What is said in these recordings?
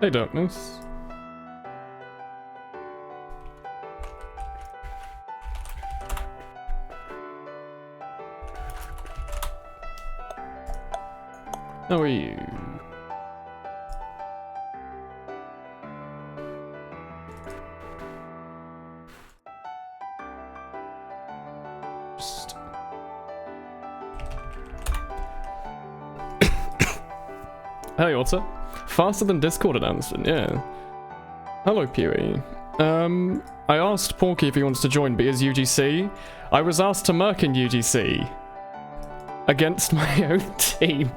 Hey, Darkness. How are you? Just... Hey, Otter. Faster than Discord announcement, yeah. Hello, Pewee. I asked Porky if he wants to join, but he is UGC. I was asked to merc in UGC. Against my own team.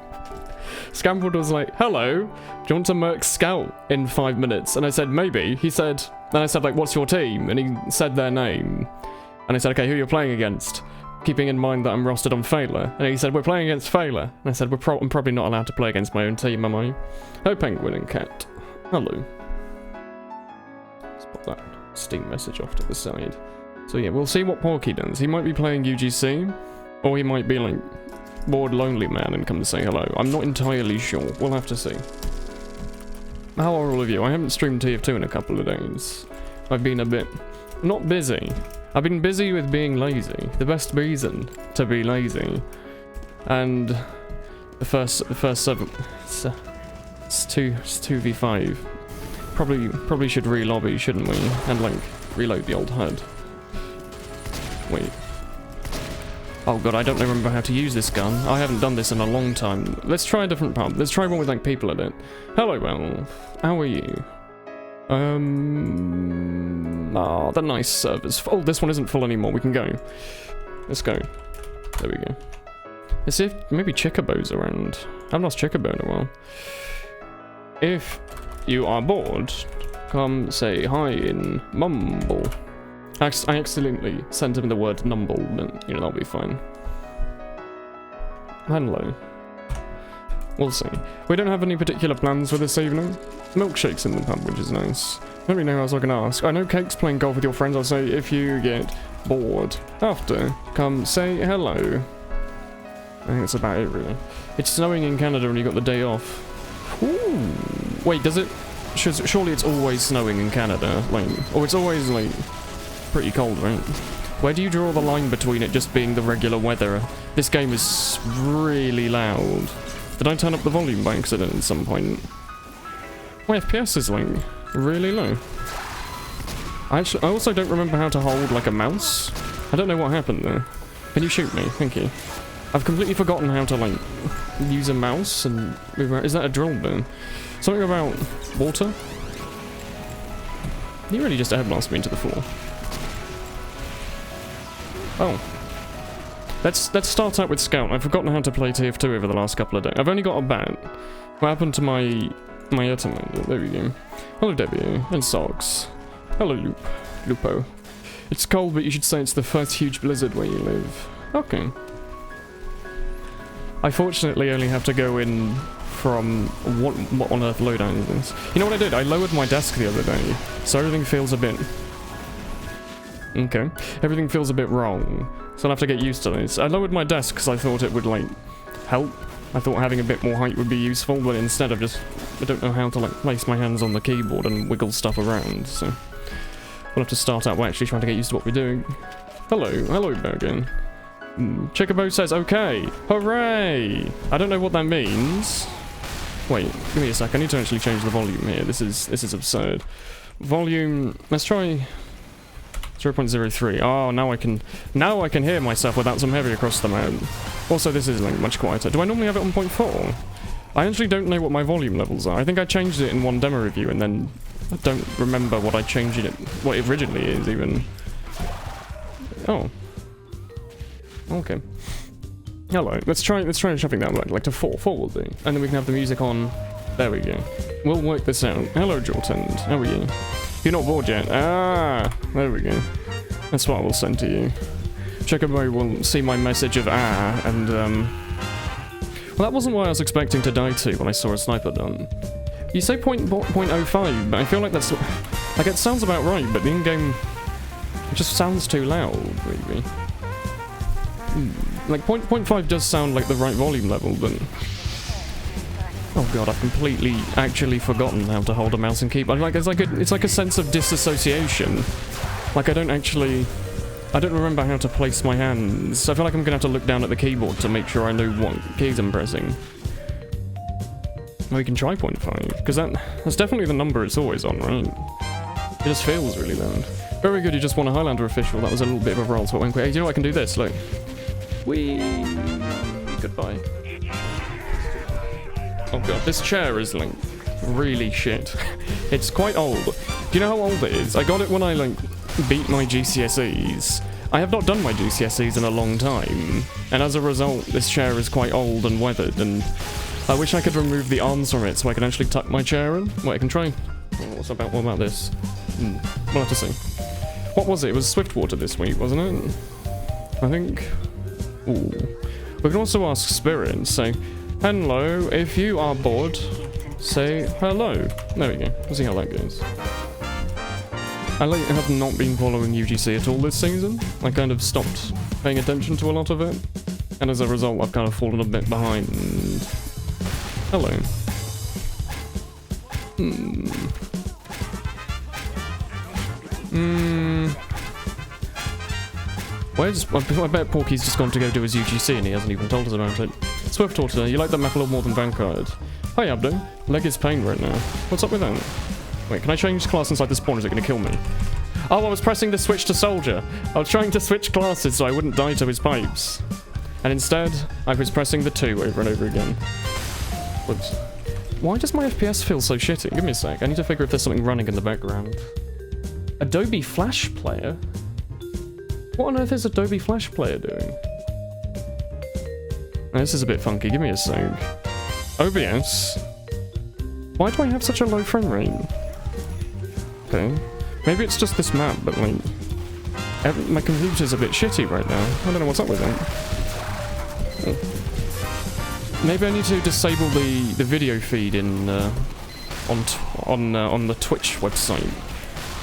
Scamford was like, hello, do you want to merc Scout in 5 minutes? And I said, maybe. He said, then I said, like, what's your team? And he said their name. And I said, okay, who are you playing against? Keeping in mind that I'm rostered on Failer. And he said, we're playing against Failer. And I said, I'm probably not allowed to play against my own team, am I? Oh, Penguin and Cat. Hello. Let's put that Steam message off to the side. So yeah, we'll see what Porky does. He might be playing UGC, or he might be like bored lonely man and come to say hello. I'm not entirely sure. We'll have to see. How are all of you? I haven't streamed Tf2 in a couple of days. I've been a bit not busy. I've been busy with being lazy. The best reason to be lazy. And the first 7 it's 2v5. Probably should re-lobby, shouldn't we? And like reload the old HUD. Wait. Oh god, I don't remember how to use this gun. I haven't done this in a long time. Let's try a different pub. Let's try one with like people in it. Hello, well, how are you? The nice servers. Oh, this one isn't full anymore. We can go. Let's go. There we go. Let's see if maybe Chickabo's around. I've lost Chickabo in a while. If you are bored, come say hi in Mumble. I accidentally sent him the word numble, but you know, that'll be fine. Hello. We'll see. We don't have any particular plans for this evening. Milkshake's in the pub, which is nice. Let me know what I was going to ask. I know Cake's playing golf with your friends. I'll say if you get bored after, come say hello. I think that's about it, really. It's snowing in Canada and you got the day off. Ooh. Wait, does it? Surely it's always snowing in Canada, like, or it's always like pretty cold, right? Where do you draw the line between it just being the regular weather? This game is really loud. Did I turn up the volume by accident at some point? My FPS is like really low. I also don't remember how to hold like a mouse. I don't know what happened there. Can you shoot me? Thank you. I've completely forgotten how to like use a mouse and move around. Is that a drill bit? Something about water? You really just airblast me into the floor. Oh. Let's start out with Scout. I've forgotten how to play TF2 over the last couple of days. I've only got a bat. What happened to my item? There we go. Hello Debbie and Socks. Hello Lupo. It's cold, but you should say it's the first huge blizzard where you live. Okay. I fortunately only have to go in from what on earth loadout is this? You know what I did? I lowered my desk the other day, so everything feels a bit... Okay. Everything feels a bit wrong, so I'll have to get used to this. I lowered my desk because I thought it would, like, help. I thought having a bit more height would be useful, but instead I don't know how to, like, place my hands on the keyboard and wiggle stuff around, so... We'll have to start out by actually trying to get used to what we're doing. Hello, Bergen. Chickabo says, okay! Hooray! I don't know what that means. Wait, give me a sec, I need to actually change the volume here. This is absurd. Volume, let's try 0.03. Oh, now I can hear myself without some heavy across the mouth. Also, this is like much quieter. Do I normally have it on 0.4? I actually don't know what my volume levels are. I think I changed it in one demo review and then I don't remember what I changed it, what it originally is even. Oh. Okay. Hello. Let's try shoving that like to 4. 4 will do. And then we can have the music on. There we go. We'll work this out. Hello, Jortend. How are you? You're not bored yet? Ah! There we go. That's what I will send to you. Checkerboy will see my message of and well, that wasn't what I was expecting to die to when I saw a sniper done. You say 0.05, but I feel like that's... Like, it sounds about right, but the in-game... It just sounds too loud, maybe. Like, 0.5 does sound like the right volume level, but... Oh, Oh god, I've completely actually forgotten how to hold a mouse and keyboard. Like, it's like a sense of disassociation. Like, I don't remember how to place my hands. I feel like I'm gonna have to look down at the keyboard to make sure I know what keys I'm pressing. We can try 0.5, because that's definitely the number it's always on, right? It just feels really loud. Very good, you just won a Highlander official. That was a little bit of a roll, so it went quick. Hey, do you know I can do this? Look. Whee! Goodbye. Oh god, this chair is, like, really shit. It's quite old. Do you know how old it is? I got it when I, like, beat my GCSEs. I have not done my GCSEs in a long time, and as a result, this chair is quite old and weathered, and I wish I could remove the arms from it so I can actually tuck my chair in. Wait, I can try. What about this? We'll have to see. What was it? It was Swiftwater this week, wasn't it? I think. Ooh. We can also ask Spirit and say, hello, if you are bored, say hello. There we go. We'll see how that goes. I have not been following UGC at all this season. I kind of stopped paying attention to a lot of it. And as a result, I've kind of fallen a bit behind. Hello. I bet Porky's just gone to go do his UGC and he hasn't even told us about it. Swiftwater, you like that map a little more than Vanguard? Hi Abdo. Leg is pain right now. What's up with that? Wait, can I change class inside the spawn or is it going to kill me? Oh, I was pressing the switch to soldier. I was trying to switch classes so I wouldn't die to his pipes. And instead, I was pressing the 2 over and over again. Whoops. Why does my FPS feel so shitty? Give me a sec. I need to figure if there's something running in the background. Adobe Flash Player? What on earth is Adobe Flash Player doing? Now, this is a bit funky. Give me a sec. OBS? Why do I have such a low frame rate? Okay. Maybe it's just this map, but like... my computer's a bit shitty right now. I don't know what's up with that. Oh. Maybe I need to disable the video feed in on the Twitch website.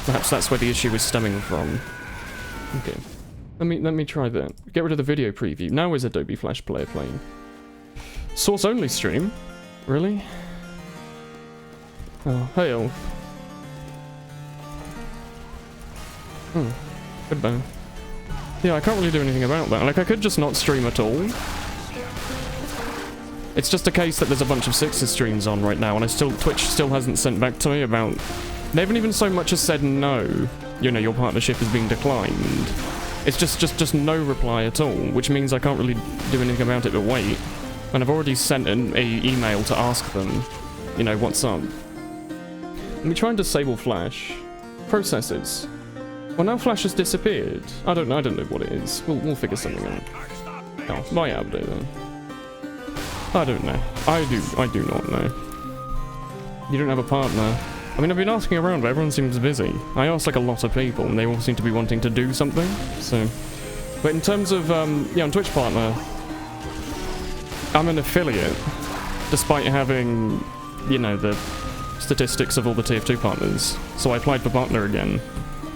Perhaps that's where the issue is stemming from. Okay. Let me try that. Get rid of the video preview. Now is Adobe Flash Player playing. Source only stream? Really? Oh, hey Elf. Goodbye. Yeah, I can't really do anything about that. Like, I could just not stream at all. It's just a case that there's a bunch of Sixes streams on right now, and Twitch still hasn't sent back to me about... They haven't even so much as said no. You know, your partnership is being declined. It's just no reply at all, which means I can't really do anything about it but wait. And I've already sent an email to ask them, you know, what's up. Let me try and disable Flash. Processes. Well, now Flash has disappeared. I don't know what it is. We'll figure something out. Oh, my Abdo then. I don't know. I do not know. You don't have a partner. I mean, I've been asking around, but everyone seems busy. I asked like a lot of people, and they all seem to be wanting to do something, so... But in terms of, yeah, on Twitch partner, I'm an affiliate, despite having, you know, the statistics of all the Tf2 partners. So I applied for partner again,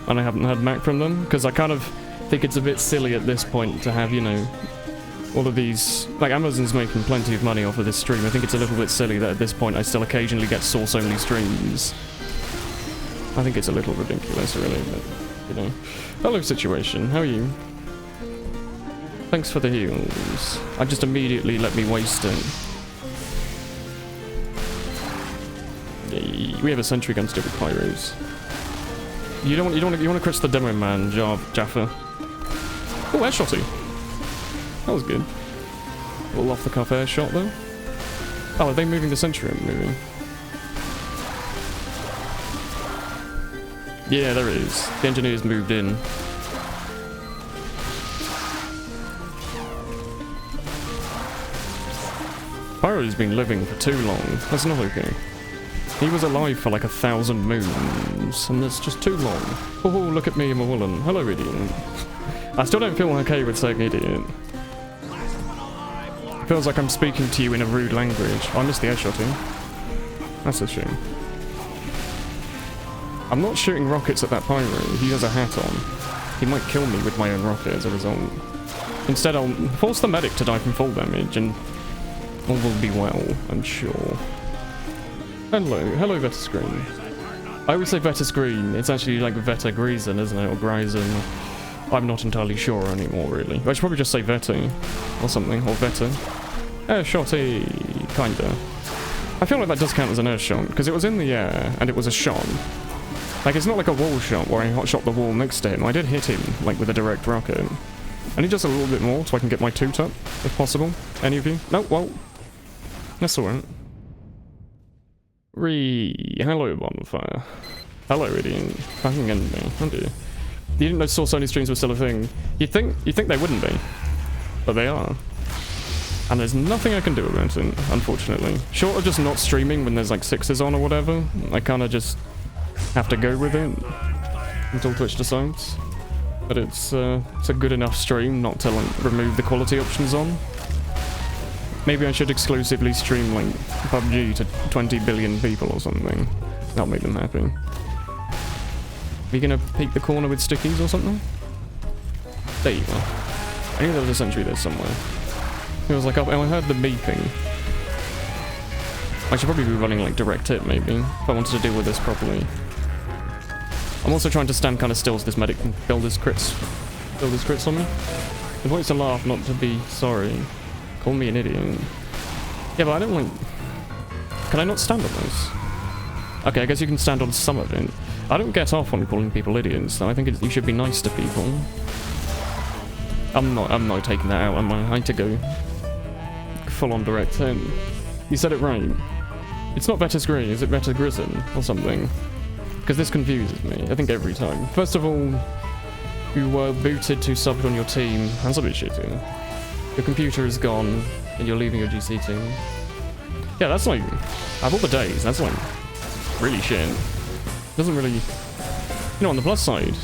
and I haven't heard back from them, because I kind of think it's a bit silly at this point to have, you know, all of these... Like, Amazon's making plenty of money off of this stream. I think it's a little bit silly that at this point I still occasionally get source-only streams. I think it's a little ridiculous, really, but, you know. Hello, Situation. How are you? Thanks for the heals. I just immediately let me waste it. Yay. We have a sentry gun still with pyros. You want to crush the demo man, Jaffa. Oh, air shotty. That was good. A little off the cuff air shot though. Oh, are they moving the sentry? Moving. Yeah, there it is. The engineers moved in. Pyro's been living for too long. That's not okay. He was alive for like 1,000 moons, and that's just too long. Oh, look at me, I'm a Woolen. Hello, idiot. I still don't feel okay with saying idiot. It feels like I'm speaking to you in a rude language. Oh, I missed the air shotting. That's a shame. I'm not shooting rockets at that pyro. He has a hat on. He might kill me with my own rocket as a result. Instead, I'll force the medic to die from fall damage, and all will be well, I'm sure. Hello Veta Screen. I always say Veta Screen, it's actually like Veta Greason, isn't it, or Greisen. I'm not entirely sure anymore, really. I should probably just say Veta, or something, or Veta. Air shotty, kinda. I feel like that does count as an air shot, because it was in the air, and it was a shot. Like, it's not like a wall shot, where I hot shot the wall next to him. I did hit him, like, with a direct rocket. I need just a little bit more, so I can get my toot up, if possible. Any of you? No, well, that's alright. Hello, Bonfire. Hello, idiot. Fucking enemy. Oh dear. You didn't know Source only streams were still a thing. You'd think they wouldn't be. But they are. And there's nothing I can do about it, unfortunately. Short of just not streaming when there's like 6s on or whatever, I kinda just have to go with it until Twitch decides. But it's a good enough stream not to like remove the quality options on. Maybe I should exclusively stream like PUBG to 20 billion people or something. That'll make them happy. Are you gonna peek the corner with stickies or something? There you go. I knew there was a sentry there somewhere. It was like, oh, I heard the beeping. I should probably be running like direct hit maybe, if I wanted to deal with this properly. I'm also trying to stand kind of still so this medic can build his crits on me. The point is to laugh, not to be sorry. Call me an idiot. Yeah, but I don't like... Can I not stand on those? Okay, I guess you can stand on some of it. I don't get off on calling people idiots, though. I think you should be nice to people. I'm not taking that out, am I? I need to go full on direct hit. You said it right. It's not Veta Screen, is it Veta Grison or something? Because this confuses me, I think every time. First of all, you were booted to sub on your team. That's a bit shitty. Your computer is gone, and you're leaving your GC team. Yeah, that's like... Of all the days, that's like... really shit. Doesn't really... You know, on the plus side...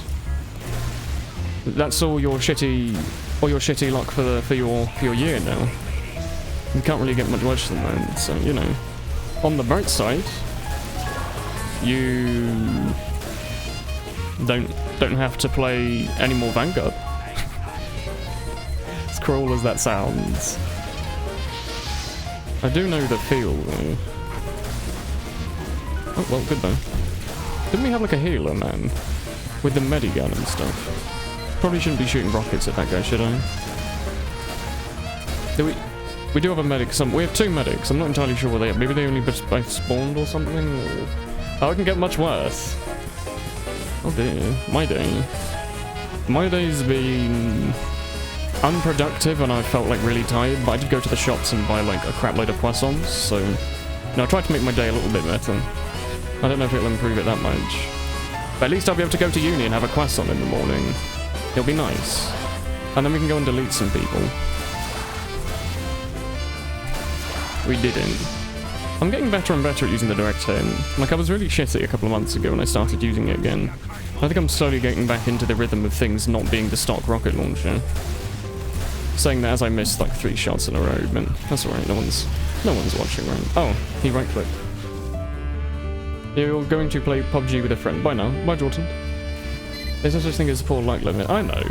That's all your shitty luck for your year now. You can't really get much worse than that, so, you know. On the bright side... You... don't have to play any more Vanguard. As cruel as that sounds. I do know the feel, though. Oh, well, good though. Didn't we have like a healer, man? With the medigun and stuff. Probably shouldn't be shooting rockets at that guy, should I? We do have a medic. We have 2 medics. I'm not entirely sure where they are. Maybe they only both spawned or something? Or... Oh, it can get much worse. Oh dear. My day. My day's been... unproductive and I felt like really tired, but I did go to the shops and buy like a crap load of poissons, so... No, I tried to make my day a little bit better. I don't know if it'll improve it that much. But at least I'll be able to go to uni and have a croissant in the morning. It'll be nice. And then we can go and delete some people. We didn't. I'm getting better and better at using the direct hit. Like, I was really shitty a couple of months ago when I started using it again. I think I'm slowly getting back into the rhythm of things not being the stock rocket launcher. Saying that as I missed like 3 shots in a row, but that's alright, no one's watching, right? Oh, he right-clicked. You're going to play PUBG with a friend. Bye now. Bye, Jordan. There's no such thing as a poor like limit. I know.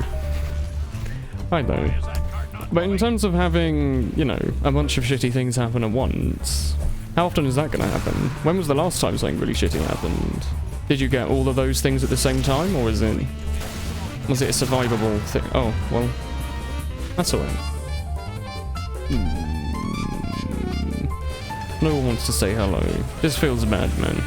But in terms of having, you know, a bunch of shitty things happen at once, how often is that going to happen? When was the last time something really shitty happened? Did you get all of those things at the same time, or was it a survivable thing? Oh, well, that's alright. No one wants to say hello. This feels bad, man.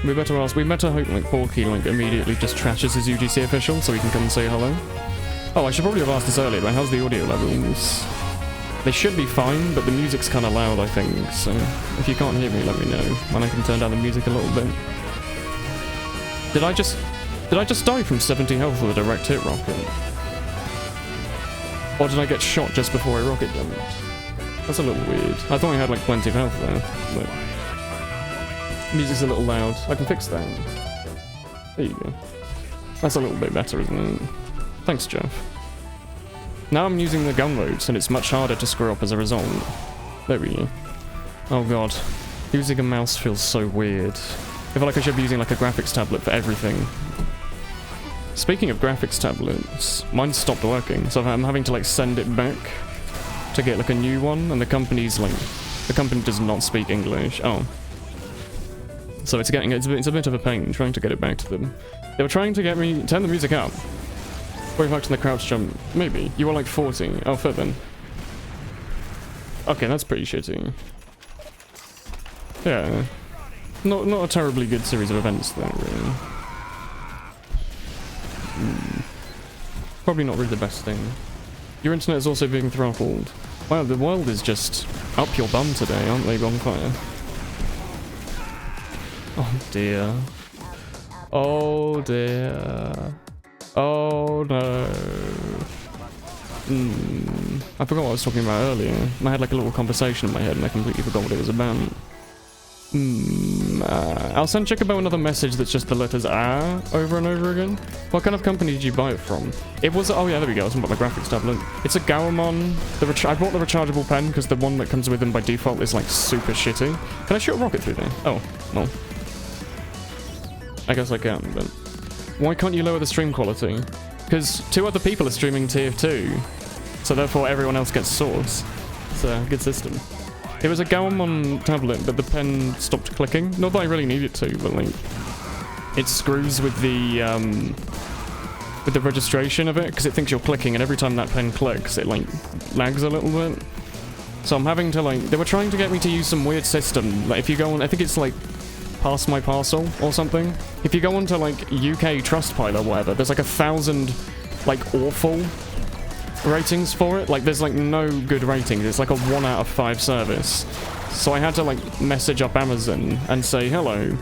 We better hope like Porky like immediately just trashes his UGC official so he can come and say hello. Oh, I should probably have asked this earlier, but how's the audio levels? They should be fine, but the music's kind of loud, I think, so if you can't hear me, let me know, and I can turn down the music a little bit. Did I just die from 70 health with a direct hit rocket? Or did I get shot just before I rocket jumped? That's a little weird. I thought I had like plenty of health there, but music's a little loud. I can fix that. There you go. That's a little bit better, isn't it? Thanks, Jeff. Now I'm using the gun modes, and it's much harder to screw up as a result. There we go. Oh god. Using a mouse feels so weird. I feel like I should be using like a graphics tablet for everything. Speaking of graphics tablets, mine stopped working, so I'm having to like send it back to get like a new one, and the company's like The company does not speak English. Oh. So it's a bit of a pain trying to get it back to them. They were trying to get me... Turn the music up. Way back to the crouch jump. Maybe. You were like 40. Oh, fair then. Okay, that's pretty shitty. Yeah. Not a terribly good series of events there, really. Probably not really the best thing. Your internet is also being throttled. Wow, the world is just up your bum today, aren't they, Bonfire? Oh dear. Oh dear. Oh no. I forgot what I was talking about earlier. I had like a little conversation in my head and I completely forgot what it was about. I'll send Chickabow another message that's just the letters R over and over again. What kind of company did you buy it from? It was, oh yeah, there we go, I was talking about my graphics tablet. It's a Gawamon. I bought the rechargeable pen because the one that comes with them by default is like super shitty. Can I shoot a rocket through there? Oh, no. I guess I can, but... Why can't you lower the stream quality? Because 2 other people are streaming Tf2, so therefore everyone else gets swords. It's a good system. It was a Gawamon tablet, but the pen stopped clicking. Not that I really need it to, but like... It screws with the registration of it, because it thinks you're clicking, and every time that pen clicks, it like lags a little bit. So I'm having to like... They were trying to get me to use some weird system. Like if you go on... I think it's like... Pass My Parcel or something. If you go onto like UK Trustpilot or whatever, there's like 1,000 like awful ratings for it. Like there's like no good ratings. It's like a 1 out of 5 service. So I had to like message up Amazon and say, hello,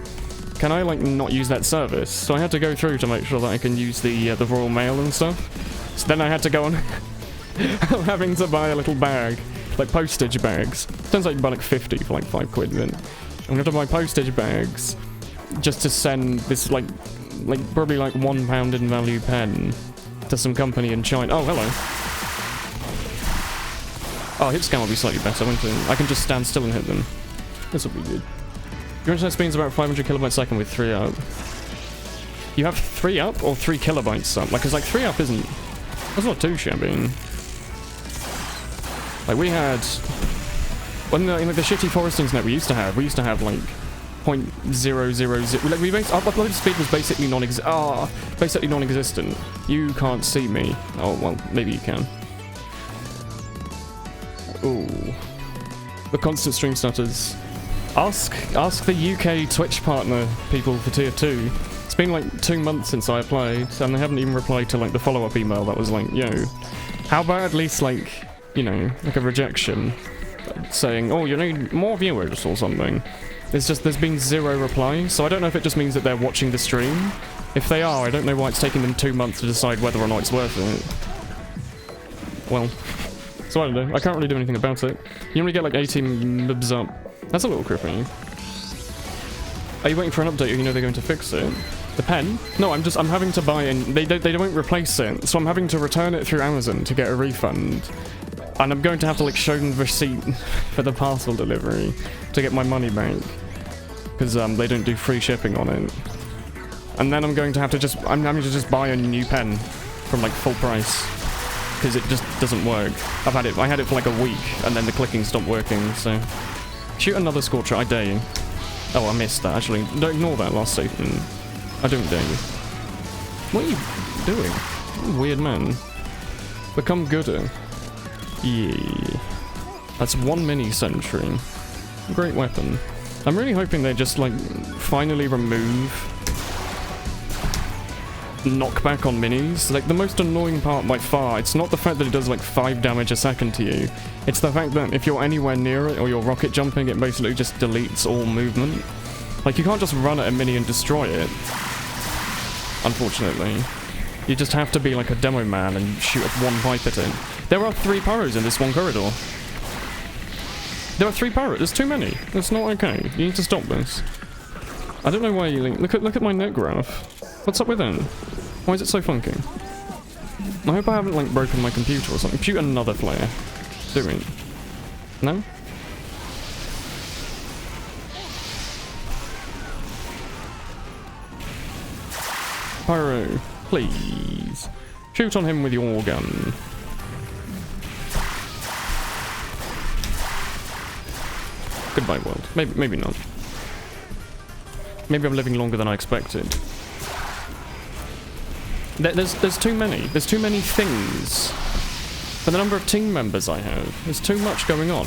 can I like not use that service? So I had to go through to make sure that I can use the Royal Mail and stuff. So then I had to go on having to buy a little bag, like postage bags. Turns out you can buy like 50 for like £5 then. I'm gonna have to buy postage bags just to send this like probably like £1 in value pen to some company in China. Oh, hello. Oh, hit scan will be slightly better, won't it? I can just stand still and hit them. This will be good. Your internet speed's about 500 kilobytes a second with 3 up. You have 3 up or 3 kilobytes up? Like, cause like 3 up isn't... That's not too shabby. Like we had... When in like the shitty forest internet we used to have like 0.000, like our upload speed was basically non-existent. You can't see me. Oh well, maybe you can. Ooh, the constant stream stutters. Ask the UK Twitch partner people for Tf2. It's been like 2 months since I played, and they haven't even replied to like the follow-up email that was like, yo, how about at least like, you know, like a rejection? Saying, oh, you need more viewers or something. It's just, there's been 0 replies, so I don't know if it just means that they're watching the stream. If they are, I don't know why it's taking them 2 months to decide whether or not it's worth it. Well, so I don't know. I can't really do anything about it. You only get like 18 mibs up. That's a little creepy. Are you waiting for an update or you know they're going to fix it? The pen? No, I'm having to buy and they don't replace it, so I'm having to return it through Amazon to get a refund. And I'm going to have to like show them the receipt for the parcel delivery to get my money back. Because they don't do free shipping on it. And then I'm going to have to I'm having to just buy a new pen from like full price. Because it just doesn't work. I had it for like a week and then the clicking stopped working, so. Shoot another Scorcher, I dare you. Oh, I missed that actually. Don't ignore that last statement. I don't dare you. What are you doing? Weird man. Become gooder. Yeah. That's 1 mini sentry. Great weapon. I'm really hoping they just like finally remove knockback on minis. Like the most annoying part by far, it's not the fact that it does like 5 damage a second to you. It's the fact that if you're anywhere near it or you're rocket jumping, it basically just deletes all movement. Like you can't just run at a mini and destroy it. Unfortunately. You just have to be like a demo man and shoot one pipe at it. There are 3 Pyros in this one corridor. There are 3 Pyros. There's too many. That's not okay. You need to stop this. I don't know why you look at my net graph. What's up with it? Why is it so funky? I hope I haven't like broken my computer or something. Shoot another flare. Do it. No? Pyro, please. Shoot on him with your gun. Goodbye, world. Maybe not. Maybe I'm living longer than I expected. There's too many. There's too many things. For the number of team members I have, there's too much going on.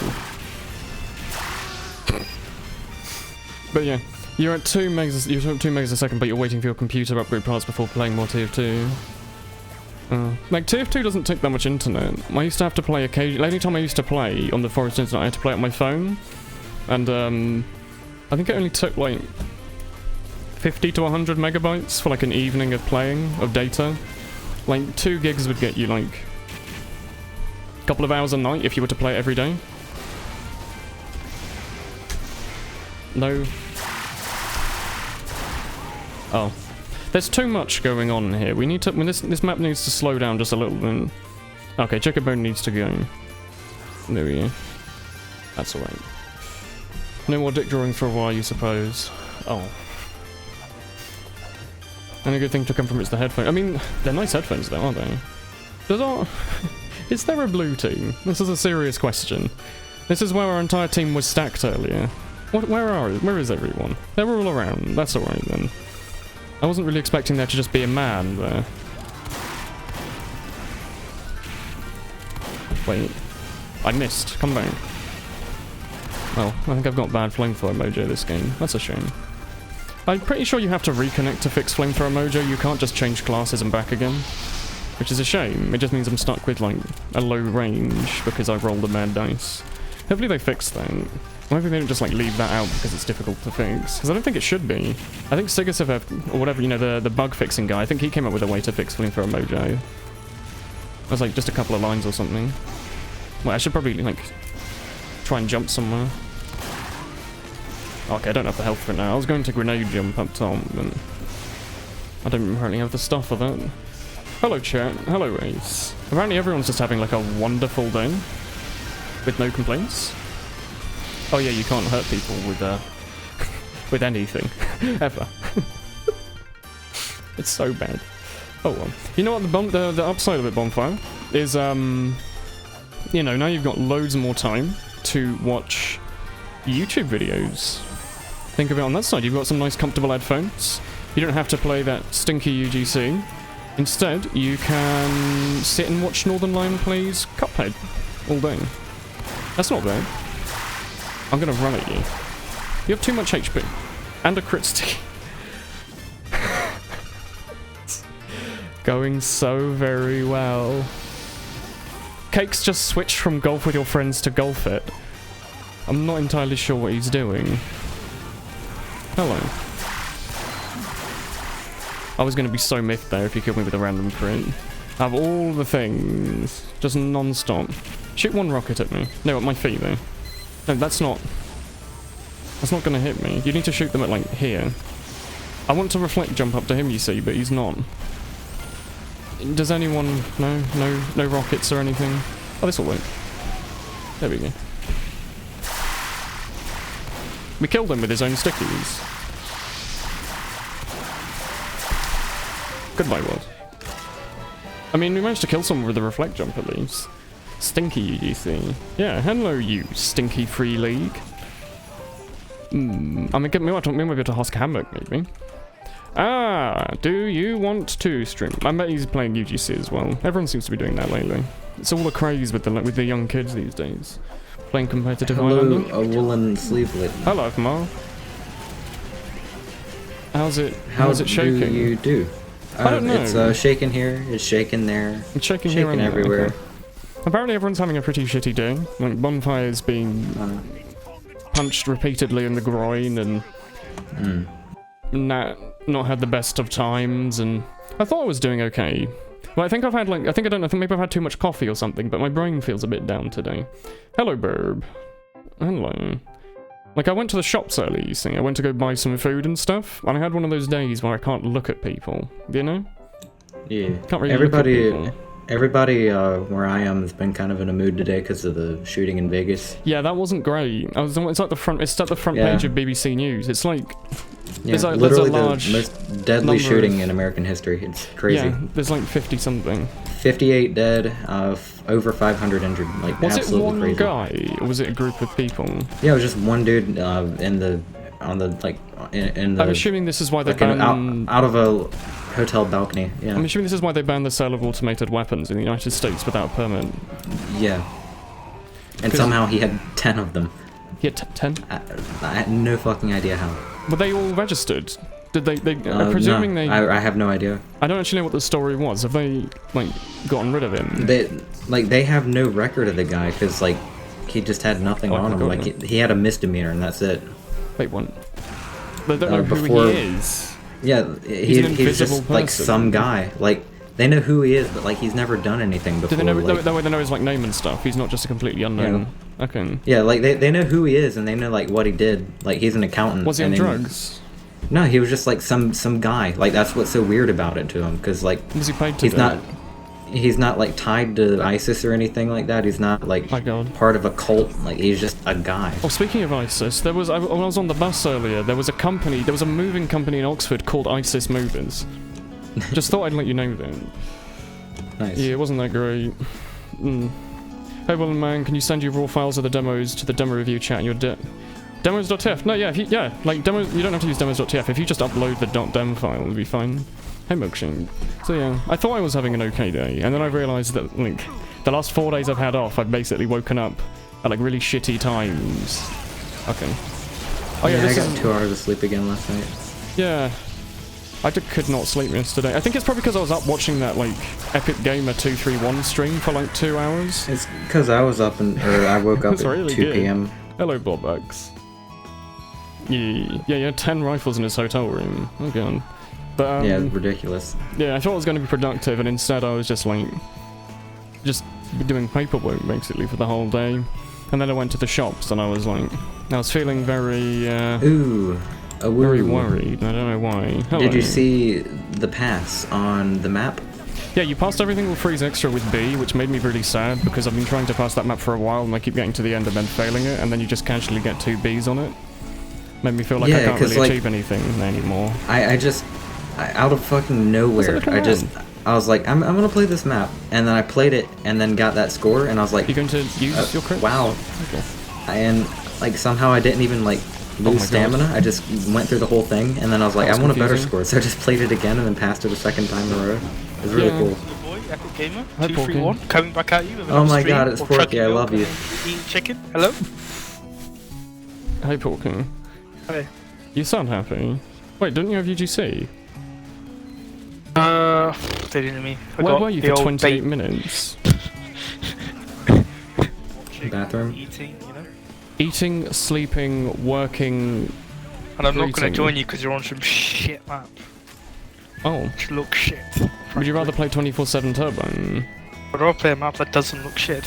But yeah, you're at 2 megas. You're at 2 megas a second, but you're waiting for your computer upgrade parts before playing more Tf2. Like Tf2 doesn't take that much internet. I used to have to play occasionally. The only time I used to play on the Forest internet, I had to play it on my phone, and I think it only took like 50 to 100 megabytes for like an evening of playing of data. Like 2 gigs would get you like a couple of hours a night if you were to play it every day. No. Oh. There's too much going on here. We need to... this map needs to slow down just a little bit. Okay, Chickerbone needs to go. There we go. That's alright. No more dick drawing for a while, you suppose. Oh. Only good thing to come from it's the headphone. I mean, they're nice headphones though, aren't they? Is there a blue team? This is a serious question. This is where our entire team was stacked earlier. Where is everyone? They're all around. That's alright then. I wasn't really expecting there to just be a man there. Wait. I missed. Come back. Well, I think I've got bad flamethrower mojo this game. That's a shame. I'm pretty sure you have to reconnect to fix flamethrower mojo. You can't just change classes and back again. Which is a shame. It just means I'm stuck with, like, a low range because I rolled a mad dice. Hopefully they fix that. Maybe they don't just like leave that out because it's difficult to fix. Because I don't think it should be. I think Sigasev, or whatever, you know, the bug fixing guy, I think he came up with a way to fix flamethrower mojo. It was like just a couple of lines or something. Well, I should probably like try and jump somewhere. Okay, I don't have the health for it now. I was going to grenade jump up top, but I don't really have the stuff for that. Hello chat, hello Ace. Apparently everyone's just having like a wonderful day. With no complaints. Oh yeah, you can't hurt people with with anything. Ever. It's so bad. Oh well. You know what the upside of it, Bonfire, is you know, now you've got loads more time to watch YouTube videos. Think of it on that side. You've got some nice comfortable headphones. You don't have to play that stinky UGC. Instead, you can sit and watch Northern Lion plays Cuphead all day. That's not bad. I'm gonna run at you. You have too much HP. And a crit stick. Going so very well. Cake's just switched from golf with your friends to golf it. I'm not entirely sure what he's doing. Hello. I was gonna be so miffed there if you killed me with a random crit. Out of all the things, just non-stop. Shoot one rocket at me. No, at my feet though. No, that's not gonna hit me. You need to shoot them at like here. I want to reflect jump up to him, you see, but he's not. Does anyone... No rockets or anything? Oh, this'll work. There we go. We killed him with his own stickies. Goodbye, world. I mean, we managed to kill someone with a reflect jump at least. Stinky UGC. Yeah, hello you, Stinky Free League. I mean, we might be able to Husk Hammock, maybe. Ah, do you want to stream? I bet he's playing UGC as well. Everyone seems to be doing that lately. It's all the craze with the young kids these days. Playing competitive Hello, a Woolen Sleevelet. Hello, Kamal. How's it shaking? How do you do? I don't know. It's shaking here, it's shaking there. It's shaking here and everywhere. Okay. Apparently everyone's having a pretty shitty day. Like, Bonfire's being punched repeatedly in the groin and not had the best of times, and I thought I was doing okay. Well, I think maybe I've had too much coffee or something, but my brain feels a bit down today. Hello, Burb. Hello. Like, I went to the shops earlier, you see. I went to go buy some food and stuff, and I had one of those days where I can't look at people, you know? Yeah. Can't really look at people. Everybody where I am has been kind of in a mood today because of the shooting in Vegas. Yeah, that wasn't great. It's at the front page of BBC News. It's like There's a literally large the most deadly number shooting of- in American history. It's crazy. Yeah, there's like 50 something. 58 dead, over 500 injured. Like Was it absolutely one crazy. guy, or was it a group of people? Yeah, it was just one dude in the I'm assuming this is why they like banned... out of a hotel balcony. Yeah. I'm assuming this is why they banned the sale of automated weapons in the United States without a permit. Yeah. And 'Cause- somehow he had 10 of them. He had 10? I had no fucking idea how. Were they all registered? Did they I'm presuming no, they... I have no idea. I don't actually know what the story was. Have they, like, gotten rid of him? They have no record of the guy because like he just had nothing Oh, I on him. forgot Like he had a misdemeanor and that's it. Wait, what? They don't know before- who he is. Yeah, He's an he's just invisible like person. some guy. Like they know who he is, but like he's never done anything before. Do they know, like, that way they know his, like, name and stuff? He's not just a completely unknown... Okay. yeah, like they know who he is and they know like what he did. Like he's an accountant. Was he on and then- drugs? No, he was just like some guy. Like that's what's so weird about it to him, because like Was he paid to he's do not it? he's not like tied to ISIS or anything like that. He's not like My God. part of a cult. Like he's just a guy. Oh, speaking of ISIS, there was when I was on the bus earlier, there was a moving company in Oxford called ISIS Movers. Just thought I'd let you know that. Nice. Yeah, it wasn't that great. Hey, Woolen man, can you send your raw files of the demos to the demo review chat in your demos.tf? No, yeah, like demos. You don't have to use demos.tf. If you just upload the .dem file, it'll be fine. Hey, Milkshake. So yeah, I thought I was having an okay day, and then I realised that like the last 4 days I've had off, I've basically woken up at like really shitty times. Okay. Oh yeah, I this got is 2 hours of sleep again last night. yeah. I could not sleep yesterday. I think it's probably because I was up watching that like Epic Gamer 231 stream for like 2 hours. It's because I was up or I woke up That's at really 2 good. p.m. Hello, Bobbucks. Yeah, 10 rifles in his hotel room. Oh god. But Yeah, ridiculous. yeah, I thought I was going to be productive, and instead I was just like, doing paperwork basically for the whole day. And then I went to the shops, and I was feeling very, Ooh, a woo. very worried. I don't know why. Hello. Did you see the pass on the map? Yeah, you passed everything with freeze extra with B, which made me really sad because I've been trying to pass that map for a while, and I keep getting to the end and then failing it, and then you just casually get 2 Bs on it. Made me feel like I Yeah, can't 'cause, really like, achieve anything anymore. I out of fucking nowhere, I was like, I'm gonna play this map, and then I played it, and then got that score, and I was like, You going to use your crit? wow. Okay. And like somehow I didn't even like my lose God. stamina. I just went through the whole thing, and then I was like, That was I want a better confusing. score, so I just played it again and then passed it a second time in a row. It was really Yeah. cool. Your boy, Epic Gamer, Hi, 231, coming back at you with Oh another my stream God, it's of Porky, chugging I milk love you. and eating chicken. Hello? Hey, Porky. Hey. You sound happy. Wait, didn't you have UGC? They didn't mean. I Where got were you the for old 28 bait minutes? watching, Bathroom? eating, you know? Eating, sleeping, working... And I'm not gonna Greeting. join you because you're on some shit map. Oh. Which look shit. Would you rather play 24/7 Turbo? I'd rather play a map that doesn't look shit.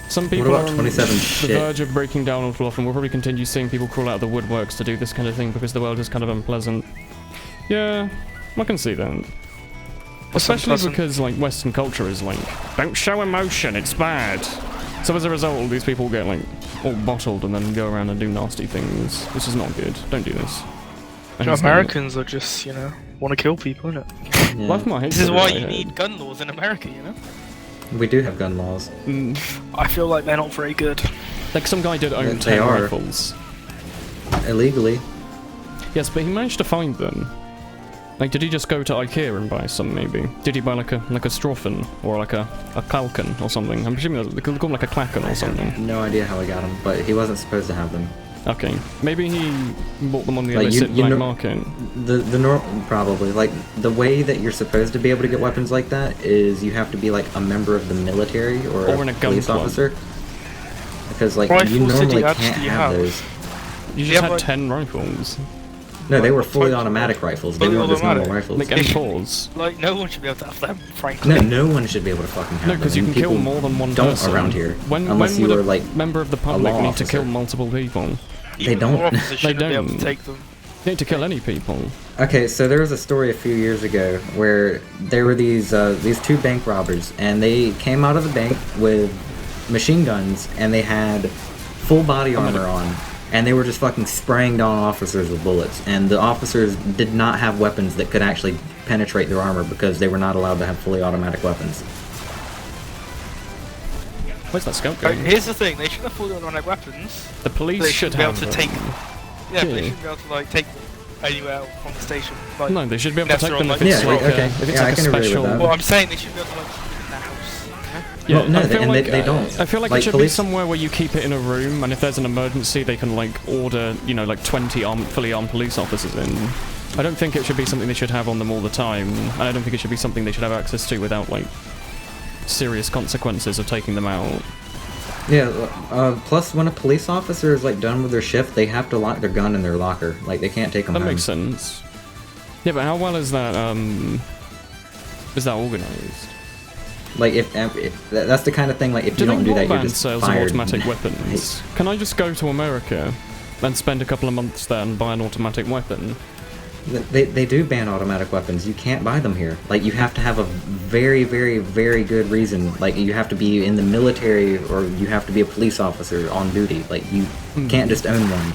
Some people about are on 27 the shit? verge of breaking down awful often. We'll probably continue seeing people crawl out of the woodworks to do this kind of thing because the world is kind of unpleasant. Yeah, I can see that. Especially unpleasant? because like Western culture is like, don't show emotion, it's bad. So as a result, these people get like all bottled and then go around and do nasty things. This is not good. Don't do this. I You know, understand. Americans are just, you know, want to kill people, innit? Yeah. Life might hate This is why everybody, you hey. need gun laws in America, you know? We do have gun laws. I feel like they're not very good. Like some guy did own They 10 are. rifles. Illegally. Yes, but he managed to find them. Like, did he just go to IKEA and buy some, maybe? Did he buy like a Stroffen or like a Kalken or something? I'm presuming they call them like a Klacken or something. No idea how he got them, but he wasn't supposed to have them. Okay, maybe he bought them on the Like, illicit you black know- market. Probably like the way that you're supposed to be able to get weapons like that is you have to be like a member of the military or in a gun police club. officer. Because like Rifles you normally did you can't actually have have? those. You just Yeah, had but- 10 rifles. No, they were What fully type of automatic rifles. They fully weren't just normal automatic? rifles. Like M4s. Like, no one should be able to have them, frankly. No one should be able to fucking have No, them. because you and can kill people more than one don't person. around here. When unless you would were a like member of the public law need to kill officer. multiple people? Even don't. more officers shouldn't be able don't. to take them. You need to kill any people. Okay, so there was a story a few years ago where there were these 2 bank robbers, and they came out of the bank with machine guns, and they had full body armor on, and they were just fucking spraying down officers with bullets. And the officers did not have weapons that could actually penetrate their armor because they were not allowed to have fully automatic weapons. Where's that scout Right, going? here's the thing, they should have fully automatic weapons. The police They should be able have to them. take. Yeah, but they Yeah. shouldn't be able to like take them anywhere from the station. Like, No, they should be able to unless take they're them on, if like- it's Yeah, like, okay. if it's Yeah, I like a can agree with special. that. well, I'm saying they should be able to like keep it in their house. Yeah, Well, no, I feel and like, they don't. I feel like Like, it should police- be somewhere where you keep it in a room, and if there's an emergency, they can like order, you know, like 20 fully armed police officers in. I don't think it should be something they should have on them all the time, and I don't think it should be something they should have access to without like serious consequences of taking them out. Yeah, plus when a police officer is like done with their shift, they have to lock their gun in their locker. Like they can't take them That home. makes sense. Yeah, but how well is that organized? Like if that's the kind of thing, like if Do you they don't do that, you're ban just sales fired. of automatic weapons? Can I just go to America and spend a couple of months there and buy an automatic weapon? They do ban automatic weapons. You can't buy them here. Like you have to have a very, very, very good reason. Like you have to be in the military or you have to be a police officer on duty. Like you can't just own one.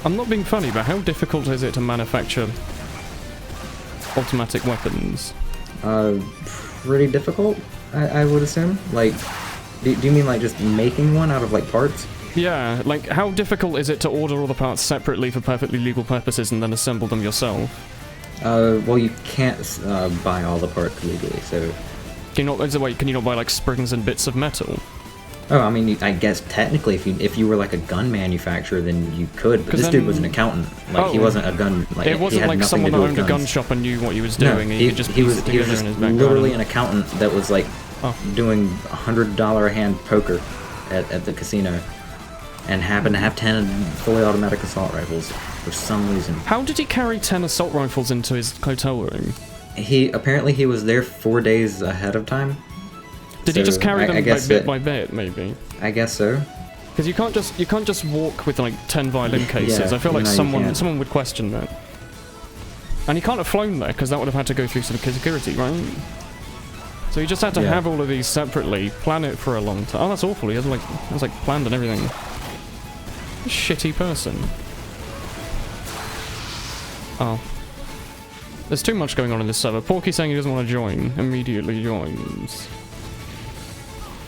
I'm not being funny, but how difficult is it to manufacture automatic weapons? Pretty difficult, I would assume. Like, do you mean like just making one out of like parts? Yeah, like how difficult is it to order all the parts separately for perfectly legal purposes and then assemble them yourself? Well, you can't buy all the parts legally, so. Can you not? Wait, can you not buy like springs and bits of metal? Oh, I mean, I guess technically, if you were like a gun manufacturer, then you could. But this dude was an accountant. Like he wasn't a gun. Like it he wasn't had like nothing to someone do that with owned a gun guns. shop and knew what he was No, doing. And he could just he piece was it together just in his background. literally an accountant that was like Oh. doing $100 a hand poker at the casino, and happened to have 10 fully automatic assault rifles for some reason. How did he carry 10 assault rifles into his hotel room? He was there 4 days ahead of time. Did he So just carry them I like guess bit that- by bit, maybe? I guess so. Because you can't just walk with like 10 violin cases. Yeah, I feel like no, you can't. someone would question that. And he can't have flown there because that would have had to go through some security, right? So he just had to Yeah. have all of these separately, plan it for a long time. Oh, that's awful. He has like planned and everything. Shitty person. Oh. There's too much going on in this server. Porky saying he doesn't want to join. Immediately joins.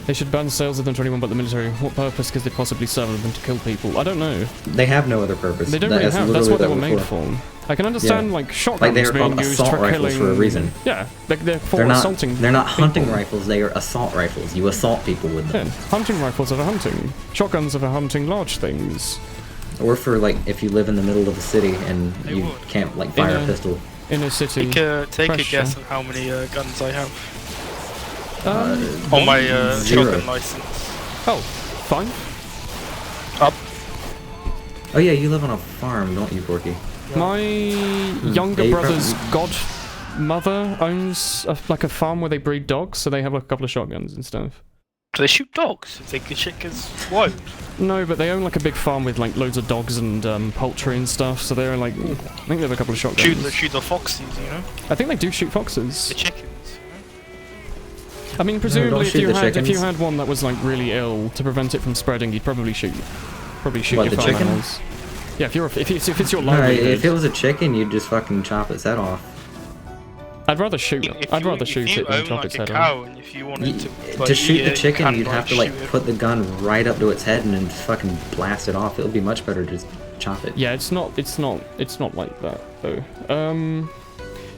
They should ban sales of them to anyone but the military. What purpose could they possibly serve other than to kill people? I don't know. They have no other purpose. They don't really have. That's what they were made for. I can understand like shotguns Like, they are being called used assault for rifles killing. for a reason. Yeah, they're for They're not. assaulting. They're not hunting people. rifles. They are assault rifles. You assault people with them. Yeah, hunting rifles are for hunting. Shotguns are for hunting large things. Or for like if you live in the middle of a city and They you would. can't like fire In a pistol. Inner city. Take a pressure. guess on how many guns I have Um, on my Zero. shotgun license. oh, fine. Up. Oh yeah, you live on a farm, don't you, Porky? My younger Yeah, you brother's godmother owns like a farm where they breed dogs, so they have like, a couple of shotguns and stuff. Do they shoot dogs if they get shit gets wild? No, but they own like a big farm with like loads of dogs and poultry and stuff, so they're like, I think they have a couple of shotguns. Shoot the foxes, you know? I think they do shoot foxes. The chickens. I mean, presumably don't if shoot you the had chickens. one that was like really ill, to prevent it from spreading, you'd probably shoot What, your the farm chicken? animals. Yeah, if it's your No, livelihood. if it was a chicken, you'd just fucking chop its head off. I'd rather shoot it. If I'd you- rather shoot if you it than own, chop like, its a head cow, off. and if you wanted to, To shoot the eat it, chicken, you you'd can, have to like shoot it. put the gun right up to its head and then fucking blast it off. It would be much better to just chop it. Yeah, it's not like that though.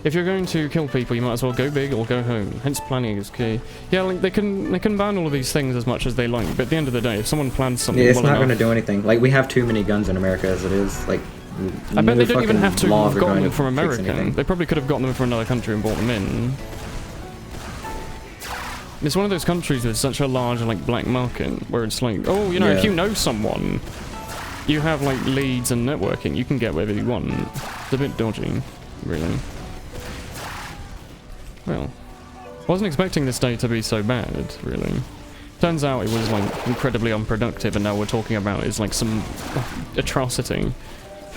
If you're going to kill people, you might as well go big or go home. Hence, planning is key. Yeah, like they can ban all of these things as much as they like, but at the end of the day, if someone plans something Yeah, it's well not enough, going to do anything. Like we have too many guns in America as it is. Like I bet no they don't even fucking have to laws have are gotten going them to from fix America. anything. They probably could have gotten them from another country and brought them in. It's one of those countries with such a large like black market where it's like, oh, you know, if Yeah. you know someone, you have like leads and networking, you can get whatever you want. It's a bit dodgy, really. Well, wasn't expecting this day to be so bad, really. Turns out it was like incredibly unproductive, and now we're talking about is like some atrocity.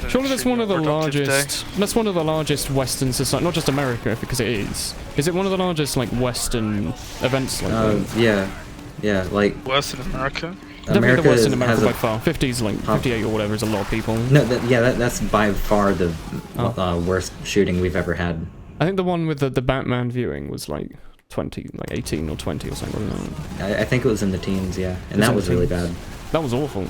Surely that's one of the largest. That's one of the largest Western society, not just America, because it is. Is it one of the largest like Western events like that? Yeah, like Worse than America. Definitely the worst in America has by a far. 50's like 58 or whatever is a lot of people. no, that's by far the worst shooting we've ever had. I think the one with the Batman viewing was like 20, like 18 or 20 or something. Wasn't it? I think it was in the teens, yeah, and that was really bad. That was awful.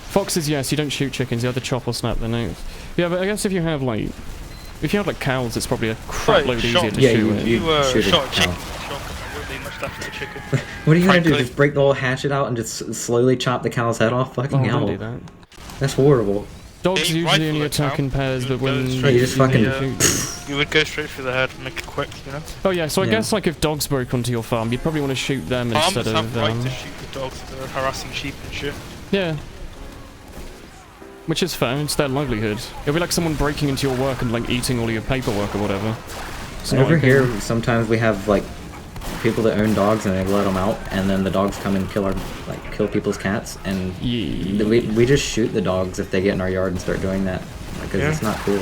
Foxes, yes, you don't shoot chickens, you have to chop or snap their necks. Yeah, but I guess if you have like cows, it's probably a crap load easier to shoot. You shoot shot a a chicken. cow. Really much stuff to the chicken. What are you gonna do? Frankly. Just break the whole hatchet out and just slowly chop the cow's head off? Fucking hell. Don't do that. That's horrible. Dogs Yeah, you usually only rifle a attack cow, in pairs, you but would when go Yeah, straight you just through fucking. the, you would go straight through the head and make it quick, you know? Oh yeah, so I Yeah. guess like if dogs broke onto your farm, you'd probably want to shoot them Farmers instead have of right to shoot the dogs that are harassing sheep and shit. yeah. Which is fair, it's their livelihood. It'll be like someone breaking into your work and like eating all of your paperwork or whatever. It's not Over okay. here, sometimes we have like people that own dogs and they let them out, and then the dogs come and kill people's cats, and Yeah. we just shoot the dogs if they get in our yard and start doing that, because Yeah. it's not cool.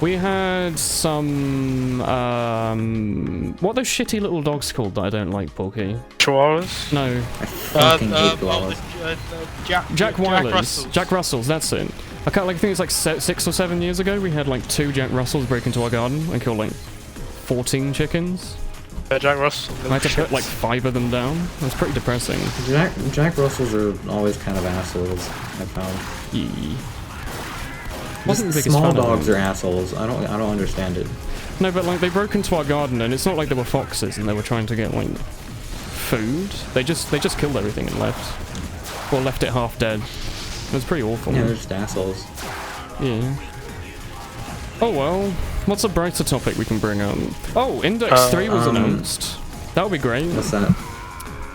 We had some what are those shitty little dogs called that I don't like, Porky? Chihuahuas? No. I fucking hate koalas. Jack Wilers. Russells. Jack Russells, that's it. I think it's like 6 or 7 years ago we had like 2 Jack Russells break into our garden and kill like 14 chickens. Jack Russell. I had to put like 5 of them down. It was pretty depressing. Jack Russells are always kind of assholes, I found. Yeah. Just Wasn't the biggest small fan of dogs them. are assholes. I don't understand it. No, but like they broke into our garden and it's not like they were foxes and they were trying to get like food. They just killed everything and left. Or left it half dead. It was pretty awful. Yeah, they're just assholes. Yeah. Oh well. What's a brighter topic we can bring up? Oh, Index 3 was announced. That would be great. What's that?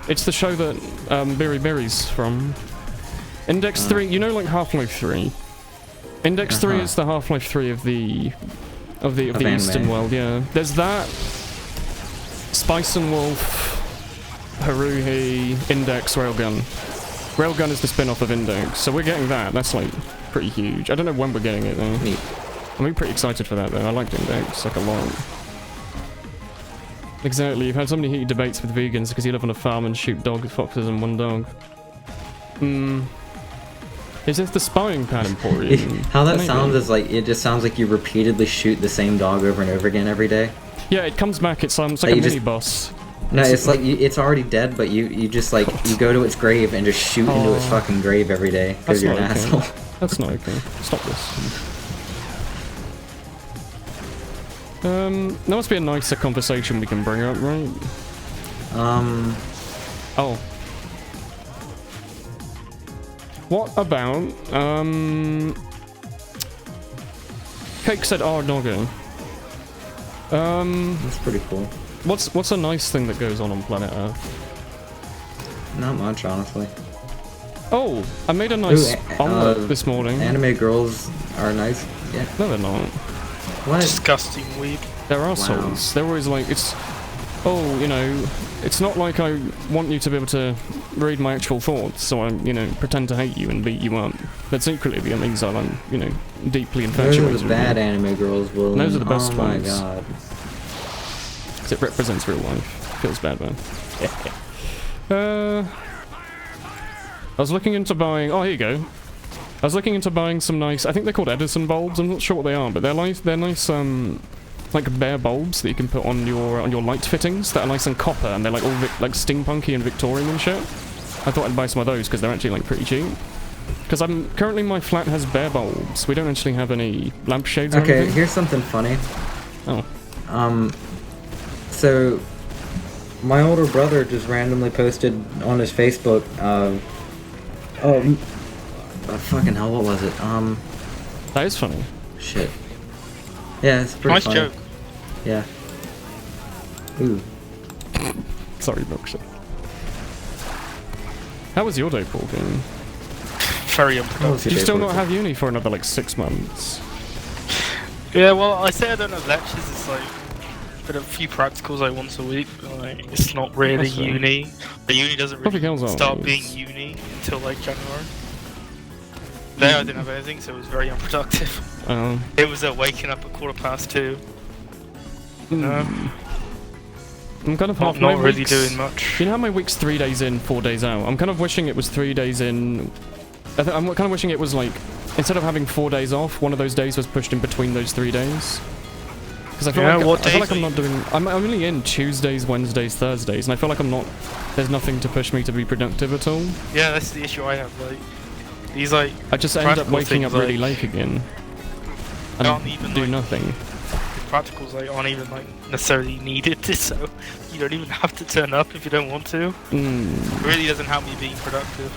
It's the show that Berry Berry's from. Index 3, you know like Half-Life 3? Index 3 is the Half-Life 3 of the anime. Eastern world, yeah. There's that, Spice and Wolf, Haruhi, Index, Railgun. Railgun is the spin-off of Index, so we're getting that. That's like pretty huge. I don't know when we're getting it though. Neat. I'm pretty excited for that though. I liked Index like a lot. Exactly, you've had so many heated debates with vegans because you live on a farm and shoot foxes and one dog. Is this the spying pan emporium? How that Maybe. sounds is like, it just sounds like you repeatedly shoot the same dog over and over again every day. Yeah, it comes back, it's like Like a you just- mini-boss. No, it's like it's already dead, but you just like you go to its grave and just shoot into its fucking grave every day That's because you're an not okay. asshole. That's not okay. Stop this. There must be a nicer conversation we can bring up, right? Oh. What about, Cake said Doggo. That's pretty cool. What's a nice thing that goes on planet Earth? Not much, honestly. Oh, I made a nice Ooh, omelette this morning. Anime girls are nice. Yeah. No, they're not. What? Disgusting weeb. They're assholes. They're always like, it's not like I want you to be able to read my actual thoughts, so I, pretend to hate you and beat you up. But secretly, the things are, deeply infatuated Those are the bad anime girls, Woolen. Those are the best Oh my ones. god. 'Cause it represents real life. Feels bad, man. I was looking into buying... Oh, here you go. I was looking into buying some nice... I think they're called Edison bulbs. I'm not sure what they are, but they're nice, like bare bulbs that you can put on your light fittings that are nice and copper, and they're like all steampunky and Victorian and shit. I thought I'd buy some of those because they're actually like pretty cheap. Because currently my flat has bare bulbs. We don't actually have any lampshades or Okay, anything. here's something funny. Oh. So my older brother just randomly posted on his Facebook, fucking hell, what was it? That is funny. Shit. Yeah, it's pretty Nice funny. joke. Yeah. Ooh. Sorry, milkshake. How was your day, Paul? Very How unproductive. was your Do you day, still not Porky? have uni for another like 6 months? Yeah, well, I say I don't have lectures. It's like, but a few practicals like once a week. But, like, it's not really That's fair. uni. The uni doesn't Public really health start aren't being these. uni until like January. There I didn't have anything, so it was very unproductive. It was waking up at 2:15. I'm kind of Not, half my not really weeks, doing much. You know how my week's 3 days in, 4 days out? I'm kind of wishing it was 3 days in... I'm kind of wishing it was like, instead of having 4 days off, one of those days was pushed in between those 3 days. Because I feel like I'm not doing... I'm only in Tuesdays, Wednesdays, Thursdays, and I feel like I'm not... There's nothing to push me to be productive at all. Yeah, that's the issue I have. Like these, like I just end up waking up really late again. And aren't even, do like, nothing. The practicals like aren't even like necessarily needed, so you don't even have to turn up if you don't want to. It really doesn't help me being productive.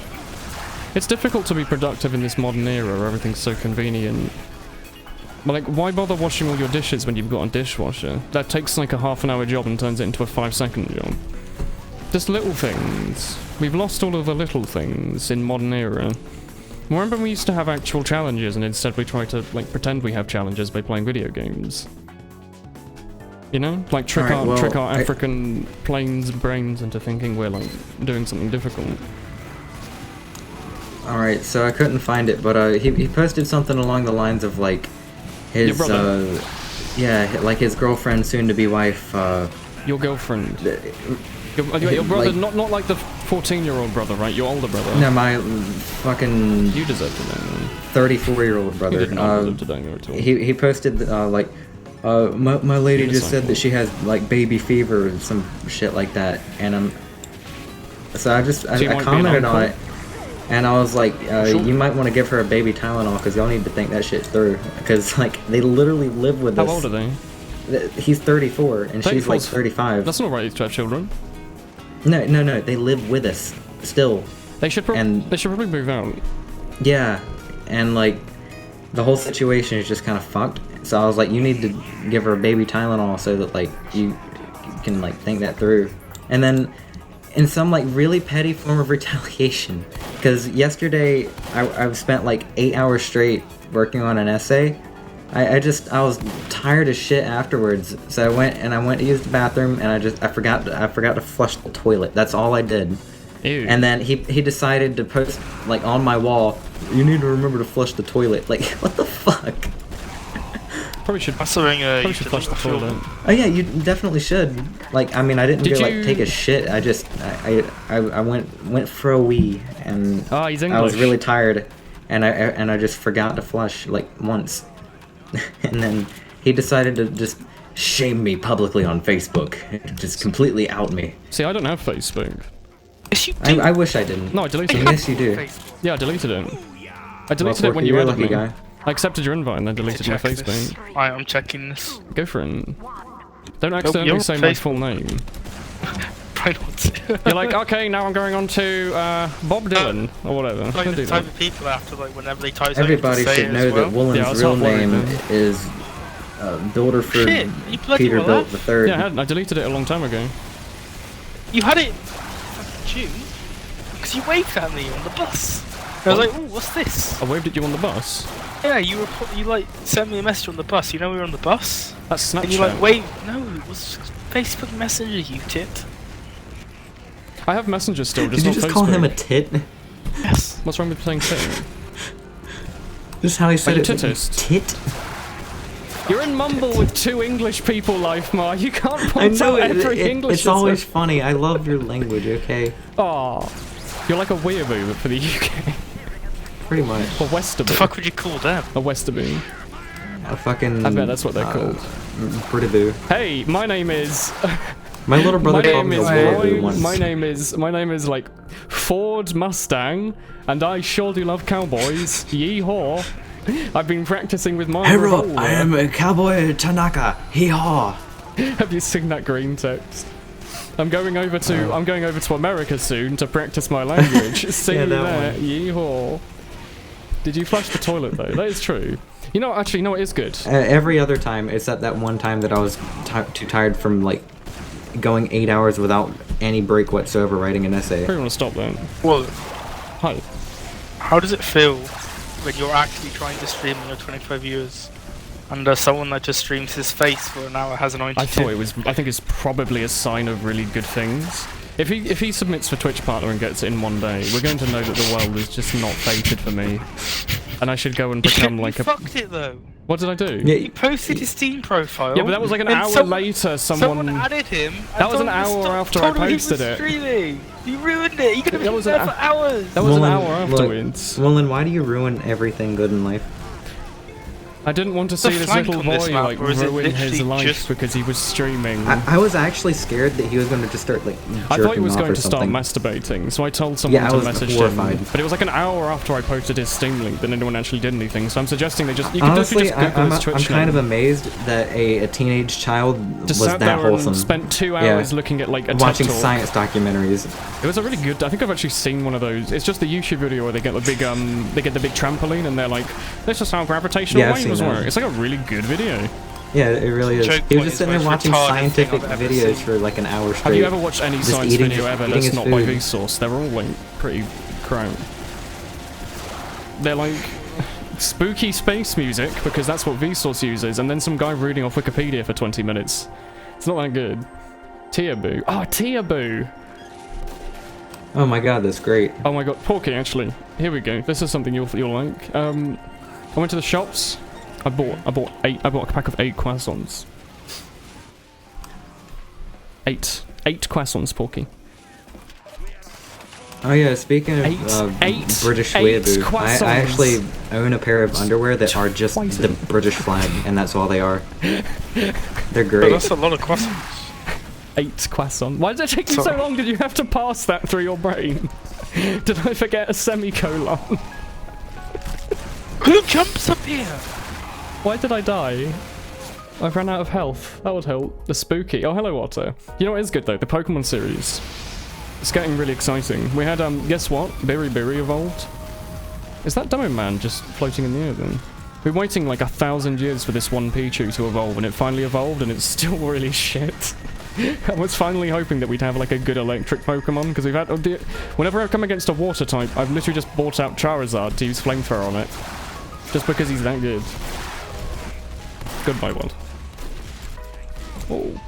It's difficult to be productive in this modern era where everything's so convenient. But like, why bother washing all your dishes when you've got a dishwasher? That takes like a half-an-hour job and turns it into a 5-second job. Just little things. We've lost all of the little things in modern era. Remember we used to have actual challenges and instead we try to like pretend we have challenges by playing video games. You know? Like trick our African plains brains into thinking we're like doing something difficult. Alright, so I couldn't find it, but he posted something along the lines of like his yeah, like his girlfriend, soon-to-be wife. Your girlfriend. Your brother, like, not like the 14-year-old brother, right? Your older brother. No, my fucking. You deserve to know. 34-year-old brother. You did not deserve to know at all. He posted like, my lady just said that she has like baby fever and some shit like that, and so I commented on it. And I was like, you might want to give her a baby Tylenol because y'all need to think that shit through. Because, like, they literally live with us. How old are they? He's 34 and she's like 35. That's not right to have children. No, they live with us still. They should probably move out. Yeah, and like, the whole situation is just kind of fucked. So I was like, you need to give her a baby Tylenol so that, like, you can, like, think that through. And then, in some like really petty form of retaliation, because yesterday I spent like 8 hours straight working on an essay. I was tired as shit afterwards, so I went to use the bathroom and I forgot to flush the toilet. That's all I did. Ew. And then he decided to post like on my wall, you need to remember to flush the toilet. Like, what the fuck? Probably should flush the toilet. Oh yeah, you definitely should. Like, I mean, I didn't like take a shit. I just I went for a wee, and he's English. I was really tired, and I just forgot to flush like once, and then he decided to just shame me publicly on Facebook, just completely out me. See, I don't have Facebook. I wish I didn't. No, I deleted it. Yes, you do. Yeah, I deleted it. I deleted it when you added me. Guy. I accepted your invite and then deleted my Facebook. I'm checking this. Go for it. Don't accidentally say my full name. Try not to. You're like, okay, now I'm going on to Bob Dylan or whatever. Like Don't the do type that. of people after, like, whenever they type Everybody should know that Woolen's real name is Bilderford Peter Built the Third. Yeah, I deleted it a long time ago. You had it in June because you waved at me on the bus. I was like, "Oh, what's this?" I waved at you on the bus. Yeah, you like sent me a message on the bus. You know we were on the bus. That's Snapchat. And you like, wait, no, it was Facebook Messenger. You tit. I have Messenger still, just Did not you just Facebook. call him a tit? Yes. What's wrong with saying tit? This is how he said it. Titist? Tit. You're in Mumble with 2 English people, Lifemar. You can't point out every English. It's always funny. I love your language. Okay. Aw. You're like a weeaboo but for the UK. Pretty much. Or Westerby. The fuck would you call them? A Westerby. A fucking. I bet that's what they're called. Pretty boo. Hey, my name is. My little brother called me a weeaboo once. My name is like Ford Mustang, and I sure do love cowboys. Yee-haw. I've been practicing with my revolver. I am a cowboy Tanaka. Hee-haw. Have you seen that green text? I'm going over to America soon to practice my language. See you there. Yee-haw. Did you flush the toilet though? That is true. You know, actually, no, it is good. Every other time, except that one time that I was too tired from like going 8 hours without any break whatsoever writing an essay. I probably want to stop then. Well, Hi. How does it feel when you're actually trying to stream and you're 25 viewers, and someone that just streams his face for an hour has an 92? I think it's probably a sign of really good things. If he submits for Twitch Partner and gets it in one day, we're going to know that the world is just not fated for me. and I should go and become You like a... fucked it though. What did I do? Yeah, He posted his Steam profile. Yeah, but that was like an and hour later. Someone added him. And That was an told him to hour stop- after I told him he was posted it. Streaming. You ruined it. You could have That been was there an for hours. That was an Woolen, hour look, afterwards. Woolen, why do you ruin everything good in life? I didn't want to see this flank little on this boy map, like or is it ruin his literally life just- because he was streaming. I was actually scared that he was going to just start like I thought he was jerking going off to or start something. masturbating, so I told someone Yeah, I to was message horrified. him. But it was like an hour after I posted his Steam link that anyone actually did anything. So I'm suggesting they just... You could Honestly, definitely just Google his I'm Twitch kind of name. amazed that a teenage child Just was sat that there wholesome. and spent 2 Yeah. hours looking at like a Watching TED Talk. science documentaries. It was a really good... I think I've actually seen one of those. It's just the YouTube video where they get the big they get the big trampoline and they're like, this is how gravitational Yeah, I've seen waves that. work. It's like a really good video. Yeah, it really is. Choke He was point just is sitting there the most watching retarded scientific thing I've ever videos seen. for like an hour straight. Have you ever watched any Just science eating video his- ever eating that's his not by food. Vsauce? They're all like pretty crap. They're like spooky space music because that's what Vsauce uses, and then some guy reading off Wikipedia for 20 minutes. It's not that good. Teaboo. Oh, Teaboo! Oh my god, that's great. Oh my god, Porky, actually. Here we go. This is something you'll like. I went to the shops. I bought a pack of 8 croissants. 8 croissants, Porky. Oh yeah, speaking of Eight British croissants. weeaboo, I actually own a pair of underwear that are just Twice the it. British flag, and that's all they are. They're But great. that's a lot of croissants. 8 croissants. Why did it take you so long? Did you have to pass that through your brain? Did I forget a semicolon? Who jumps up here? Why did I die? I've run out of health. That would help. The spooky. Oh, hello, Otter. You know what is good, though? The Pokemon series. It's getting really exciting. We had, guess what? Berry evolved. Is that Demo Man just floating in the air, then? We've been waiting like 1,000 years for this one Pichu to evolve, and it finally evolved, and it's still really shit. I was finally hoping that we'd have like a good electric Pokemon, because we've had... whenever I've come against a water type, I've literally just bought out Charizard to use Flamethrower on it. Just because he's that good. Goodbye, world. Oh.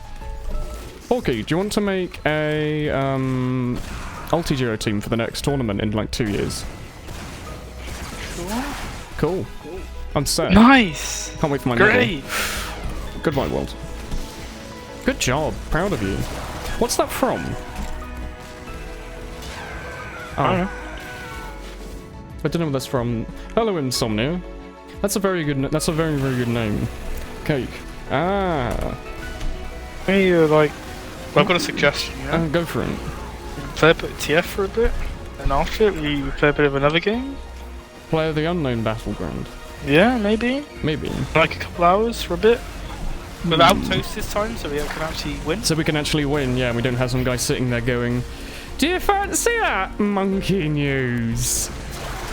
Porky, do you want to make a Ultigiro team for the next tournament in like 2 years? Sure. Cool. I'm set. Nice. Can't wait for my Great. medal. Goodbye, world. Good job. Proud of you. What's that from? I don't know. I don't know what that's from. Hello, Insomnia. That's a very good. That's a very good name. Cake. Ah. Hey, like, I've got a suggestion. Yeah. Go for it. Play a bit of TF for a bit, and after it, we play a bit of another game. Play the Unknown Battleground. Yeah, maybe. Maybe. Like a couple hours for a bit. Without toast this time, so we can actually win. So we can actually win. Yeah, we don't have some guy sitting there going, "Do you fancy that monkey news?"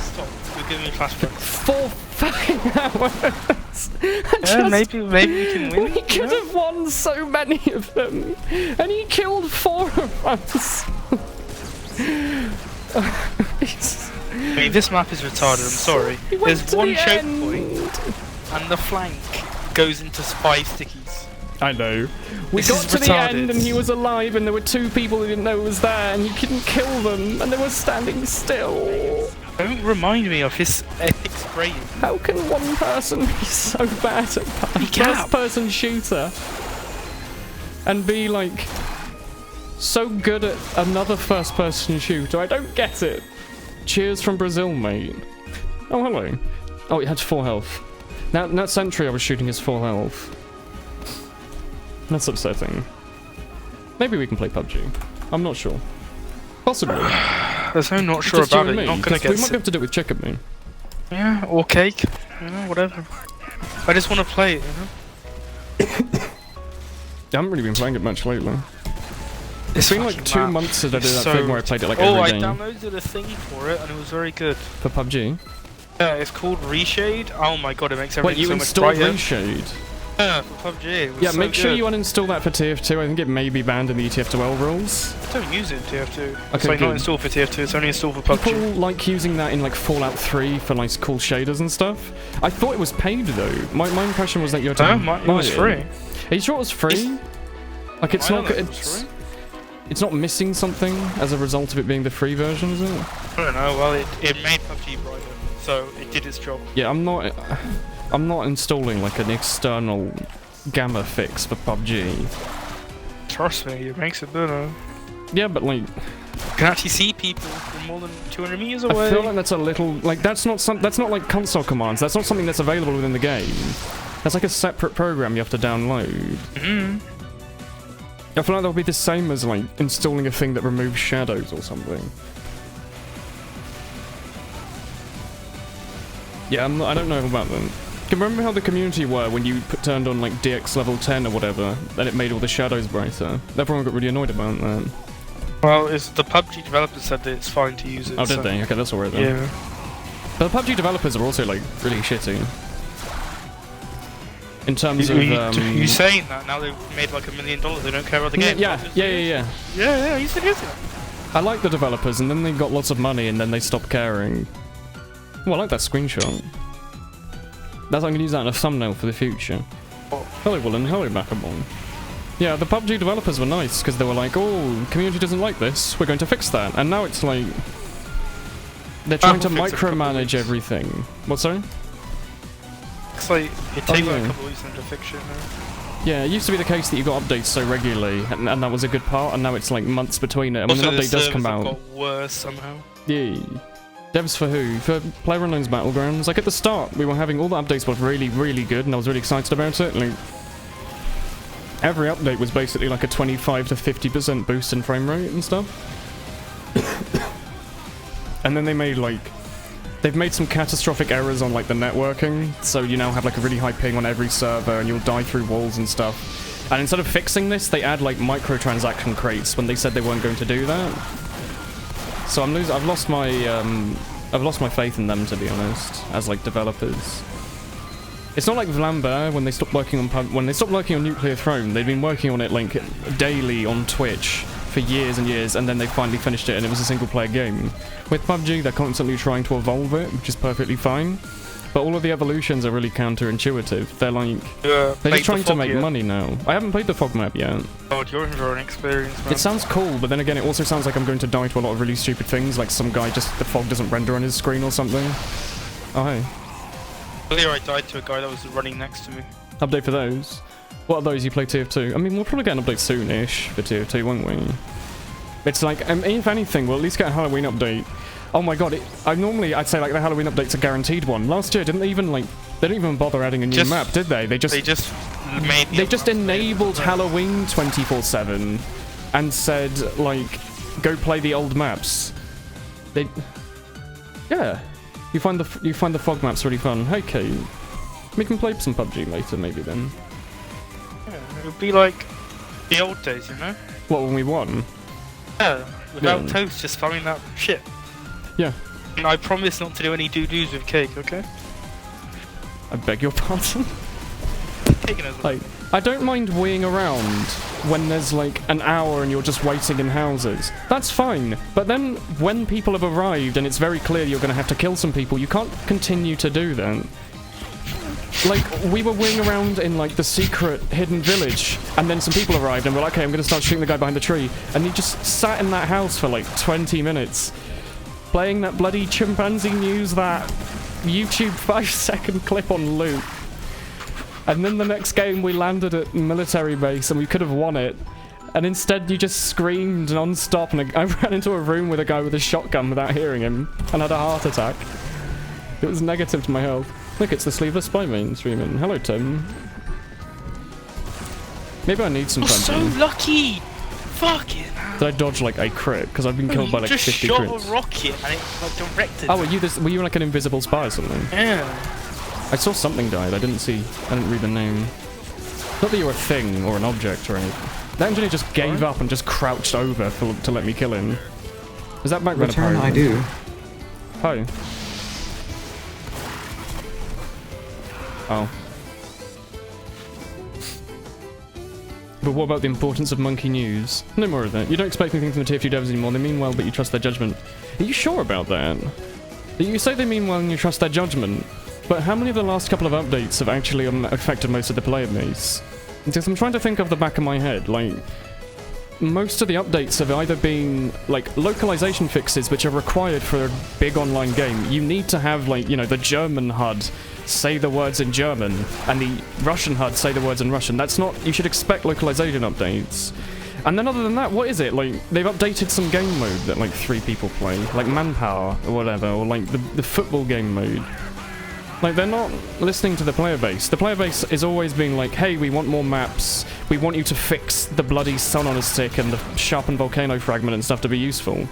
Stop. You're giving me flashbacks. 4 fucking hours. Yeah, maybe we can win. We could have won so many of them, and he killed 4 of us. I mean, this map is retarded, I'm sorry. He went There's to one the choke end. point, and the flank goes into 5 stickies. I know. We This got is to the retarded. end and he was alive and there were 2 people who didn't know was there and you couldn't kill them and they were standing still. Don't remind me of his epic spraying. How can one person be so bad at first person shooter and be like so good at another first person shooter? I don't get it. Cheers from Brazil, mate. Oh, hello. Oh, it had 4 health. That sentry I was shooting is 4 health. That's upsetting. Maybe we can play PUBG. I'm not sure. Possibly. There's no not sure Just you about and it. me, You're not gonna 'cause get we might be able to do it with Chicken Me. Yeah, or cake. You know, whatever. I just want to play it, you know? I haven't really been playing it much lately. It's been like such a 2 map. months since I did It's that thing where I played it like oh, every I game. downloaded a thingy for it and it was very good. For PUBG? Yeah, it's called Reshade. Oh my god, it makes Wait, everything you so much installed brighter. Reshade? Yeah, for PUBG. It was Yeah, so make sure good. you uninstall that for TF2. I think it may be banned in the TF12 rules. I don't use it in TF2. It's Okay, like not good. installed for TF2, it's only installed for People PUBG. like using that in like Fallout 3 for like cool shaders and stuff. I thought it was paid though. My impression was that you had to No, it buy was free. Are you sure it was free? Like it's I not. don't know if it was free. It's not missing something as a result of it being the free version, is it? I don't know, well it made PUBG brighter. so it did its job. Yeah, I'm not installing like an external gamma fix for PUBG. Trust me, it makes it better. Yeah, but like, You can actually see people from more than 200 meters away. I feel like that's a little like that's not like console commands. That's not something that's available within the game. That's like a separate program you have to download. I feel like that'll be the same as like installing a thing that removes shadows or something. Yeah, I don't know about them. Can you remember how the community were when you turned on like DX level 10 or whatever, and it made all the shadows brighter? Everyone got really annoyed about that. Well, it's the PUBG developers said that it's fine to use it. Oh, did they? Okay, that's alright then. Yeah. But the PUBG developers are also like really shitty. In terms of you saying that now they've made like $1 million, they don't care about the game. Yeah, you said yes. I like the developers, and then they got lots of money, and then they stopped caring. Oh, I like that screenshot. I'm gonna use that in a thumbnail for the future. Oh. Hello, Woolen. Hello, Macabon. Yeah, the PUBG developers were nice, because they were like, oh, community doesn't like this, we're going to fix that. And now it's like... They're trying to micromanage everything. What, sorry? It's like, it takes like a couple of weeks to fix it now. Yeah, it used to be the case that you got updates so regularly, and that was a good part, and now it's like months between it, and also, when an update does come out... got worse somehow. Yeah. Devs for who? For PlayerUnknown's Battlegrounds? Like, at the start, we were having all the updates were really, really good, and I was really excited about it. Like, every update was basically like a 25 to 50% boost in frame rate and stuff. And then they made, like... They've made some catastrophic errors on, like, the networking, so you now have, like, a really high ping on every server, and you'll die through walls and stuff. And instead of fixing this, they add, like, microtransaction crates when they said they weren't going to do that. So I've lost my faith in them, to be honest, as like developers. It's not like Vlambeer when they stopped working on Nuclear Throne. They'd been working on it like daily on Twitch for years and years, and then they finally finished it, and it was a single-player game. With PUBG, they're constantly trying to evolve it, which is perfectly fine. But all of the evolutions are really counterintuitive. They're like... they're just trying to make money now. I haven't played the fog map yet. Oh, you're in for an experience, man. It sounds cool, but then again, it also sounds like I'm going to die to a lot of really stupid things, like some guy the fog doesn't render on his screen or something. Oh, hey. Earlier I died to a guy that was running next to me. Update for those. What are those you play TF2? I mean, we'll probably get an update soon-ish for TF2, won't we? It's like, if anything, we'll at least get a Halloween update. Oh my god, I'd say like the Halloween update's a guaranteed one. Last year, didn't they even like... They didn't even bother adding a new map, did they? They just enabled Halloween 24/7 and said, like, go play the old maps. Yeah. You find the fog maps really fun. Okay. We can play some PUBG later, maybe then. Yeah, it would be like the old days, you know? What, when we won? Yeah, without toast, just farming that shit. Yeah. And I promise not to do any doo-doos with cake, okay? I beg your pardon? Taking as like, I don't mind weighing around when there's like an hour and you're just waiting in houses. That's fine. But then when people have arrived and it's very clear you're going to have to kill some people, you can't continue to do that. Like, we were weighing around in like the secret hidden village, and then some people arrived and we're like, okay, I'm going to start shooting the guy behind the tree. And he just sat in that house for like 20 minutes. Playing that bloody chimpanzee news, that YouTube 5-second clip on loop. And then the next game we landed at military base and we could have won it. And instead you just screamed non-stop, and I ran into a room with a guy with a shotgun without hearing him and had a heart attack. It was negative to my health. Look, it's the Sleevelet Spy main streaming. Hello, Tim. Maybe I need some PUBG. So lucky! Fucking hell. Did I dodge like a crit? Because I've been killed by like 50 crits. You just shot a rocket and it like directed. Oh, were you like an invisible spy or something? Yeah. I saw something died. I didn't read the name. Not that you're a thing or an object or anything. That engineer just gave up and just crouched over to let me kill him. Is that background Return I do. Hi. Oh. But what about the importance of monkey news? No more of that. You don't expect anything from the Tf2 devs anymore. They mean well, but you trust their judgment. Are you sure about that? You say they mean well and you trust their judgment, but how many of the last couple of updates have actually affected most of the player base? Because I'm trying to think off the back of my head, like... most of the updates have either been like localization fixes which are required for a big online game. You need to have like, you know, the German HUD say the words in German and the Russian HUD say the words in Russian. That's not, you should expect localization updates. And then other than that, what is it? Like, they've updated some game mode that like 3 people play, like Manpower or whatever, or like the football game mode. Like, they're not listening to the player base. The player base is always being like, hey, we want more maps, we want you to fix the bloody sun on a stick and the sharpened volcano fragment and stuff to be useful.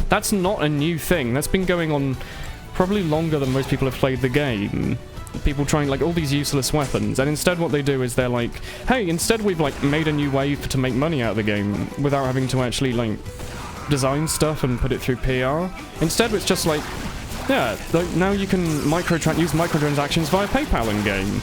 That's not a new thing. That's been going on probably longer than most people have played the game. People trying, like, all these useless weapons, and instead what they do is they're like, hey, instead we've, like, made a new way to make money out of the game without having to actually, like, design stuff and put it through PR. Instead it's just like, yeah, like, now you can use microtransactions via PayPal in-game.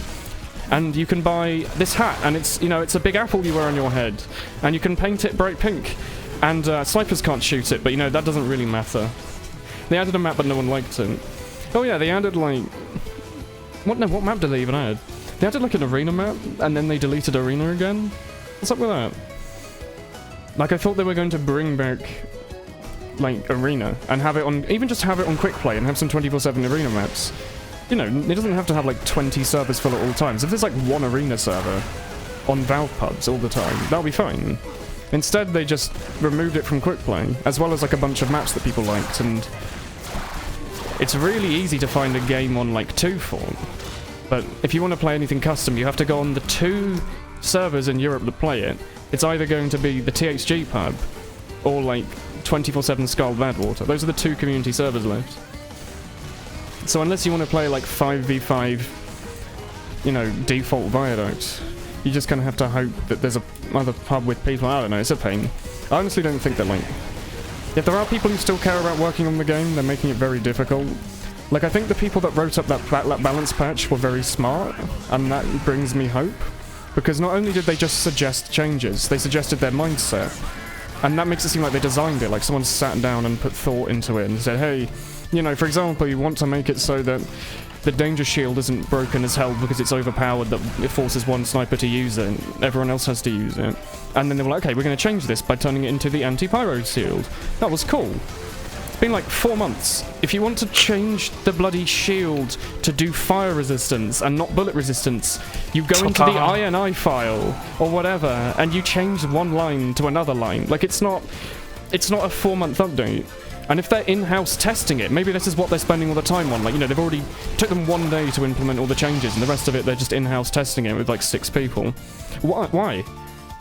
And you can buy this hat, and it's, you know, it's a big apple you wear on your head. And you can paint it bright pink. And snipers can't shoot it, but, you know, that doesn't really matter. They added a map, but no one liked it. Oh yeah, they added, like... What map did they even add? They added, like, an arena map, and then they deleted arena again? What's up with that? Like, I thought they were going to bring back... like, arena, and have it on, even just have it on quick play and have some 24/7 arena maps. You know, it doesn't have to have like 20 servers full at all times. If there's like one arena server on Valve pubs all the time, that'll be fine. Instead, they just removed it from quick play, as well as like a bunch of maps that people liked, and it's really easy to find a game on like 2 form. But if you want to play anything custom, you have to go on the 2 servers in Europe that play it. It's either going to be the THG pub, or like 24/7 Skull Badwater. Those are the 2 community servers left. So unless you want to play like 5v5, you know, default Viaduct, you just kind of have to hope that there's another pub with people. I don't know, it's a pain. I honestly don't think that, like, if there are people who still care about working on the game, they're making it very difficult. Like, I think the people that wrote up that balance patch were very smart, and that brings me hope. Because not only did they just suggest changes, they suggested their mindset. And that makes it seem like they designed it, like someone sat down and put thought into it and said, hey, you know, for example, you want to make it so that the danger shield isn't broken as hell because it's overpowered, that it forces one sniper to use it, everyone else has to use it. And then they were like, okay, we're going to change this by turning it into the anti-pyro shield. That was cool. It's been like 4 months. If you want to change the bloody shield to do fire resistance and not bullet resistance, you go into the INI file or whatever, and you change one line to another line. Like, it's not a 4-month update. And if they're in-house testing it, maybe this is what they're spending all the time on. Like, you know, they've already took them 1 day to implement all the changes, and the rest of it they're just in-house testing it with like 6 people. Why?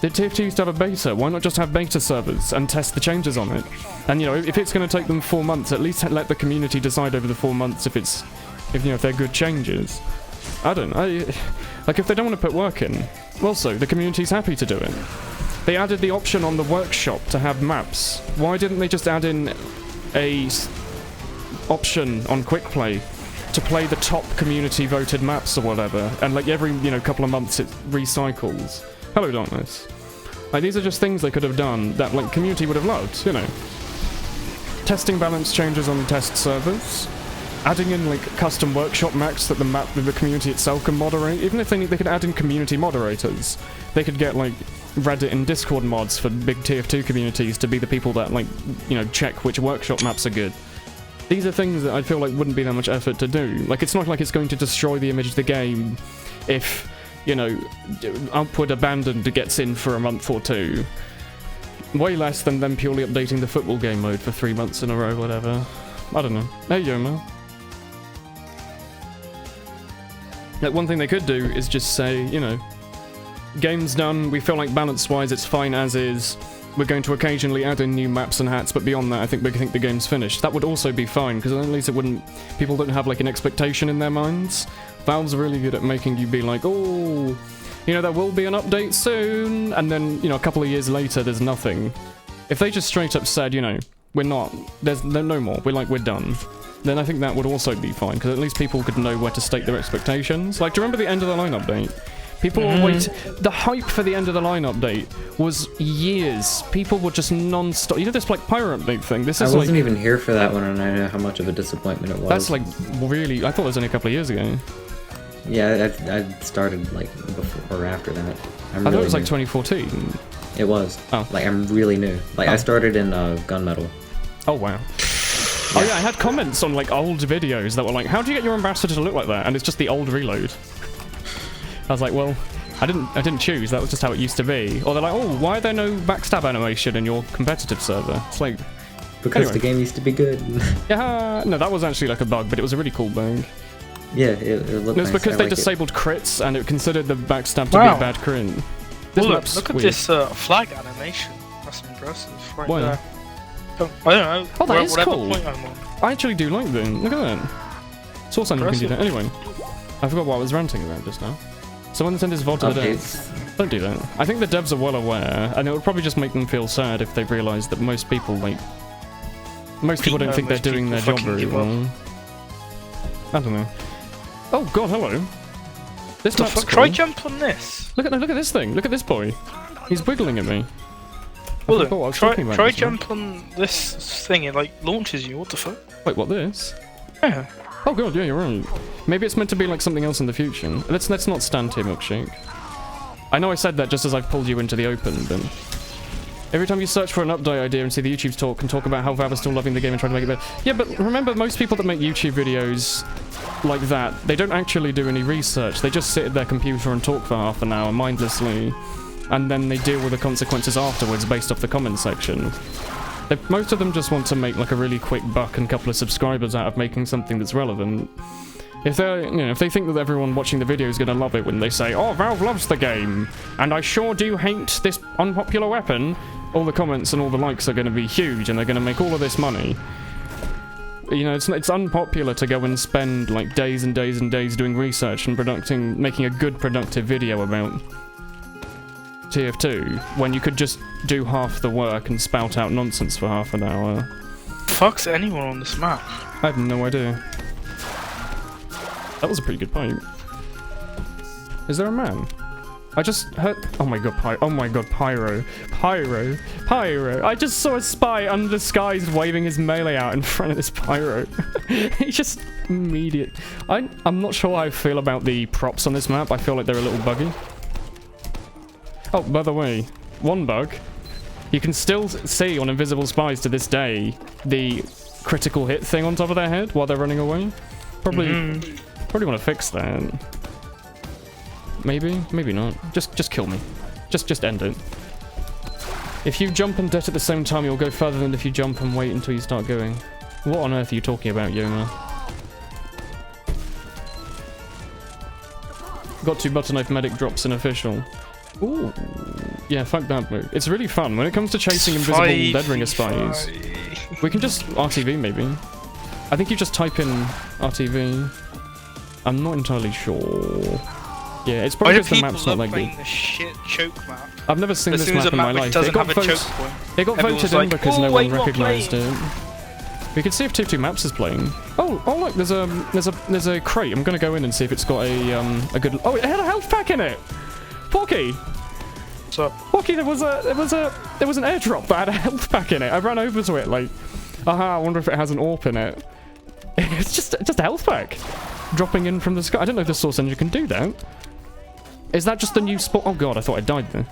The Tf2 used to have a beta. Why not just have beta servers and test the changes on it? And, you know, if it's going to take them 4 months, at least let the community decide over the 4 months if they're good changes. I don't know. Like, if they don't want to put work in, also, the community's happy to do it. They added the option on the workshop to have maps. Why didn't they just add in a option on quick play to play the top community voted maps or whatever, and like every, you know, couple of months it recycles? Hello, Darkness. Like, these are just things they could have done that, like, community would have loved, you know. Testing balance changes on test servers. Adding in, like, custom workshop maps that the community itself can moderate. Even if they could add in community moderators. They could get, like, Reddit and Discord mods for big TF2 communities to be the people that, like, you know, check which workshop maps are good. These are things that I feel like wouldn't be that much effort to do. Like, it's not like it's going to destroy the image of the game if, you know, Upward Abandoned gets in for a month or 2. Way less than them purely updating the football game mode for 3 months in a row, whatever. I don't know. Hey, Yoma. Like, one thing they could do is just say, you know, game's done, we feel like balance-wise it's fine as is, we're going to occasionally add in new maps and hats, but beyond that I think we think the game's finished. That would also be fine, because at least it wouldn't... people don't have, like, an expectation in their minds. Valve's really good at making you be like, oh, you know, there will be an update soon, and then, you know, a couple of years later there's nothing. If they just straight up said, you know, we're not, there's no more, we're done, then I think that would also be fine, because at least people could know where to state their expectations. Like, do you remember the end of the line update? People were waiting. The hype for the end of the line update was years. People were just non-stop. You know this, like, pyro update thing? This is I wasn't even here for that one, and I know how much of a disappointment it was. That's, like, really... I thought it was only a couple of years ago. Yeah, I started like before or after that. I thought it was like 2014. It was. Oh. Like, I'm really new. Like, I started in gunmetal. Oh, wow. Oh yeah, I had comments on like old videos that were like, how do you get your ambassador to look like that? And it's just the old reload. I was like, well, I didn't choose, that was just how it used to be. Or they're like, oh, why are there no backstab animation in your competitive server? It's like... Because the game used to be good. Yeah, no, that was actually like a bug, but it was a really cool bug. Yeah, it looked nice. It was because they disabled crits, and it considered the backstab to be a bad crit. Look at this flag animation. That's impressive. Right there. Oh, I don't know. Oh, that is cool. Point I'm on. I actually do like them. Look at that. Saw something you can do that. Anyway, I forgot what I was ranting about just now. Someone send his VOD to the devs. Don't do that. I think the devs are well aware, and it would probably just make them feel sad if they realised that most people, like... Most people don't think they're doing their job very well. I don't know. Oh god, hello. This map's cool. Try jump on this. Look at this thing. Look at this boy. He's wiggling at me. Well, try jump on this thing. It like launches you. What the fuck? Wait, what, this? Yeah. Oh god, yeah, you're right. Maybe it's meant to be like something else in the future. Let's not stand here, Milkshake. I know I said that just as I've pulled you into the open, but every time you search for an update idea and see the YouTube talk and talk about how Valve is still loving the game and trying to make it better. Yeah, but remember, most people that make YouTube videos like that, they don't actually do any research. They just sit at their computer and talk for half an hour mindlessly, and then they deal with the consequences afterwards based off the comment section. Most of them just want to make like a really quick buck and a couple of subscribers out of making something that's relevant. If they're, if they think that everyone watching the video is going to love it when they say, "Oh, Valve loves the game, and I sure do hate this unpopular weapon," all the comments and all the likes are going to be huge, and they're going to make all of this money. You know, it's unpopular to go and spend like days and days and days doing research and making a good productive video about Tf2 when you could just do half the work and spout out nonsense for half an hour. Fuck's anyone on this map? I have no idea. That was a pretty good pipe. Is there a man? I just heard... Oh my god, Pyro. Oh my god, Pyro. Pyro. Pyro. I just saw a spy undisguised waving his melee out in front of this Pyro. He's just immediate. I'm not sure how I feel about the props on this map. I feel like they're a little buggy. Oh, by the way, one bug. You can still see on invisible spies to this day the critical hit thing on top of their head while they're running away. Probably want to fix that. Maybe not. Just kill me. Just end it. If you jump and det at the same time, you'll go further than if you jump and wait until you start going. What on earth are you talking about, Yoma? Got 2 butter knife medic drops in official. Ooh. Yeah, fuck that move. It's really fun. When it comes to chasing invisible Deadringer spies, we can just RTV maybe. I think you just type in RTV. I'm not entirely sure. Yeah, it's probably because the map's not that good. The shit choke map. I've never seen this map in my life. It got voted in because no one recognised it. We can see if Tf2 Maps is playing. Oh look, there's a crate. I'm gonna go in and see if it's got a good. Oh, it had a health pack in it. Porky. What's up? Porky, there was an airdrop that had a health pack in it. I ran over to it like, aha. I wonder if it has an AWP in it. It's just a health pack dropping in from the sky. I don't know if the Source Engine can do that. Is that just the new spot? Oh god, I thought I died there.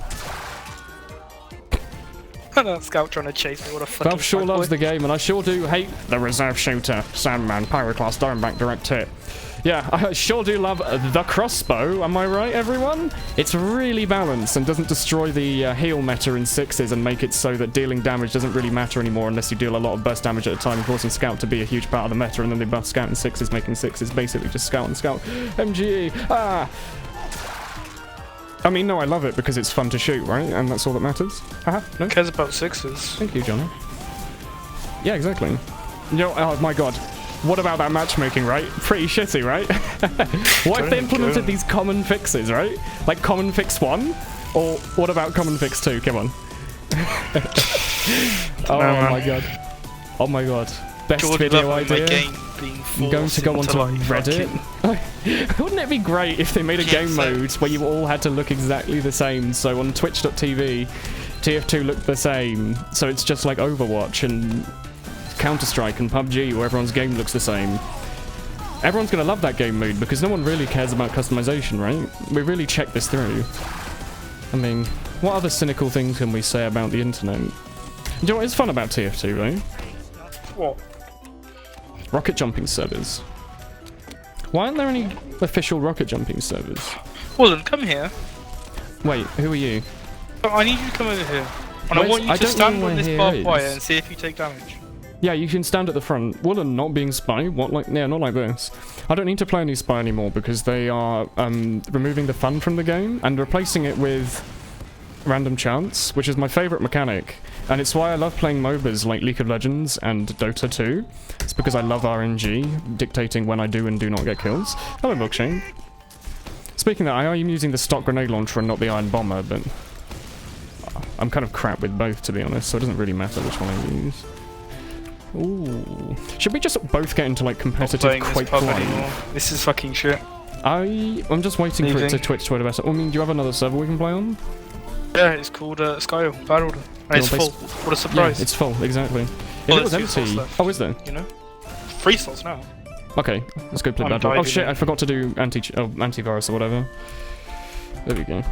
That scout trying to chase me. What a fucking Valve sure loves the game, and I sure do hate the reserve shooter, Sandman, Pyroclast, Diamondback, Direct Hit. Yeah, I sure do love the crossbow, am I right, everyone? It's really balanced and doesn't destroy the heal meta in 6s and make it so that dealing damage doesn't really matter anymore unless you deal a lot of burst damage at a time, causing Scout to be a huge part of the meta, and then they buff Scout in 6s, making 6s basically just Scout and Scout. MGE! Ah! I mean, no, I love it because it's fun to shoot, right? And that's all that matters. Haha, no? Who cares about 6s? Thank you, Johnny. Yeah, exactly. You know, oh my god. What about that matchmaking, right? Pretty shitty, right? What if they implemented these common fixes, right? Like common fix 1? Or what about common fix 2? Come on. Oh my god. Oh my god. Best video idea. I'm going to go onto Reddit. Wouldn't it be great if they made a game mode where you all had to look exactly the same? So on Twitch.tv, Tf2 looked the same. So it's just like Overwatch and Counter-Strike and PUBG, where everyone's game looks the same. Everyone's gonna love that game mode because no one really cares about customization, right? We really check this through. I mean, what other cynical things can we say about the internet? Do you know what is fun about TF2, right? What? Rocket jumping servers. Why aren't there any official rocket jumping servers? Woolen, come here. Wait, who are you? Oh, I need you to come over here. And I want you to stand on this barbed wire and see if you take damage. Yeah, you can stand at the front. Woolen not being spy? What, like, yeah, not like this. I don't need to play any spy anymore because they are removing the fun from the game and replacing it with random chance, which is my favourite mechanic. And it's why I love playing MOBAs like League of Legends and Dota 2. It's because I love RNG, dictating when I do and do not get kills. Hello, Milkshake. Speaking of that, I am using the stock grenade launcher and not the iron bomber, but I'm kind of crap with both, to be honest, so it doesn't really matter which one I use. Ooh. Should we just both get into like competitive quick play? This is fucking shit. I'm just waiting for it to twitch to a better. I mean, do you have another server we can play on? Yeah, it's called Skyo, Bad Order. And it's full. What a surprise. Yeah, it's full, exactly. If Well, it was empty. Oh, is there? You know? 3 slots now. Okay, let's go play Bad Order. Oh shit, I forgot to do antivirus or whatever. There we go.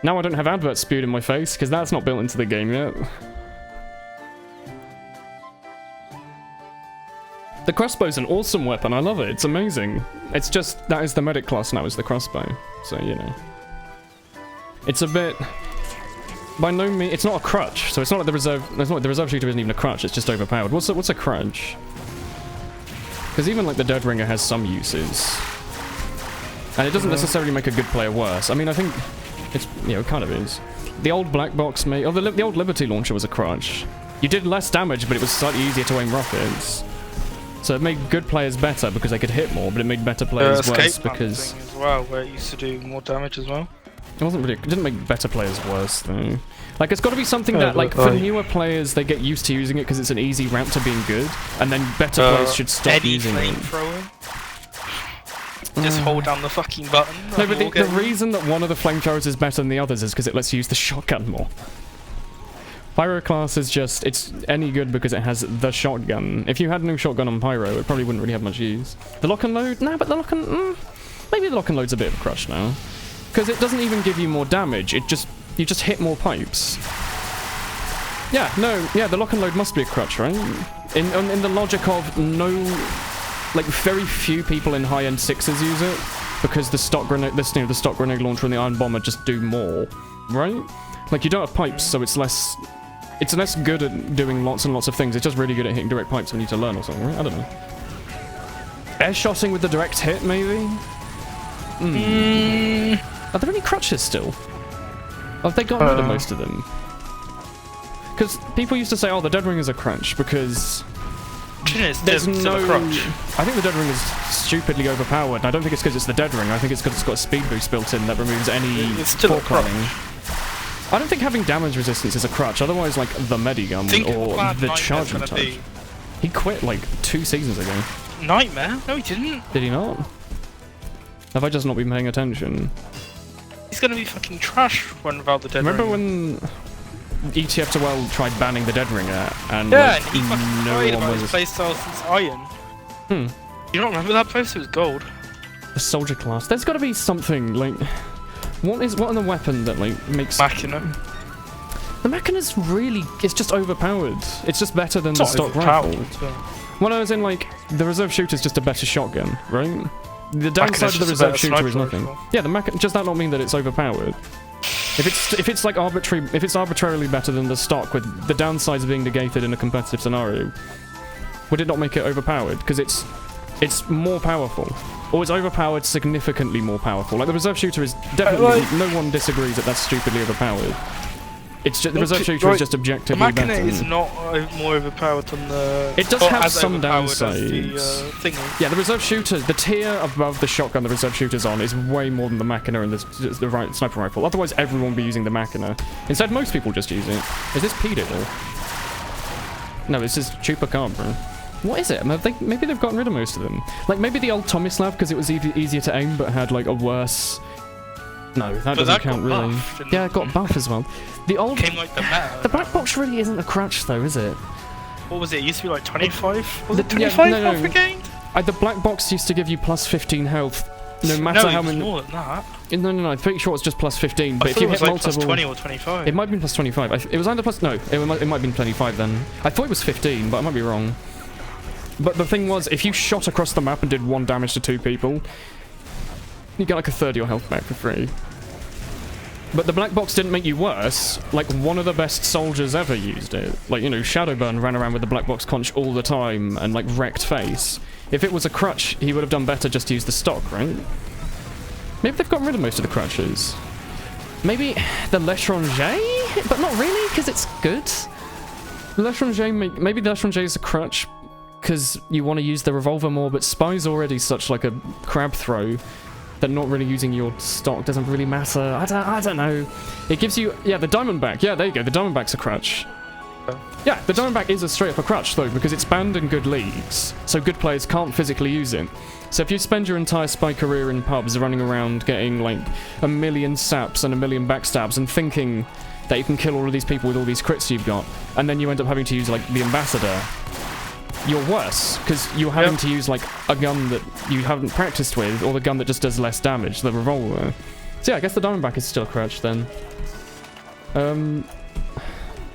Now I don't have adverts spewed in my face, because that's not built into the game yet. The crossbow's an awesome weapon, I love it, it's amazing. It's just, that is the medic class now, is the crossbow. So, you know. It's a bit... By no means, it's not a crutch, so it's not like the reserve, the reserve shooter isn't even a crutch, it's just overpowered. What's a crutch? Because even like the Dead Ringer has some uses. And it doesn't necessarily make a good player worse. I mean, I think it's, you know, it kind of is. The old black box the old Liberty launcher was a crutch. You did less damage, but it was slightly easier to aim rockets. So it made good players better because they could hit more, but it made better players worse because... Thing as well, where it used to do more damage as well. It didn't make better players worse though. Like, it's got to be something that, like, for newer players, they get used to using it because it's an easy route to being good, and then better players should stop using it. Just hold down the fucking button. No, but the reason that one of the flamethrowers is better than the others is because it lets you use the shotgun more. Pyro class is just, it's any good because it has the shotgun. If you had no shotgun on Pyro, it probably wouldn't really have much use. The lock and load? No, but the lock and... maybe the lock and load's a bit of a crush now. Because it doesn't even give you more damage, it just... you just hit more pipes. Yeah, no, yeah, the lock and load must be a crutch, right? In the logic of no... like, very few people in high-end 6s use it, because the stock grenade, the stock grenade launcher and the iron bomber just do more, right? Like, you don't have pipes, so it's less good at doing lots and lots of things. It's just really good at hitting direct pipes when you need to learn or something, right? I don't know. Air-shotting with the direct hit, maybe? Are there any crutches still? Or have they gotten rid of most of them? Because people used to say, oh, the Dead Ring is a crunch, because... there's no... I think the Dead Ring is stupidly overpowered, and I don't think it's because it's the Dead Ring. I think it's because it's got a speed boost built in that removes any fork-running. I don't think having damage resistance is a crutch, otherwise like the Medigun or the Charging Touch. He quit like 2 seasons ago. Nightmare? No, he didn't. Did he not? Have I just not been paying attention? He's gonna be fucking trash when without the Dead Remember Ring. when Tf2 tried banning the Dead Ringer and yeah, like, and he fucking cried about his playstyle since Iron. You don't remember that post? It was gold. The soldier class. There's got to be something like... What in the weapon that like makes... Machina. The Machina's really... It's just overpowered. It's just better than the stock rifle. Well, I was in like... The reserve shooter's just a better shotgun, right? The downside of the reserve shooter is nothing. Yeah, the Machina... Does that not mean that it's overpowered? If it's like arbitrary... If it's arbitrarily better than the stock with the downsides being negated in a competitive scenario, would it not make it overpowered? Because it's more powerful. Or it's overpowered, significantly more powerful. Like, the reserve shooter is definitely... no one disagrees that that's stupidly overpowered. It's just... The reserve shooter is just objectively better. The Machina is not more overpowered than the... It does have some downsides. Yeah, the reserve shooter... The tier above the shotgun the reserve shooter's on is way more than the Machina and the sniper rifle. Otherwise, everyone would be using the Machina. Instead, most people just use it. Is this P-Diddle? No, this is Chupacabra. What is it? Maybe they've gotten rid of most of them. Like, maybe the old Tomislav, because it was easier to aim, but had, like, a worse... No, that doesn't count, really. Yeah, it got buff as well. The old... Came like the meta. The black box really isn't a crutch, though, is it? What was it? It used to be, like, 25? Was it 25 buff regained? The black box used to give you plus 15 health, no matter how many. More than that. No, I'm pretty sure it's just plus 15. But I if thought you it was hit like multiple, plus 20 or 25. it might have been plus 25. It was either plus no, it might have been 25 then. I thought it was 15, but I might be wrong. But the thing was, if you shot across the map and did 1 damage to 2 people, you get like a third of your health back for free. But the black box didn't make you worse. Like, one of the best soldiers ever used it. Like, you know, Shadowburn ran around with the black box conch all the time and, like, wrecked face. If it was a crutch, he would have done better just to use the stock, right? Maybe they've gotten rid of most of the crutches. Maybe the L'Étranger? But not really, because it's good. L'Étranger, maybe the L'Étranger is a crutch because you want to use the revolver more, but Spy's already such, like, a crab throw that not really using your stock doesn't really matter. I don't know. It gives you... Yeah, the Diamondback. Yeah, there you go. The Diamondback's a crutch. Yeah, the Diamondback is a straight up a crutch, though, because it's banned in good leagues, so good players can't physically use it. So if you spend your entire Spy career in pubs running around getting, like, 1 million saps and 1 million backstabs and thinking that you can kill all of these people with all these crits you've got, and then you end up having to use, like, the Ambassador, you're worse, because you're having to use, like, a gun that you haven't practiced with, or the gun that just does less damage, the revolver. So yeah, I guess the Diamondback is still a crutch, then.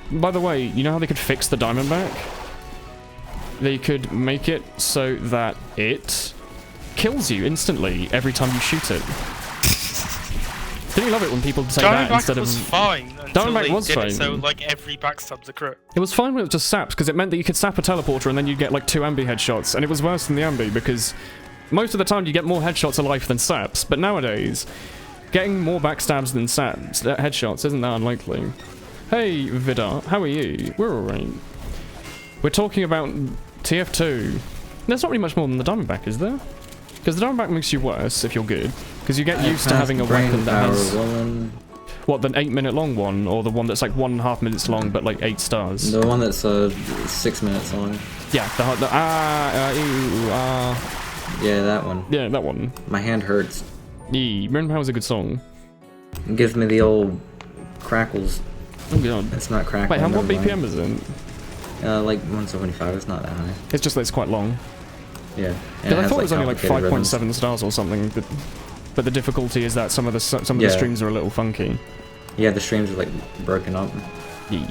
By the way, you know how they could fix the Diamondback? They could make it so that it kills you instantly every time you shoot it. Don't you love it when people say that instead of... Diamondback was fine until they did it, so like every backstab's a crit. It was fine when it was just saps, because it meant that you could sap a teleporter and then you'd get like 2 ambi headshots, and it was worse than the ambi because most of the time you get more headshots alive than saps, but nowadays, getting more backstabs than saps, headshots isn't that unlikely. Hey Vidar, how are you? We're alright. We're talking about Tf2. There's not really much more than the Diamondback, is there? Because the Diamondback makes you worse if you're good. Because you get used to having a weapon that has... Woolen. What, the 8-minute long one? Or the one that's like 1.5 minutes long but like 8 stars? The one that's 6 minutes long. Yeah, Yeah, that one. Yeah, that one. My hand hurts. Yeah, Burn Power's a good song. It gives me the old crackles. Oh god. It's not crackling. Wait, what BPM is it? Like 175, it's not that high. It's just that it's quite long. Yeah. Because I thought it was only like 5.7 stars or something, but the difficulty is that some of the streams are a little funky. Yeah, the streams are like broken up. Yeah.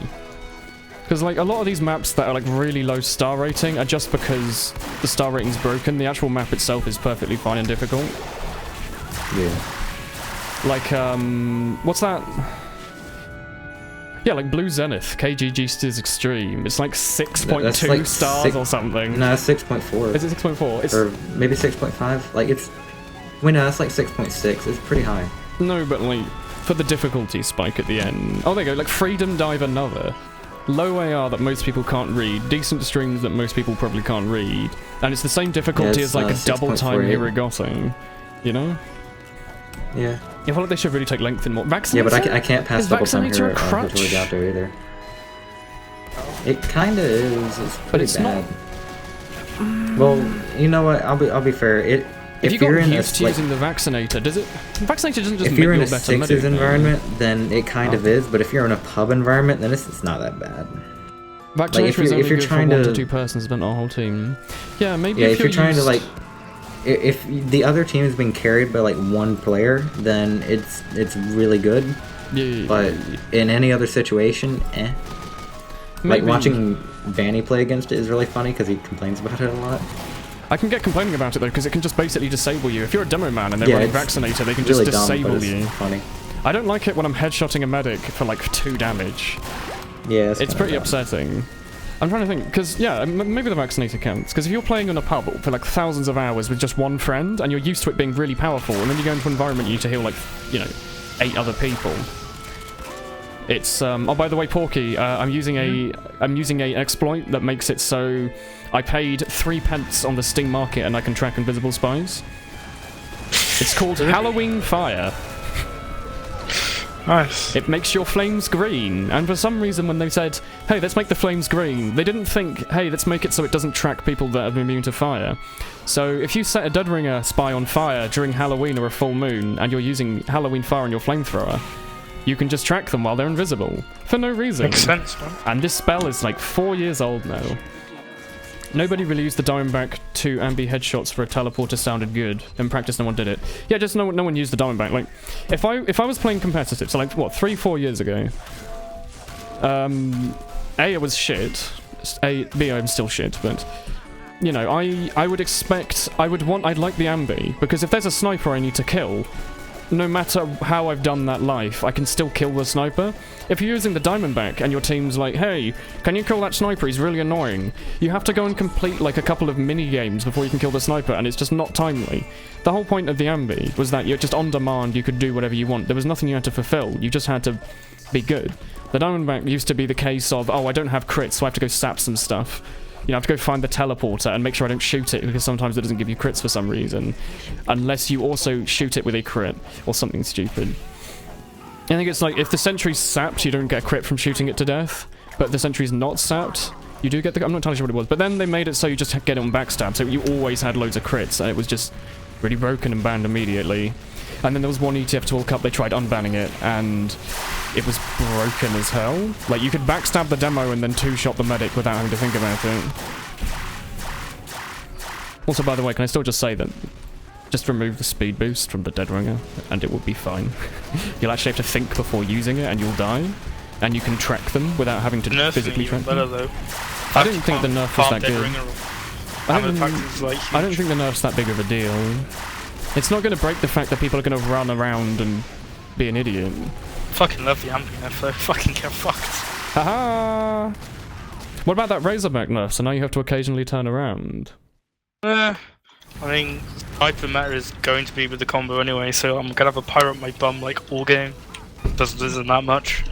Because like a lot of these maps that are like really low star rating are just because the star rating's broken. The actual map itself is perfectly fine and difficult. Yeah. Like what's that? Yeah, like Blue Zenith, KGG Steers Extreme. It's like 6.2 like stars or something. No, it's 6.4. Is it 6.4? Or maybe 6.5. Like it's... Wait, no, that's like 6.6. It's pretty high. No, but like, for the difficulty spike at the end. Oh, there you go, like Freedom Dive Another. Low AR that most people can't read. Decent streams that most people probably can't read. And it's the same difficulty as like a double time Hiragotting. You know? Yeah. I feel like they should really take length in more. Vaccinator? Yeah, but I can't pass double time Vaccinator a crutch? out there either. It kinda is. It's pretty but it's bad. Not. Well, you know what? I'll be fair. If you're used to using the Vaccinator, does it? Vaccinator doesn't just if make you're in you a better sixes medic, environment, then it kind of is. But if you're in a pub environment, then it's not that bad. Vaccinator like is only good for 1 to 2 persons, but not a whole team. Yeah, maybe. Yeah, if you're trying to like. If the other team is being carried by like 1 player, then it's really good. Yeah. But in any other situation, Like watching Vanny play against it is really funny because he complains about it a lot. I can get complaining about it though because it can just basically disable you. If you're a demo man and they're running Vaccinator, they can just disable you. Funny. I don't like it when I'm headshotting a medic for like 2 damage. Yeah, it's pretty upsetting. I'm trying to think, because, yeah, maybe the Vaccinator counts, because if you're playing on a pub for, like, thousands of hours with just 1 friend, and you're used to it being really powerful, and then you go into an environment you need to heal, like, you know, 8 other people. It's, oh, by the way, Porky, I'm using a exploit that makes it so I paid 3 pence on the Steam market and I can track invisible spies. It's called Halloween Fire. Nice. It makes your flames green, and for some reason when they said, hey, let's make the flames green, they didn't think, hey, let's make it so it doesn't track people that are immune to fire. So if you set a Deadringer spy on fire during Halloween or a full moon, and you're using Halloween Fire on your flamethrower, you can just track them while they're invisible, for no reason. Makes sense, man. And this spell is like 4 years old now. Nobody really used the Diamondback to ambi headshots for a teleporter sounded good. In practice, no one did it. Yeah, just no one used the Diamondback. Like, if I was playing competitive, so like, what, 3-4 years ago, A, it was shit. B, I'm still shit, but, you know, I would expect, I'd like the ambi, because if there's a sniper I need to kill, no matter how I've done that life, I can still kill the sniper. If you're using the Diamondback and your team's like, hey, can you kill that sniper? He's really annoying. You have to go and complete like a couple of mini games before you can kill the sniper, and it's just not timely. The whole point of the ambi was that you're just on demand, you could do whatever you want. There was nothing you had to fulfill. You just had to be good. The Diamondback used to be the case of, oh, I don't have crits, so I have to go sap some stuff. You know, I have to go find the teleporter and make sure I don't shoot it, because sometimes it doesn't give you crits for some reason. Unless you also shoot it with a crit or something stupid. I think it's like, if the sentry's sapped, you don't get a crit from shooting it to death. But if the sentry's not sapped, you do get the... I'm not entirely sure what it was. But then they made it so you just get it on backstab, so you always had loads of crits, and it was just really broken and banned immediately. And then there was one Tf2 World Cup, they tried unbanning it, and it was broken as hell. Like, you could backstab the demo and then two-shot the medic without having to think about it. Also, by the way, can I still just say that just remove the speed boost from the Dead Ringer, and it will be fine. You'll actually have to think before using it, and you'll die. And you can track them without having to physically track them. Though. I don't think the nerf was that good. I don't think the nerf's that big of a deal. It's not going to break the fact that people are going to run around and be an idiot. Fucking love the ambi nerf though. Fucking get fucked. Haha! What about that Razorback nerf? So now you have to occasionally turn around. I mean, hyper meta is going to be with the combo anyway, so I'm gonna have a pyro up my bum like all game. Isn't that much.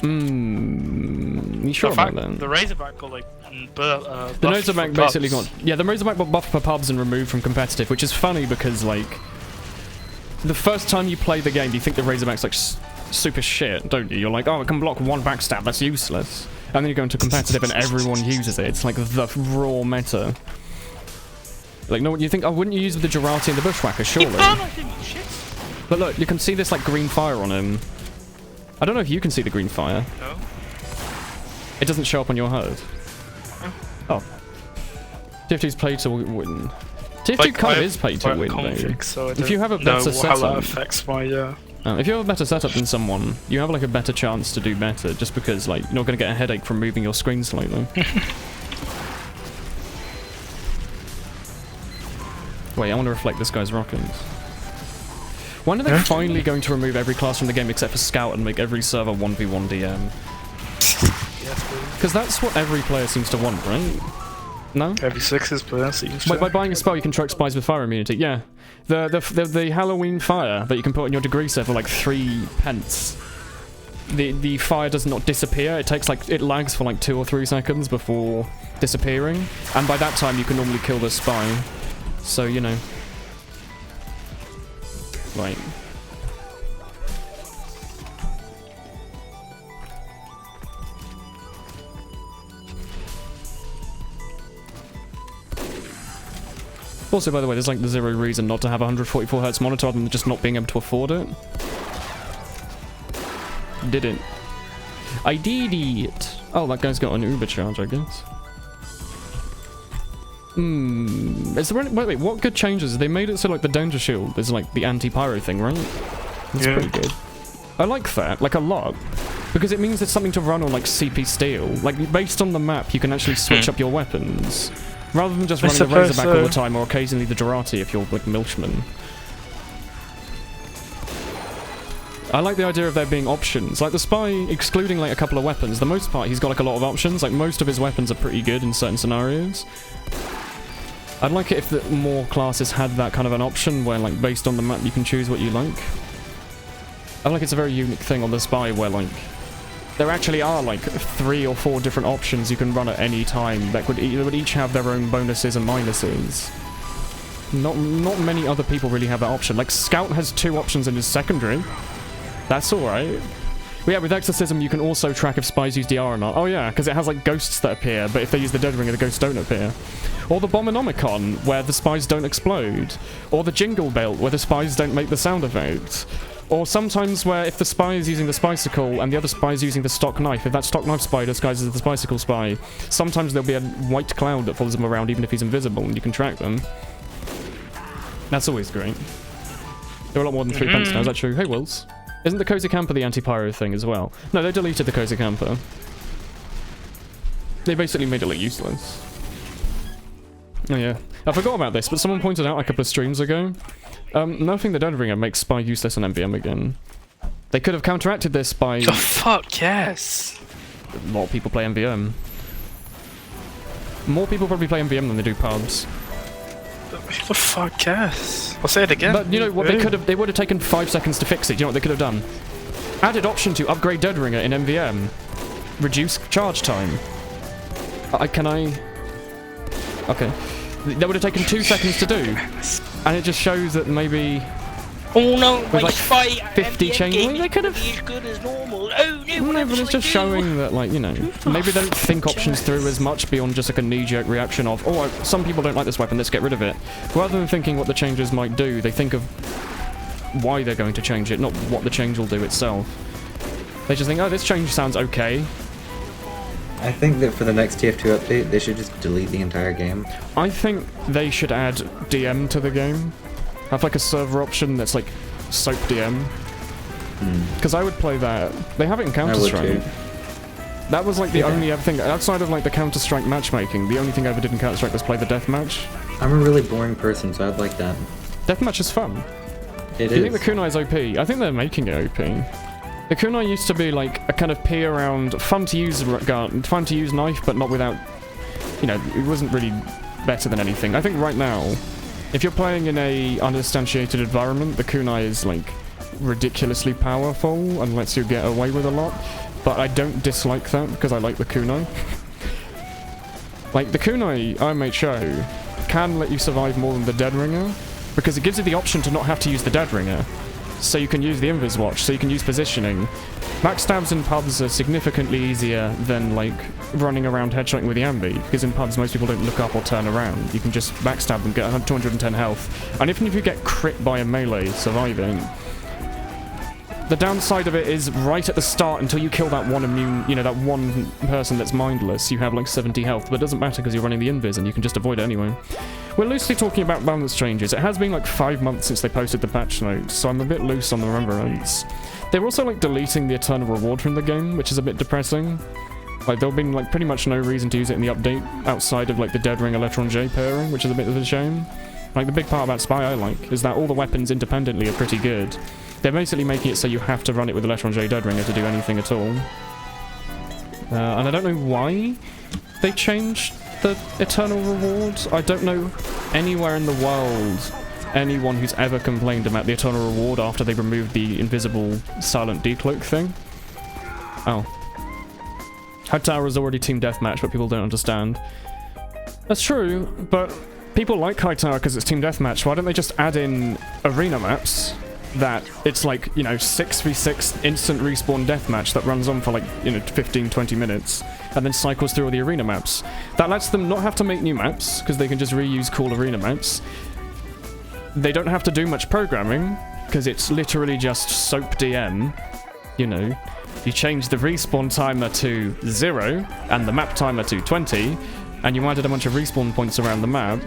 You sure about that? The Razorback got like the Razorback basically got... Yeah, the Razorback got buffed for pubs and removed from competitive, which is funny because, like, the first time you play the game, you think the Razorback's, like, super shit, don't you? You're like, oh, it can block one backstab, that's useless. And then you go into competitive and everyone uses it. It's like the raw meta. Like, no, you think, oh, wouldn't you use the Girati and the Bushwhacker, surely? But look, you can see this, like, green fire on him. I don't know if you can see the green fire. No. It doesn't show up on your HUD. Oh. Tf2's pay to win. Tf2 like, kind of is pay to win, though. So if you have a better setup... how that affects my, if you have a better setup than someone, you have, like, a better chance to do better, just because, like, you're not going to get a headache from moving your screen slightly. Wait, I want to reflect this guy's rockets. When are they finally going to remove every class from the game except for Scout and make every server 1v1 DM? Because that's what every player seems to want, right? No? Every Sixes player seems to. By buying a spell, you can track spies with fire immunity. Yeah. The Halloween fire that you can put on your degree set for like 3 pence. The fire does not disappear. It takes like... It lags for like 2 or 3 seconds before disappearing. And by that time, you can normally kill the spy. So, you know. Right. Also, by the way, there's like zero reason not to have a 144Hz monitor other than just not being able to afford it. Did it. I did it! Oh, that guy's got an Uber charge, I guess. Is there any, wait, what good changes? They made it so like the danger shield is like the anti-pyro thing, right? That's pretty good. I like that, like a lot. Because it means there's something to run on like CP steel. Like, based on the map, you can actually switch up your weapons. Rather than just running the Razorback all the time, or occasionally the Girati if you're like Milchman. I like the idea of there being options. Like the Spy, excluding like a couple of weapons, the most part he's got like a lot of options. Like most of his weapons are pretty good in certain scenarios. I'd like it if more classes had that kind of an option where like based on the map you can choose what you like. I like it's a very unique thing on the Spy where like there actually are like 3 or 4 different options you can run at any time that would each have their own bonuses and minuses. Not many other people really have that option. Like Scout has 2 options in his secondary. That's alright. But yeah, with Exorcism you can also track if spies use DR or not. Oh yeah, because it has like ghosts that appear, but if they use the Dead Ringer the ghosts don't appear. Or the Bombonomicon, where the spies don't explode. Or the Jingle Belt, where the spies don't make the sound effect. Or sometimes where if the spy is using the spicicle and the other spy is using the stock knife, if that stock knife spy disguises the spicicle spy, sometimes there'll be a white cloud that follows him around even if he's invisible and you can track them. That's always great. There are a lot more than 3 pence now, is that true? Hey, Wills. Isn't the Cozy Camper the anti-pyro thing as well? No, they deleted the Cozy Camper. They basically made it, like, useless. Oh, yeah. I forgot about this, but someone pointed out a couple of streams ago. Nothing the Dead Ringer makes Spy useless on MVM again. They could have counteracted this by... Oh, fuck, yes! A lot of people play MVM. More people probably play MVM than they do pubs. What the fuck, yes? I'll say it again. But you know what, they would have taken 5 seconds to fix it. Do you know what they could have done? Added option to upgrade Dead Ringer in MVM. Reduce charge time. Can I... Okay. That would have taken 2 seconds to do. And it just shows that maybe... Oh no, with like 50 changes. changes, they could have... As good as normal. Oh no, No, but it's just showing that, like, you know, maybe they don't think options through as much beyond just like a knee-jerk reaction of, oh, some people don't like this weapon, let's get rid of it. Rather than thinking what the changes might do, they think of why they're going to change it, not what the change will do itself. They just think, oh, this change sounds okay. I think that for the next TF2 update, they should just delete the entire game. I think they should add DM to the game. Have like a server option that's like SOAP DM. Because I would play that. They have it in Counter-Strike. That was like the only other thing, outside of like the Counter-Strike matchmaking, the only thing I ever did in Counter-Strike was play the deathmatch. I'm a really boring person, so I'd like that. Deathmatch is fun. It Do is. you think the kunai's OP? I think they're making it OP. The kunai used to be like a kind of pea around, fun to use gun, fun to use knife, but not without, you know, it wasn't really better than anything. I think right now, if you're playing in a uninstantiated environment, the kunai is like ridiculously powerful and lets you get away with a lot. But I don't dislike that because I like the kunai. Like the kunai IMHO can let you survive more than the Dead Ringer because it gives you the option to not have to use the Dead Ringer. So you can use the Invis Watch, so you can use positioning. Backstabs in pubs are significantly easier than like running around headshotting with the Ambi, because in pubs most people don't look up or turn around. You can just backstab them, get 210 health, and even if you get crit by a melee surviving, the downside of it is right at the start until you kill that one immune, you know, that one person that's mindless, you have like 70 health, but it doesn't matter because you're running the Invis and you can just avoid it anyway. We're loosely talking about balance changes. It has been like 5 months since they posted the patch notes, so I'm a bit loose on the remembrance. They're also like deleting the eternal reward from the game, which is a bit depressing. Like there'll be like pretty much no reason to use it in the update outside of like the Dead Ring Electron J pairing, which is a bit of a shame. Like the big part about Spy I like is that all the weapons independently are pretty good. They're basically making it so you have to run it with Electron J Dead Ringer to do anything at all. And I don't know why they changed the eternal rewards. I don't know anywhere in the world anyone who's ever complained about the eternal reward after they removed the invisible silent decloak thing. Oh. High Tower is already team deathmatch, but people don't understand. That's true, but people like High Tower because it's team deathmatch. Why don't they just add in arena maps that it's like, you know, 6v6 instant respawn deathmatch that runs on for like, you know, 15-20 minutes and then cycles through all the arena maps. That lets them not have to make new maps because they can just reuse cool arena maps. They don't have to do much programming because it's literally just SOAP DM. You know, you change the respawn timer to 0 and the map timer to 20 and you added a bunch of respawn points around the map.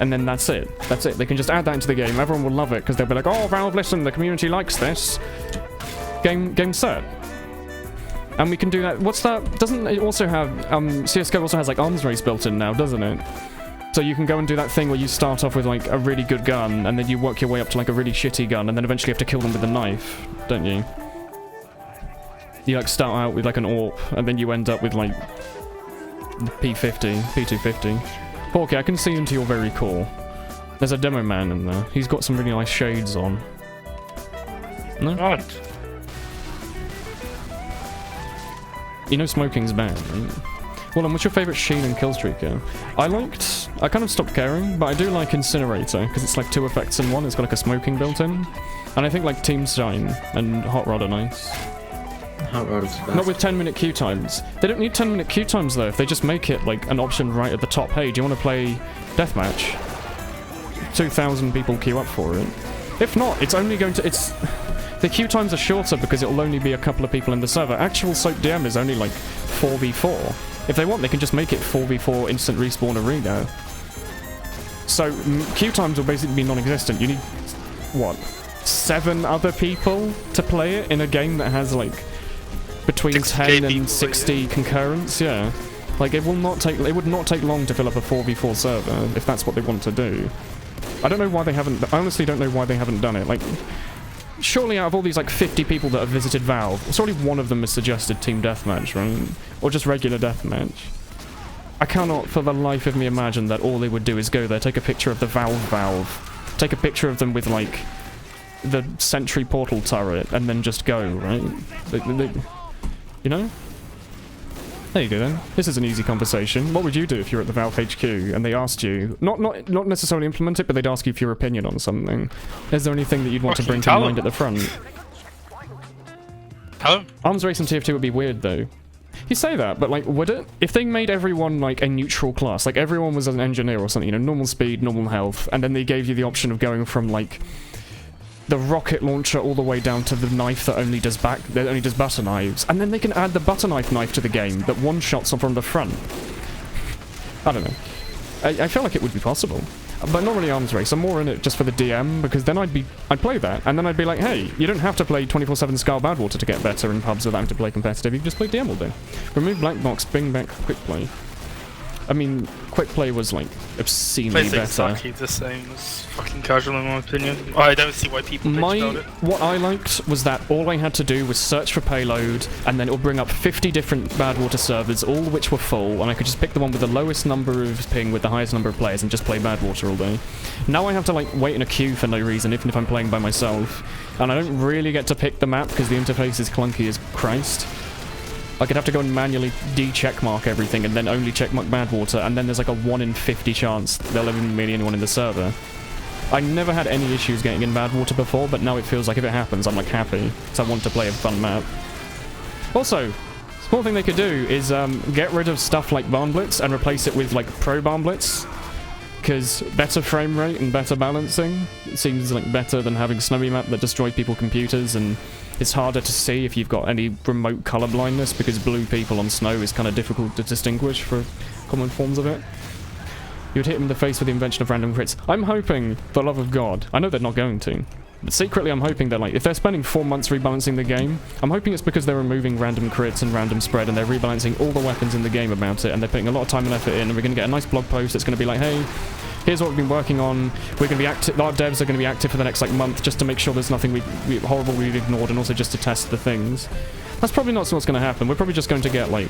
And then that's it. That's it. They can just add that into the game. Everyone will love it because they'll be like, "Oh, Valve, listen, the community likes this." Game set. And we can do that. What's that? Doesn't it also have CS:GO also has like arms race built in now, doesn't it? So you can go and do that thing where you start off with like a really good gun and then you work your way up to like a really shitty gun and then eventually you have to kill them with a knife, don't you? You like start out with like an AWP and then you end up with like the P50, P250. Porky, I can see into your very core. There's a demo man in there. He's got some really nice shades on. No? Right. You know smoking's bad, right? Well, and what's your favourite Sheen and Killstreaker? I kind of stopped caring, but I do like Incinerator, because it's like 2 effects in one. It's got like a smoking built in. And I think like Team Shine and Hot Rod are nice. Hot Rod is best. Not with 10-minute queue times. They don't need 10-minute queue times though, if they just make it like an option right at the top. Hey, do you want to play Deathmatch? 2,000 people queue up for it. If not, it's only going to... The queue times are shorter because it'll only be a couple of people in the server. Actual Soap DM is only like 4v4. If they want, they can just make it 4v4 instant respawn arena. So queue times will basically be non-existent. You need, what, 7 other people to play it in a game that has like between 10 and 60 concurrents? Yeah. Like, it would not take long to fill up a 4v4 server if that's what they want to do. I don't know why they haven't, I honestly don't know why they haven't done it. Like, surely out of all these like 50 people that have visited Valve, surely one of them has suggested team deathmatch, right? Or just regular deathmatch. I cannot for the life of me imagine that all they would do is go there, take a picture of the Valve, take a picture of them with like the sentry portal turret, and then just go, right? You know? There you go then. This is an easy conversation. What would you do if you were at the Valve HQ and they asked you, not necessarily implement it, but they'd ask you for your opinion on something? Is there anything that you'd want to bring to mind at the front? Arms race and Tf2 would be weird though. You say that, but like, would it? If they made everyone like a neutral class, like everyone was an engineer or something, you know, normal speed, normal health, and then they gave you the option of going from like the rocket launcher all the way down to the knife that only does butter knives, and then they can add the butter knife to the game that one-shots from the front. I don't know. I feel like it would be possible. But not really arms race. I'm more in it just for the DM, because then I'd play that, and then I'd be like, hey, you don't have to play 24/7 Scar Badwater to get better in pubs without having to play competitive. You can just play DM all day. Remove black box, bring back quick play. I mean, quick play was like obscenely better. Exactly the same as fucking casual in my opinion. I don't see why people bitch about it. What I liked was that all I had to do was search for payload, and then it would bring up 50 different Badwater servers, all of which were full, and I could just pick the one with the lowest number of ping with the highest number of players and just play Badwater all day. Now I have to like wait in a queue for no reason, even if I'm playing by myself, and I don't really get to pick the map because the interface is clunky as Christ. I could have to go and manually de-checkmark everything and then only checkmark Badwater, and then there's like a 1 in 50 chance there'll even be anyone in the server. I never had any issues getting in Badwater before, but now it feels like if it happens, I'm like happy, because I want to play a fun map. Also, small thing they could do is get rid of stuff like Barn Blitz and replace it with like Pro Barn Blitz, because better frame rate and better balancing seems like better than having Snowy Map that destroy people's computers, and it's harder to see if you've got any remote color blindness because blue people on snow is kind of difficult to distinguish for common forms of it. You would hit him in the face with the invention of random crits. I'm hoping, for the love of God, I know they're not going to, but secretly I'm hoping that like if they're spending 4 months rebalancing the game, I'm hoping it's because they're removing random crits and random spread, and they're rebalancing all the weapons in the game about it, and they're putting a lot of time and effort in, and we're going to get a nice blog post that's going to be like, hey, here's what we've been working on. We're going to be active. Our devs are going to be active for the next like month, just to make sure there's nothing horrible we've ignored, and also just to test the things. That's probably not what's going to happen. We're probably just going to get like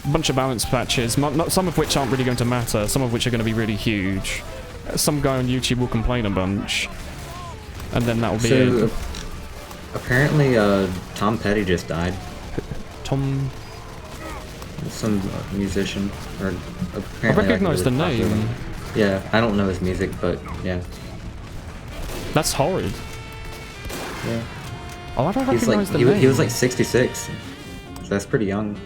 a bunch of balance patches, some of which aren't really going to matter, some of which are going to be really huge. Some guy on YouTube will complain a bunch, and then that'll be it. Apparently, Tom Petty just died. Tom. Some musician, or apparently. I recognise the name. Yeah, I don't know his music, but yeah. That's horrid. Yeah. Oh, I don't recognise the name. He was like 66. So that's pretty young.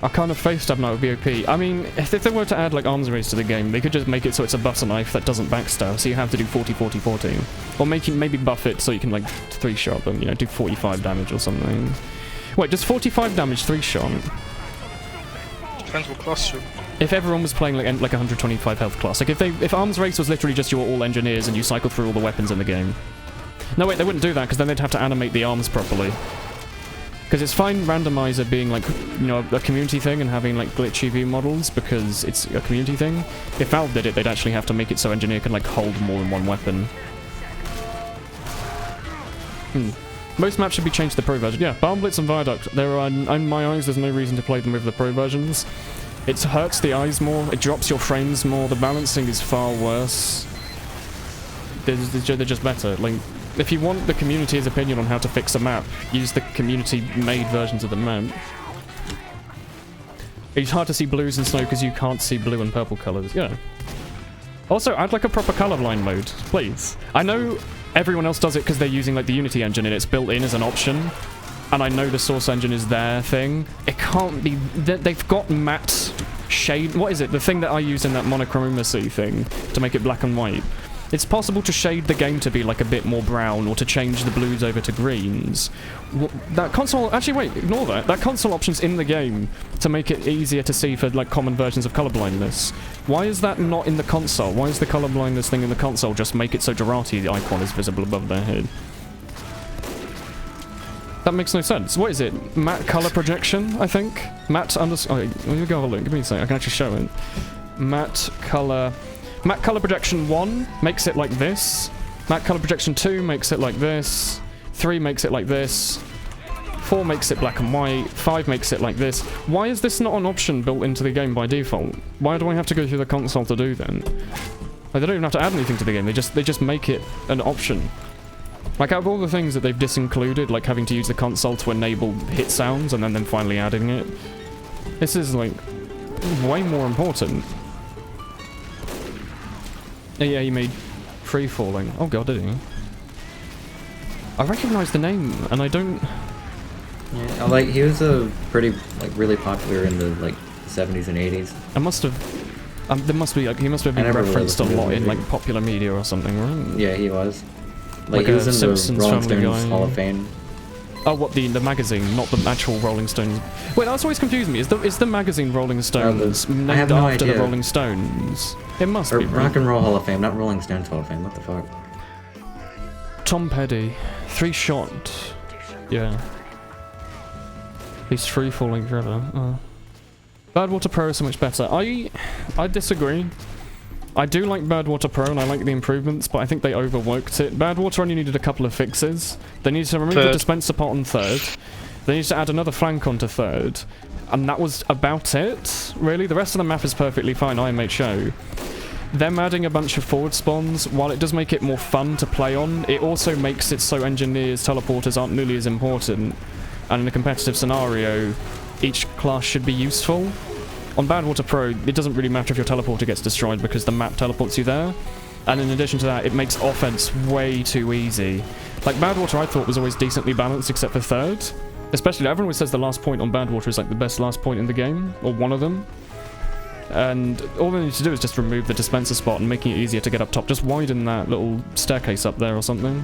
I kind of face stab now would be OP. I mean, if they were to add like arms race to the game, they could just make it so it's a butter knife that doesn't backstab, so you have to do 40-40-40. Or maybe buff it so you can like 3-shot them, you know, do 45 damage or something. Wait, does 45 damage 3-shot? Depends what class you're. If everyone was playing like 125 health class, like if arms race was literally just your all engineers and you cycle through all the weapons in the game. No wait, they wouldn't do that because then they'd have to animate the arms properly. Because it's fine randomizer being like, you know, a community thing and having like glitchy view models because it's a community thing. If Valve did it, they'd actually have to make it so engineer can like hold more than one weapon. Most maps should be changed to the pro version. Yeah, Barn Blitz and Viaduct, there are, in my eyes, there's no reason to play them with the pro versions. It hurts the eyes more, it drops your frames more, the balancing is far worse. They're just better. Like, if you want the community's opinion on how to fix a map, use the community-made versions of the map. It's hard to see blues in snow because you can't see blue and purple colours. Yeah. Also, I'd like a proper colorblind mode, please. I know everyone else does it because they're using like the Unity engine and it's built in as an option. And I know the Source engine is their thing. It can't be... They've got matte shade... What is it? The thing that I use in that monochromacy thing to make it black and white. It's possible to shade the game to be like a bit more brown or to change the blues over to greens. That console... Actually, wait, ignore that. That console option's in the game to make it easier to see for like common versions of colorblindness. Why is that not in the console? Why is the colorblindness thing in the console just make it so Gerati, the icon, is visible above their head? That makes no sense. What is it? Matte color projection, I think? Matte underscore... Oh, let me go have a look. Give me a second. I can actually show it. Matte color projection 1 makes it like this. Matte color projection 2 makes it like this. 3 makes it like this. 4 makes it black and white. 5 makes it like this. Why is this not an option built into the game by default? Why do I have to go through the console to do then? Like, they don't even have to add anything to the game. They just make it an option. Like, out of all the things that they've disincluded, like having to use the console to enable hit sounds and then finally adding it, this is, like, way more important. Yeah, he made Free Falling. Oh god, did he? I recognise the name, and I don't... Yeah, like, he was really popular in the, like, 70s and 80s. I must have... there must be, like, he must have been referenced a lot in, like, popular media or something, right? Yeah, he was. Like he was in Simpsons the Rolling Family Stones Guy. Hall of Fame. Oh, what, the magazine, not the actual Rolling Stones. Wait, that's always confused me. Is the magazine Rolling Stones named I have no after the idea. Rolling Stones? It must Or be. Rock and Roll Hall of Fame, not Rolling Stones Hall of Fame. What the fuck? Tom Petty, 3 shot. Yeah. He's free falling forever. Badwater Pro is so much better. I disagree. I do like Badwater Pro and I like the improvements, but I think they overworked it. Badwater only needed a couple of fixes. They needed to remove the dispenser pot on 3rd. They needed to add another flank onto 3rd. And that was about it, really. The rest of the map is perfectly fine, IMHO. Them adding a bunch of forward spawns, while it does make it more fun to play on, it also makes it so engineers, teleporters aren't nearly as important. And in a competitive scenario, each class should be useful. On Badwater Pro, it doesn't really matter if your teleporter gets destroyed because the map teleports you there. And in addition to that, it makes offense way too easy. Like, Badwater I thought was always decently balanced except for 3rd. Especially, everyone always says the last point on Badwater is like the best last point in the game, or one of them. And all they need to do is just remove the dispenser spot and making it easier to get up top. Just widen that little staircase up there or something.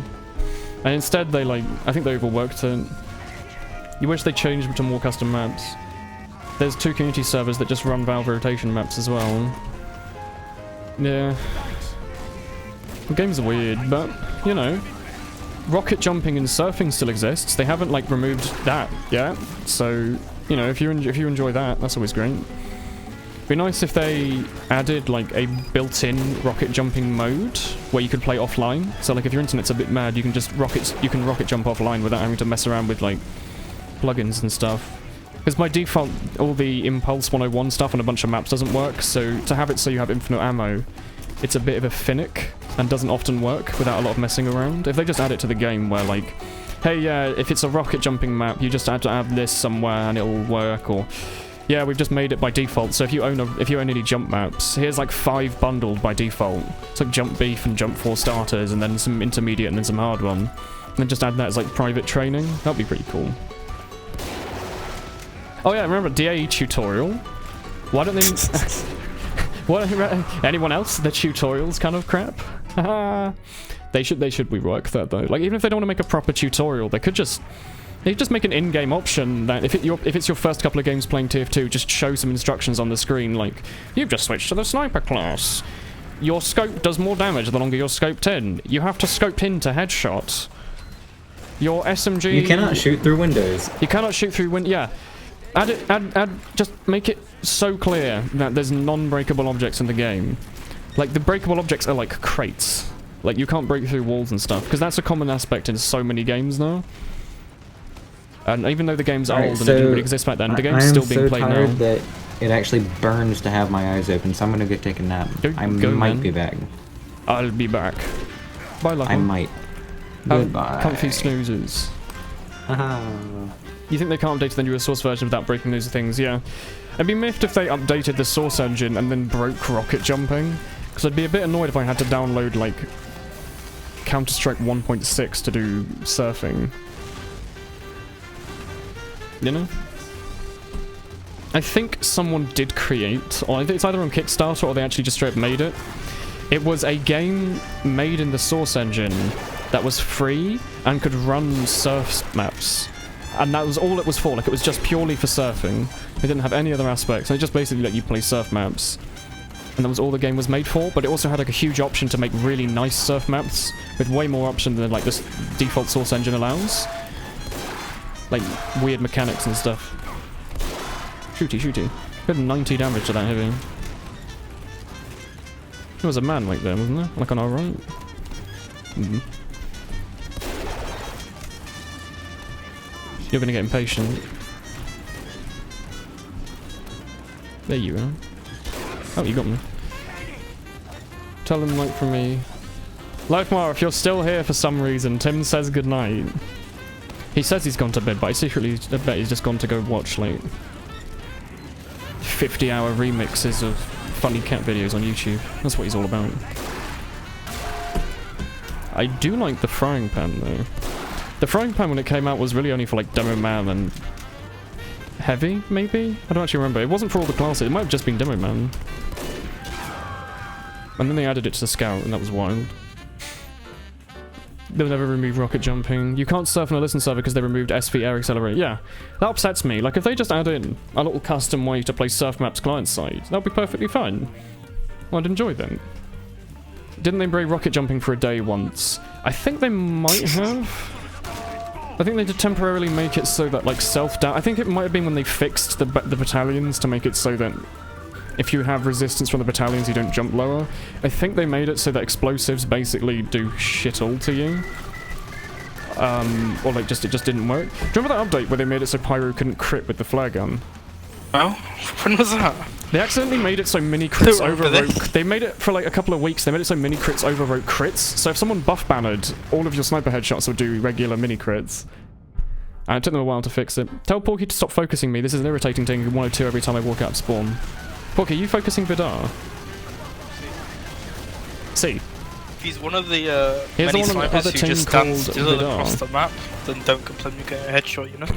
And instead they, like, I think they overworked it. You wish they changed to more custom maps. There's 2 community servers that just run Valve rotation maps as well. Yeah. The game's weird, but, you know. Rocket jumping and surfing still exists. They haven't, like, removed that yet. So, you know, if you enjoy that, that's always great. It'd be nice if they added, like, a built-in rocket jumping mode where you could play offline. So, like, if your internet's a bit mad, you can just rocket jump offline without having to mess around with, like, plugins and stuff. Because by default, all the Impulse 101 stuff on a bunch of maps doesn't work, so to have it so you have infinite ammo, it's a bit of a finick, and doesn't often work without a lot of messing around. If they just add it to the game where, like, hey, if it's a rocket jumping map, you just have to add this somewhere and it'll work, or, yeah, we've just made it by default, so if you own any jump maps, here's like 5 bundled by default. It's like Jump Beef and Jump 4 starters, and then some intermediate and then some hard one. And then just add that as, like, private training. That'd be pretty cool. Oh yeah, remember DAE tutorial? Why don't they... anyone else? The tutorial's kind of crap? They should rework that though. Like, even if they don't want to make a proper tutorial, they could just make an in-game option that if it's your first couple of games playing Tf2, just show some instructions on the screen like, you've just switched to the sniper class. Your scope does more damage the longer you're scoped in. You have to scope in to headshot. Your SMG... You cannot shoot through windows. You cannot shoot through windows, yeah. Just make it so clear that there's non-breakable objects in the game. Like, the breakable objects are like crates. Like, you can't break through walls and stuff, because that's a common aspect in so many games now. And even though the game's old and it didn't really exist back then, the game's still being played now. I am so tired that it actually burns to have my eyes open, so I'm gonna go take a nap. I might be back. I'll be back. Bye, Lucky. I might. Goodbye. Comfy snoozes. You think they can't update the newer source version without breaking those things? Yeah. I'd be miffed if they updated the source engine and then broke rocket jumping. Because I'd be a bit annoyed if I had to download, like, Counter-Strike 1.6 to do surfing. You know? I think someone did create, or I think it's either on Kickstarter or they actually just straight up made it, It was a game made in the Source engine that was free and could run surf maps. And that was all it was for. Like, it was just purely for surfing. It didn't have any other aspects. It just basically let you play surf maps. And that was all the game was made for, but it also had like a huge option to make really nice surf maps with way more option than like this default Source engine allows. Like, weird mechanics and stuff. Shooty, shooty. Did 90 damage to that heavy. There was a man right there, wasn't there? Like on our right? You're gonna get impatient. There you are. Oh, you got me. Tell him, like, from me. Lifemar, if you're still here for some reason, Tim says goodnight. He says he's gone to bed, but I secretly bet he's just gone to go watch, like, 50-hour remixes of funny cat videos on YouTube. That's what he's all about. I do like the frying pan, though. The frying pan, when it came out, was really only for, like, Demo Man and Heavy, maybe? I don't actually remember. It wasn't for all the classes. It might have just been Demo Man. And then they added it to the Scout, and that was wild. They'll never remove rocket jumping. You can't surf on a listen server because they removed SV air accelerate. Yeah, that upsets me. Like, if they just add in a little custom way to play surf maps client-side, that'd be perfectly fine. I'd enjoy them. Didn't they bring rocket jumping for a day once? I think they might have. I think they did temporarily make it so that, like, I think it might have been when they fixed the battalions to make it so that if you have resistance from the battalions, you don't jump lower. I think they made it so that explosives basically do shit all to you. Or, like, it just didn't work. Do you remember that update where they made it so Pyro couldn't crit with the flare gun? Oh? When was that? They accidentally made it so mini crits overwrote. They made it for like a couple of weeks. They made it so mini crits overwrote crits. So if someone buff bannered, all of your sniper headshots would do regular mini crits. And it took them a while to fix it. Tell Porky to stop focusing me. This is an irritating thing. 102 every time I walk out of spawn. Porky, are you focusing Vidar? See. If he's one of the many snipers who just stands still across the map, then don't complain you get a headshot, you know?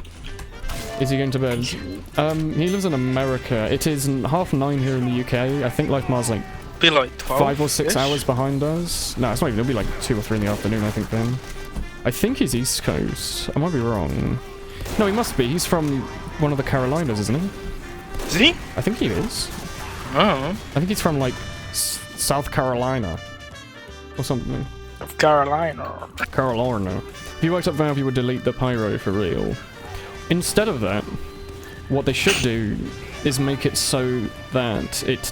Is he going to bed? He lives in America. It is 9:30 here in the UK. I think Lifemar's like, be like 12 5 or 6 hours behind us. No, it's not even. It'll be like 2 or 3 in the afternoon, I think, then. I think he's East Coast. I might be wrong. No, he must be. He's from one of the Carolinas, isn't he? Is he? I think he is. Oh. I think he's from, like, South Carolina. Or something. Carolina. If you worked up Valve, you would delete the pyro for real. Instead of that, what they should do is make it so that it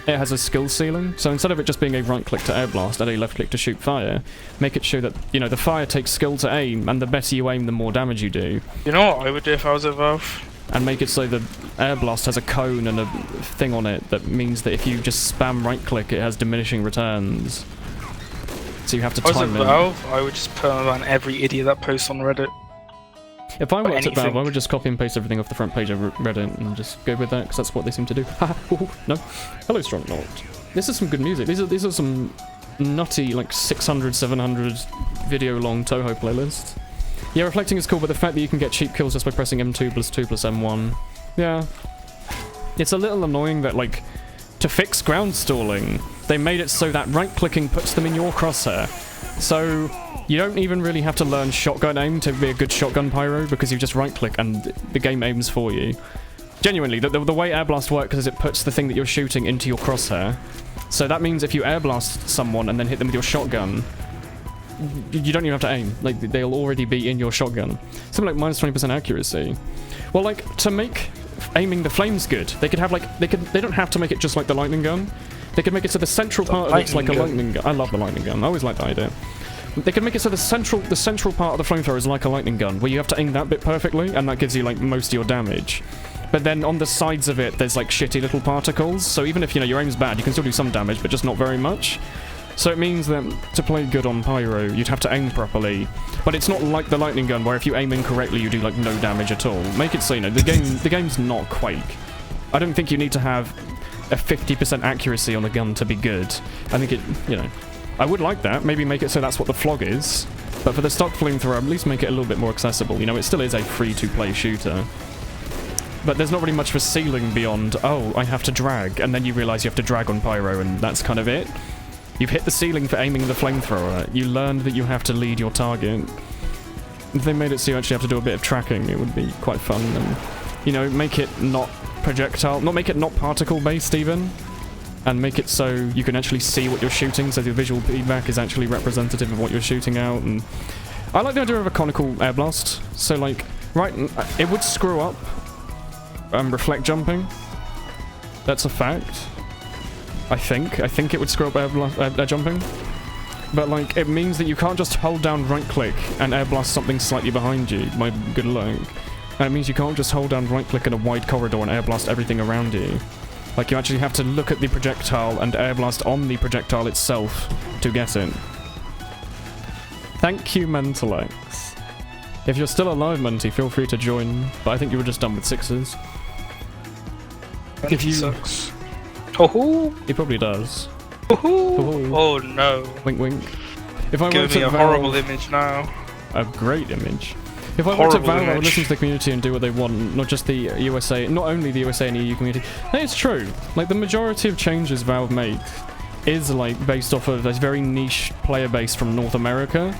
has a skill ceiling. So instead of it just being a right click to air blast and a left click to shoot fire, make it show that, you know, the fire takes skill to aim, and the better you aim, the more damage you do. You know what I would do if I was at Valve? And make it so the air blast has a cone and a thing on it that means that if you just spam right click, it has diminishing returns. So you have to time it. If I was at Valve, I would just permaban every idiot that posts on Reddit. If I worked at Valve, I would just copy and paste everything off the front page of Reddit and just go with that, because that's what they seem to do. No. Hello, Strongnaut. This is some good music. These are some nutty, like, 600, 700 video-long Toho playlists. Yeah, reflecting is cool, but the fact that you can get cheap kills just by pressing M2 plus 2 plus M1. Yeah. It's a little annoying that, like, to fix ground stalling, they made it so that right-clicking puts them in your crosshair. So you don't even really have to learn shotgun aim to be a good shotgun pyro, because you just right-click and the game aims for you. Genuinely, the way air blast works is it puts the thing that you're shooting into your crosshair. So that means if you air blast someone and then hit them with your shotgun, you don't even have to aim. Like, they'll already be in your shotgun. Something like minus 20% accuracy. Well, like, to make aiming the flames good, they could have, like, they don't have to make it just like the lightning gun. They could make it so the central part of it's like a lightning gun. I love the lightning gun. I always like that idea. They could make it so the central part of the flamethrower is like a lightning gun, where you have to aim that bit perfectly, and that gives you, like, most of your damage. But then on the sides of it, there's, like, shitty little particles, so even if, you know, your aim's bad, you can still do some damage, but just not very much. So it means that to play good on pyro, you'd have to aim properly. But it's not like the lightning gun, where if you aim incorrectly, you do, like, no damage at all. Make it so, you know, the game's not Quake. I don't think you need to have a 50% accuracy on the gun to be good. I think it, you know, I would like that. Maybe make it so that's what the flog is. But for the stock flamethrower, at least make it a little bit more accessible. You know, it still is a free-to-play shooter. but there's not really much of a ceiling beyond, oh, I have to drag, and then you realise you have to drag on pyro, and that's kind of it. You've hit the ceiling for aiming the flamethrower. You learned that you have to lead your target. If they made it so you actually have to do a bit of tracking, it would be quite fun, and, you know, make it not projectile, make it not particle-based even, and make it so you can actually see what you're shooting, so the visual feedback is actually representative of what you're shooting out, and I like the idea of a conical air blast, so like, right, it would screw up reflect jumping. That's a fact. I think it would screw up air jumping. But like, it means that you can't just hold down right click and air blast something slightly behind you, my good luck. And it means you can't just hold down right click in a wide corridor and air blast everything around you. Like, you actually have to look at the projectile and air blast on the projectile itself to get it. Thank you, Mentalex. If you're still alive, Monty, feel free to join, but I think you were just done with 6s. If you sucks. Oh, he probably does. oh no. Wink wink. If I Give worked me a at horrible Valve, image now. a great image. If I worked at Horrible Valve, I would image. listen to the community and do what they want, not just the USA, not only the USA and EU community. Hey, it's true. Like, the majority of changes Valve make is, like, based off of this very niche player base from North America.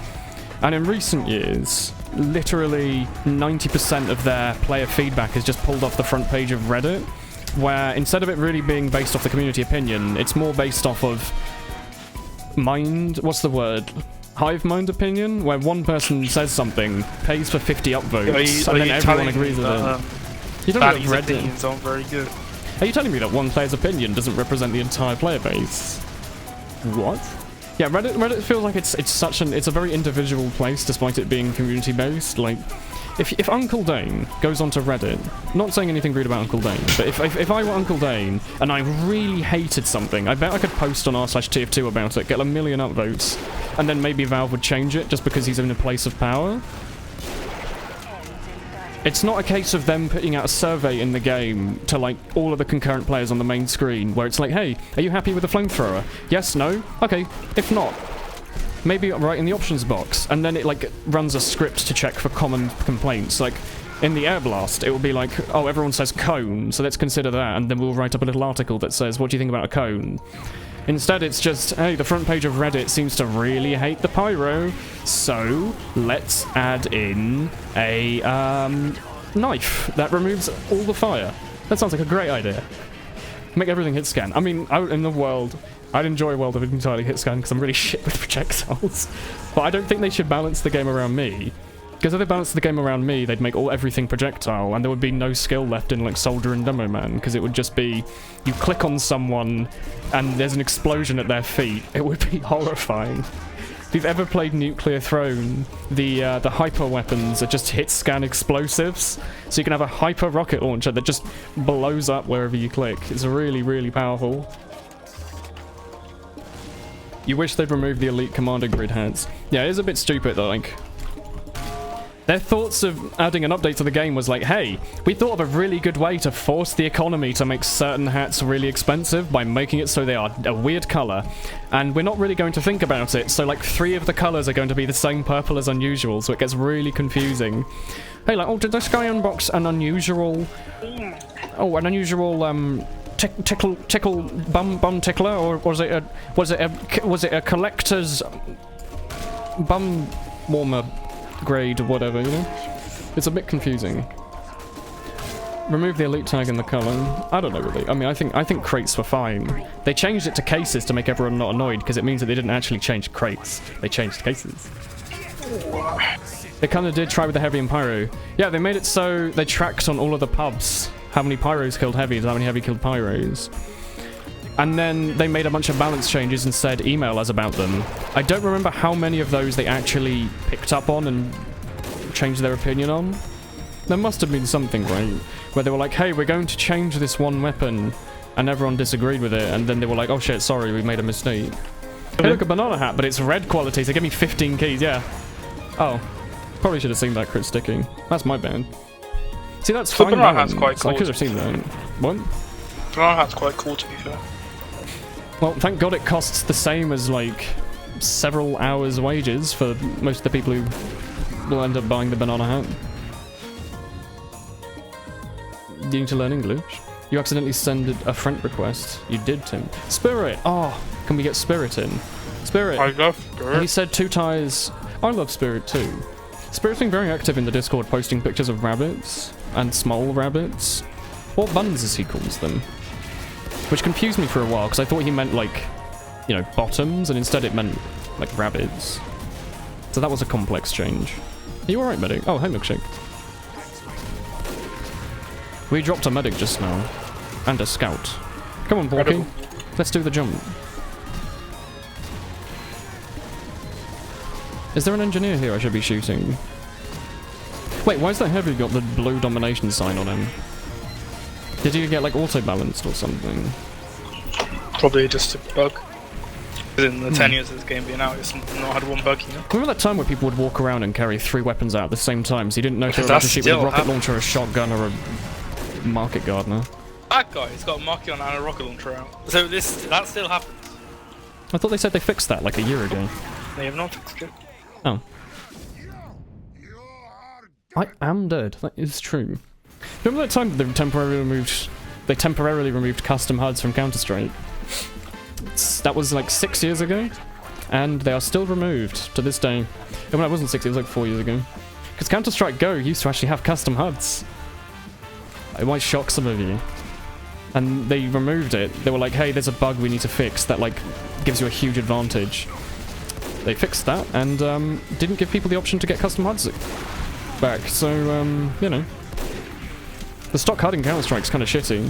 And in recent years, literally 90% of their player feedback is just pulled off the front page of Reddit, where instead of it really being based off the community opinion, it's more based off of hive mind opinion, where one person says something, pays for 50 upvotes, and then everyone agrees with it. You're telling me that Reddit opinions aren't very good. Are you telling me that one player's opinion doesn't represent the entire player base? What? Yeah, Reddit feels like it's a very individual place, despite it being community based. Like, if Uncle Dane goes onto Reddit, not saying anything rude about Uncle Dane, but if I were Uncle Dane and I really hated something, I bet I could post on r/Tf2 about it, get 1 million upvotes, and then maybe Valve would change it just because he's in a place of power. It's not a case of them putting out a survey in the game to, like, all of the concurrent players on the main screen, where it's like, hey, are you happy with the flamethrower? Yes, no? Okay, if not, maybe write in the options box, and then it, like, runs a script to check for common complaints. Like, in the air blast, it will be like, oh, everyone says cone, so let's consider that, and then we'll write up a little article that says, what do you think about a cone? Instead, it's just, hey, the front page of Reddit seems to really hate the pyro, so let's add in a knife that removes all the fire. That sounds like a great idea. Make everything hit scan. I mean, in the world, I'd enjoy a world of it entirely hit scan because I'm really shit with projectiles. But I don't think they should balance the game around me. Because if they balanced the game around me, they'd make everything projectile, and there would be no skill left in, like, Soldier and Demo Man, because it would just be, you click on someone, and there's an explosion at their feet. It would be horrifying. If you've ever played Nuclear Throne, the hyper weapons are just hit-scan explosives, so you can have a hyper rocket launcher that just blows up wherever you click. It's really, really powerful. You wish they'd remove the elite commander grid hats. Yeah, it is a bit stupid, though, like... Their thoughts of adding an update to the game was like, hey, we thought of a really good way to force the economy to make certain hats really expensive by making it so they are a weird color, and we're not really going to think about it, so like 3 of the colors are going to be the same purple as unusual, so it gets really confusing. Hey, like, oh, did this guy unbox an unusual... Oh, an unusual, tickle bum tickler, or was it a collector's bum warmer grade or whatever, you know? It's a bit confusing. Remove the elite tag in the color. I don't know really. I mean, I think crates were fine. They changed it to cases to make everyone not annoyed, because it means that they didn't actually change crates. They changed cases. They kind of did try with the heavy and pyro. Yeah, they made it so they tracked on all of the pubs how many pyros killed heavies, how many heavy killed pyros. And then they made a bunch of balance changes and said email us about them. I don't remember how many of those they actually picked up on and changed their opinion on. There must have been something, right? Where they were like, hey, we're going to change this one weapon, and everyone disagreed with it, and then they were like, oh shit, sorry, we made a mistake. Hey, look, a banana hat, but it's red quality, so give me 15 keys, yeah. Oh, probably should have seen that crit sticking. That's my bad. See, that's fine. The banana hat's quite cool. I could have seen that. What? The banana hat's quite cool, to be fair. Well, thank God it costs the same as, like, several hours' wages for most of the people who will end up buying the banana hat. You need to learn English. You accidentally sent a friend request. You did, Tim. Spirit! Oh, can we get Spirit in? Spirit! I love Spirit. He said 2 ties. I love Spirit too. Spirit's been very active in the Discord, posting pictures of rabbits and small rabbits. Or buns, as he calls them. Which confused me for a while, because I thought he meant, like, you know, bottoms, and instead it meant, like, rabbits. So that was a complex change. Are you alright, medic? Oh, hey, milkshake. We dropped a medic just now. And a scout. Come on, Porky. Let's do the jump. Is there an engineer here I should be shooting? Wait, why is that heavy got the blue domination sign on him? Did you get, like, auto-balanced or something? Probably just a bug. In the 10 years of this game being out, it's not had one bug, you know? Remember that time where people would walk around and carry 3 weapons out at the same time, so you didn't know if they were about to shoot with a rocket launcher, a shotgun, or a market gardener? That guy's got a market on and a rocket launcher out. So that still happens. I thought they said they fixed that, like, a year ago. They have not fixed it. Oh. I am dead. That is true. Remember that time that they temporarily removed custom HUDs from Counter-Strike? That was like 6 years ago, and they are still removed to this day. And when it wasn't 6, it was like 4 years ago. Because Counter-Strike Go used to actually have custom HUDs. It might shock some of you. And they removed it. They were like, hey, there's a bug we need to fix that like gives you a huge advantage. They fixed that and didn't give people the option to get custom HUDs back. So, you know. The stock HUD in Counter-Strike's kind of shitty.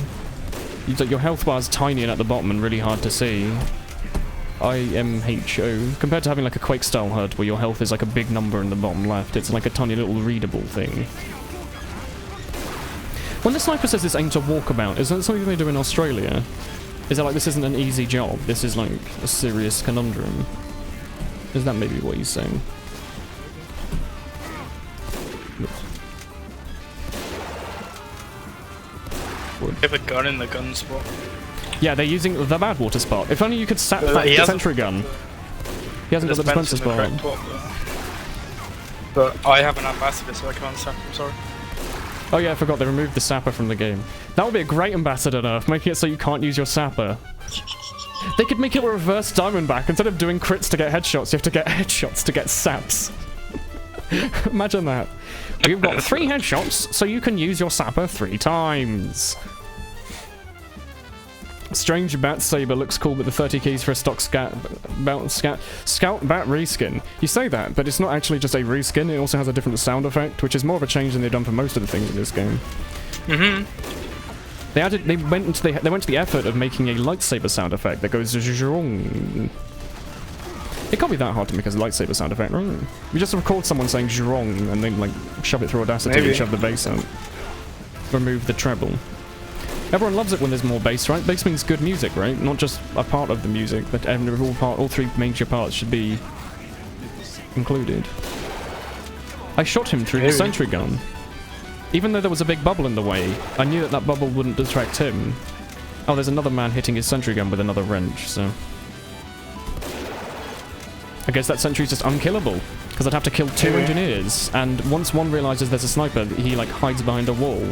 Your health bar's tiny and at the bottom and really hard to see. IMHO. Compared to having like a Quake-style HUD where your health is like a big number in the bottom left, it's like a tiny little readable thing. When the sniper says it's aimed to walkabout, is that something they do in Australia? Is it like this isn't an easy job, this is like a serious conundrum? Is that maybe what he's saying? They have a gun in the gun spot. Yeah, they're using the bad water spot. If only you could sap that sentry gun. He hasn't got the dispenser spot. But I have an ambassador, so I can't sap him, sorry. Oh yeah, I forgot, they removed the sapper from the game. That would be a great ambassador nerf, making it so you can't use your sapper. They could make it a reverse Diamondback. Instead of doing crits to get headshots, you have to get headshots to get saps. Imagine that. You've got 3 headshots, so you can use your sapper 3 times. Strange Bat Saber looks cool, but the 30 keys for a stock Scout Bat reskin. You say that, but it's not actually just a reskin, it also has a different sound effect, which is more of a change than they've done for most of the things in this game. They went to the effort of making a lightsaber sound effect that goes zhong. It can't be that hard to make a lightsaber sound effect, right? We just record someone saying zhong and then like shove it through Audacity and shove the bass out. Remove the treble. Everyone loves it when there's more bass, right? Bass means good music, right? Not just a part of the music, but all 3 major parts should be included. I shot him through the sentry gun. Even though there was a big bubble in the way, I knew that that bubble wouldn't distract him. Oh, there's another man hitting his sentry gun with another wrench, so... I guess that sentry's just unkillable, because I'd have to kill 2 engineers, and once one realizes there's a sniper, he like hides behind a wall.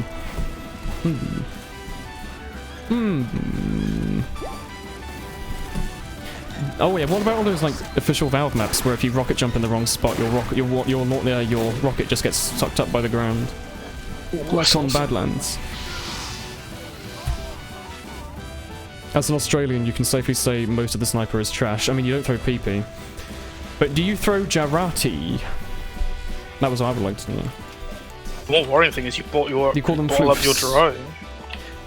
Oh yeah, what about all those like official Valve maps where if you rocket jump in the wrong spot, your rocket just gets sucked up by the ground? Like on Badlands. As an Australian, you can safely say most of the sniper is trash. I mean, you don't throw PP. But do you throw Jarati? That was what I would like to know. The more worrying thing is you call them bottle up your Jarati.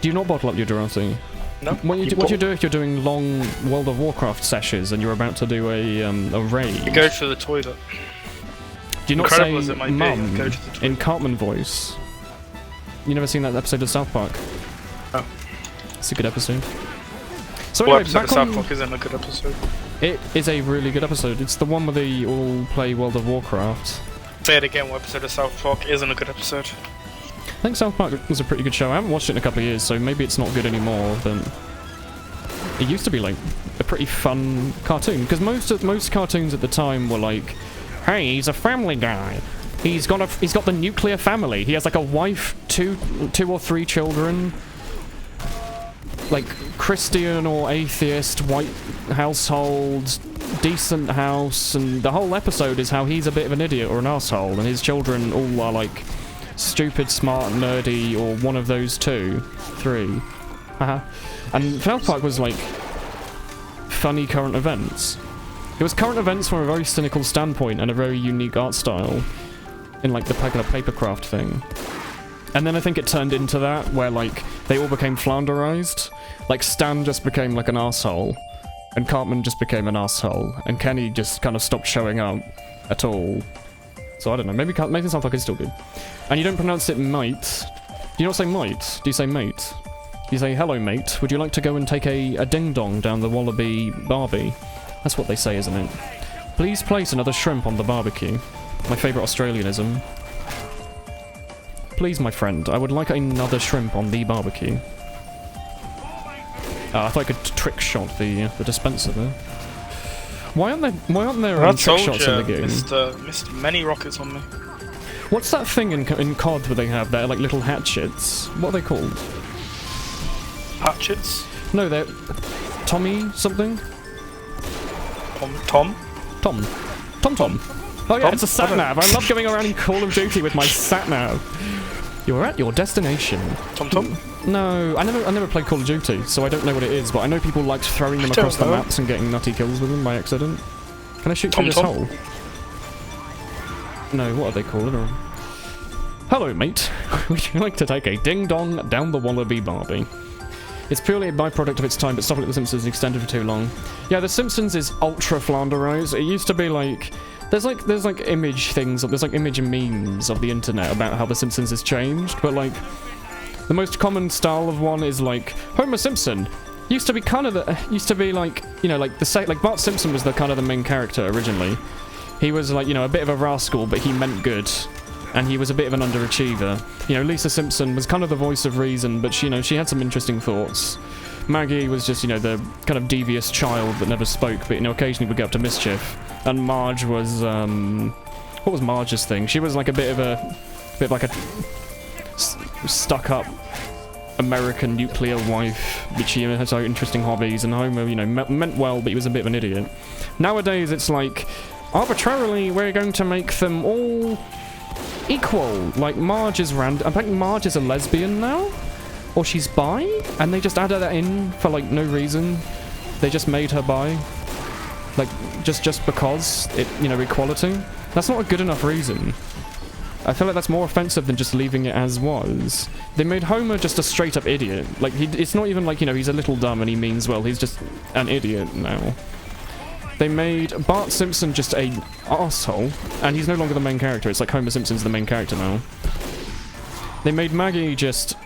Do you not bottle up your Jarati? No. What do you do if you're doing long World of Warcraft sessions and you're about to do a raid? You go to the toilet. Do you not say mum in Cartman voice? You never seen that episode of South Park? No. It's a good episode. So What anyway, episode of South Park isn't a good episode? It is a really good episode. It's the one where they all play World of Warcraft. Say it again, what episode of South Park isn't a good episode? I think South Park was a pretty good show. I haven't watched it in a couple of years, so maybe it's not good anymore, but it used to be like a pretty fun cartoon, because most cartoons at the time were like, hey, he's a family guy. He's got the nuclear family. He has like a wife, two or three children, like Christian or atheist, white household, decent house, and the whole episode is how he's a bit of an idiot or an asshole, and his children all are like stupid, smart, nerdy, or one of those three. And South Park was like funny current events. It was current events from a very cynical standpoint and a very unique art style in like the kind of papercraft thing. And then I think it turned into that, where like they all became Flanderized. Like Stan just became like an asshole, and Cartman just became an asshole, and Kenny just kind of stopped showing up at all. So I don't know, maybe South Park is still good. And you don't pronounce it mate. Do you not say mate? Do you say mate? You say, hello mate, would you like to go and take a ding-dong down the Wallaby Barbie? That's what they say, isn't it? Please place another shrimp on the barbecue. My favourite Australianism. Please, my friend, I would like another shrimp on the barbecue. I thought I could trick shot the dispenser there. Why aren't there trick shots in the game? Missed many rockets on me. What's that thing in COD where they have their like little hatchets? What are they called? Hatchets? No, they're Tommy something. Tom. Oh yeah, Tom? it's a sat nav. I love going around in Call of Duty with my sat nav. You're at your destination. Tom. No, I never played Call of Duty, so I don't know what it is. But I know people liked throwing them across the maps and getting nutty kills with them by accident. Can I shoot through this hole? No, what are they called? Hello, mate. Would you like to take a ding-dong down the Wallaby Barbie? It's purely a byproduct of its time, but stuff like The Simpsons is extended for too long. Yeah, The Simpsons is ultra Flanderized. It used to be like... There's like image things, there's like image and memes of the internet about how The Simpsons has changed, but like... The most common style of one is like, Homer Simpson used to be kind of like, you know, like like Bart Simpson was the kind of the main character originally. He was like, you know, a bit of a rascal, but he meant good. And he was a bit of an underachiever. You know, Lisa Simpson was kind of the voice of reason, but she, you know, she had some interesting thoughts. Maggie was just, you know, the kind of devious child that never spoke, but, you know, occasionally would get up to mischief. And Marge was, what was Marge's thing? She was like a bit like a stuck-up American nuclear wife, but she had so interesting hobbies, and Homer, you know, meant well, but he was a bit of an idiot. Nowadays, it's like, arbitrarily, we're going to make them all equal. Like, Marge is I think Marge is a lesbian now? Or she's bi? And they just added that in for, like, no reason. They just made her bi. Like, just because, you know, equality. That's not a good enough reason. I feel like that's more offensive than just leaving it as was. They made Homer just a straight-up idiot. Like, it's not even like, you know, he's a little dumb and he means well. He's just an idiot now. They made Bart Simpson just a arsehole, and he's no longer the main character. It's like Homer Simpson's the main character now. They made Maggie just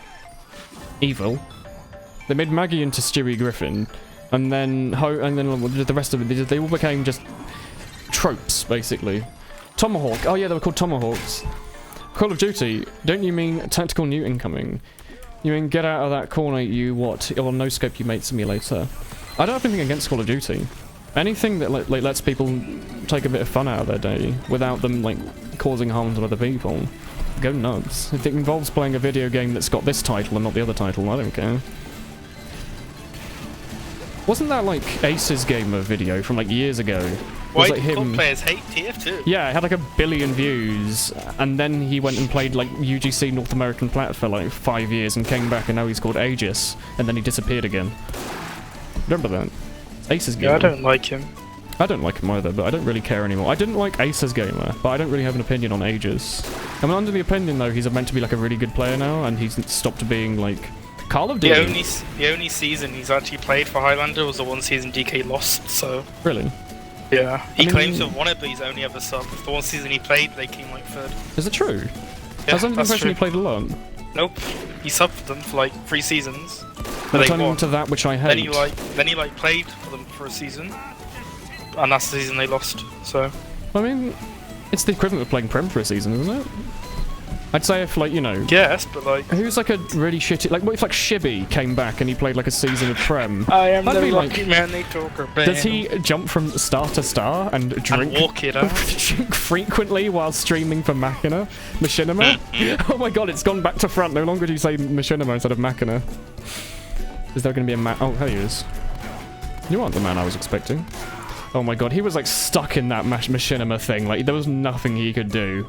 evil. They made Maggie into Stewie Griffin, and then the rest of it, they all became just tropes, basically. Tomahawk. Oh yeah, they were called Tomahawks. Call of Duty. Don't you mean tactical nuke incoming? You mean get out of that corner, you what? Or no scope, you mate simulator. I don't have anything against Call of Duty. Anything that like lets people take a bit of fun out of their day without them like causing harm to other people, go nuts. If it involves playing a video game that's got this title and not the other title, I don't care. Wasn't that like Ace's Gamer video from like years ago? Why like do players hate Tf2? Yeah, it had like 1 billion views, and then he went and played like UGC North American Plat for like 5 years and came back, and now he's called Aegis, and then he disappeared again. Remember that? Ace's Gamer. Yeah, I don't like him. I don't like him either, but I don't really care anymore. I didn't like Ace's Gamer, but I don't really have an opinion on Aegis. I'm under the opinion though he's meant to be like a really good player now, and he's stopped being like Call of Duty. The only season he's actually played for Highlander was the one season DK lost. So really. Yeah, he claims to have won it, but he's only ever subbed. The one season he played, they came like third. Is it true? Yeah, I was under the impression he played a lot. Nope, he subbed for them for like 3 seasons. But returning to that which I hate. Then he played for them for a season, and that's the season they lost. So. I mean, it's the equivalent of playing Prem for a season, isn't it? I'd say if, like, you know... Yes, but like... Who's, like, a really shitty... Like, what if, like, Shibby came back and he played, like, a season of Prem? I am That'd the be lucky like, man they talk about. Does he jump from star to star and drink... And walk it out? drink frequently while streaming for Machinima? Oh my god, it's gone back to front. No longer do you say Machinima instead of Machina. Is there going to be a Oh, there he is. You aren't the man I was expecting. Oh my god, he was, like, stuck in that Machinima thing. Like, there was nothing he could do.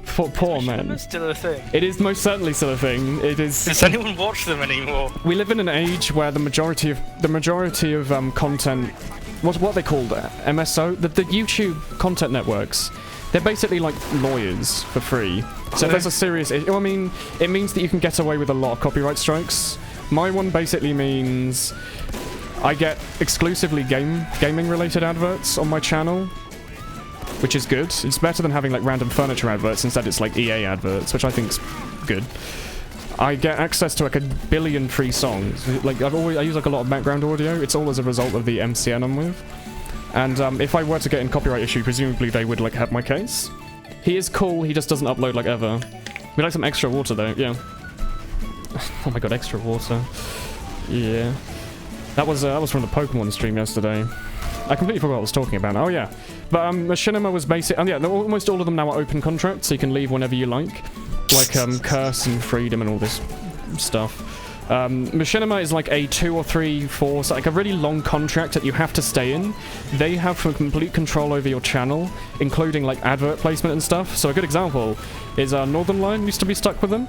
Poor man. Still a thing. It is most certainly still a thing. It is. Does anyone watch them anymore? We live in an age where the majority of content, what they called MSO, the YouTube content networks, they're basically like lawyers for free. So if there's a serious issue, I mean, it means that you can get away with a lot of copyright strikes. My one basically means I get exclusively gaming related adverts on my channel, which is good. It's better than having like random furniture adverts. Instead it's like EA adverts, which I think's good. I get access to like 1 billion free songs. Like I use like a lot of background audio. It's all as a result of the MCN I'm with. And if I were to get in copyright issue, presumably they would like have my case. He is cool, he just doesn't upload like ever. We like some extra water though, yeah. Oh my god, extra water. Yeah. That was from the Pokemon stream yesterday. I completely forgot what I was talking about. Oh yeah. But Machinima was basic, and yeah, almost all of them now are open contracts, so you can leave whenever you like. Like Curse and Freedom and all this stuff. Machinima is like a 2 or 3, 4, so like a really long contract that you have to stay in. They have complete control over your channel, including like advert placement and stuff. So a good example is Northern Lion used to be stuck with them,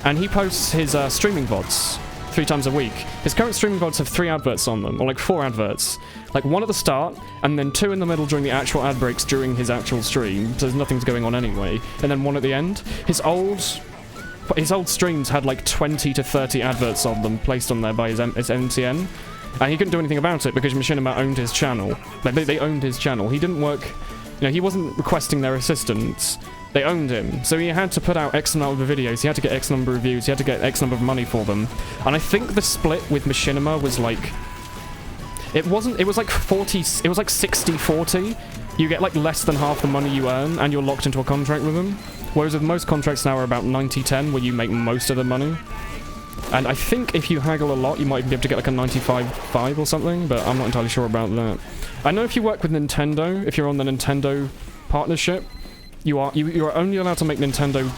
and he posts his streaming VODs 3 times a week. His current streaming VODs have 3 adverts on them, or like 4 adverts. Like 1 at the start, and then 2 in the middle during the actual ad breaks during his actual stream, so nothing's going on anyway, and then 1 at the end. His old streams had like 20 to 30 adverts on them placed on there by his MCN, and he couldn't do anything about it because Machinima owned his channel. Like they owned his channel. He didn't work, you know, he wasn't requesting their assistance. They owned him, so he had to put out X amount of videos, he had to get X number of views, he had to get X number of money for them. And I think the split with Machinima was like... It was like 60-40. You get like less than half the money you earn, and you're locked into a contract with them. Whereas with most contracts now are about 90-10, where you make most of the money. And I think if you haggle a lot, you might be able to get like a 95-5 or something, but I'm not entirely sure about that. I know if you work with Nintendo, if you're on the Nintendo partnership, you are only allowed to make Nintendo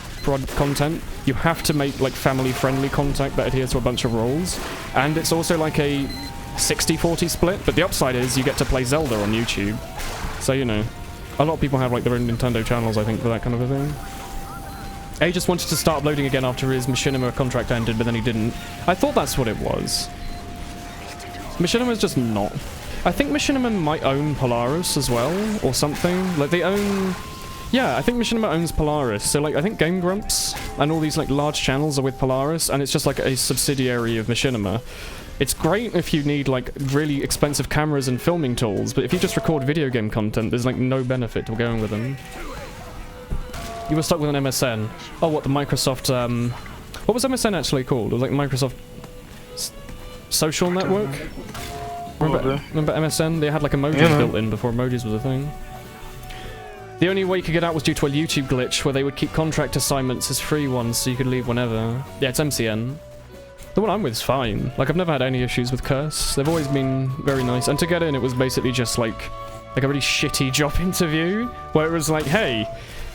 content. You have to make like family-friendly content that adheres to a bunch of rules, and it's also like a 60-40 split. But the upside is you get to play Zelda on YouTube, so you know, a lot of people have like their own Nintendo channels, I think, for that kind of a thing. A just wanted to start uploading again after his Machinima contract ended, but then he didn't. I thought that's what it was. Machinima's just not. I think Machinima might own Polaris as well, or something. Like they own... Yeah, I think Machinima owns Polaris, so like I think Game Grumps and all these like large channels are with Polaris, and it's just like a subsidiary of Machinima. It's great if you need like really expensive cameras and filming tools, but if you just record video game content, there's like no benefit to going with them. You were stuck with an MSN. Oh, what, the Microsoft, what was MSN actually called? It was like Microsoft Social Network? Remember MSN? They had like emojis built in before emojis was a thing. The only way you could get out was due to a YouTube glitch where they would keep contract assignments as free ones so you could leave whenever. Yeah, it's MCN. The one I'm with is fine. Like, I've never had any issues with Curse. They've always been very nice. And to get in, it was basically just like a really shitty job interview where it was like, hey,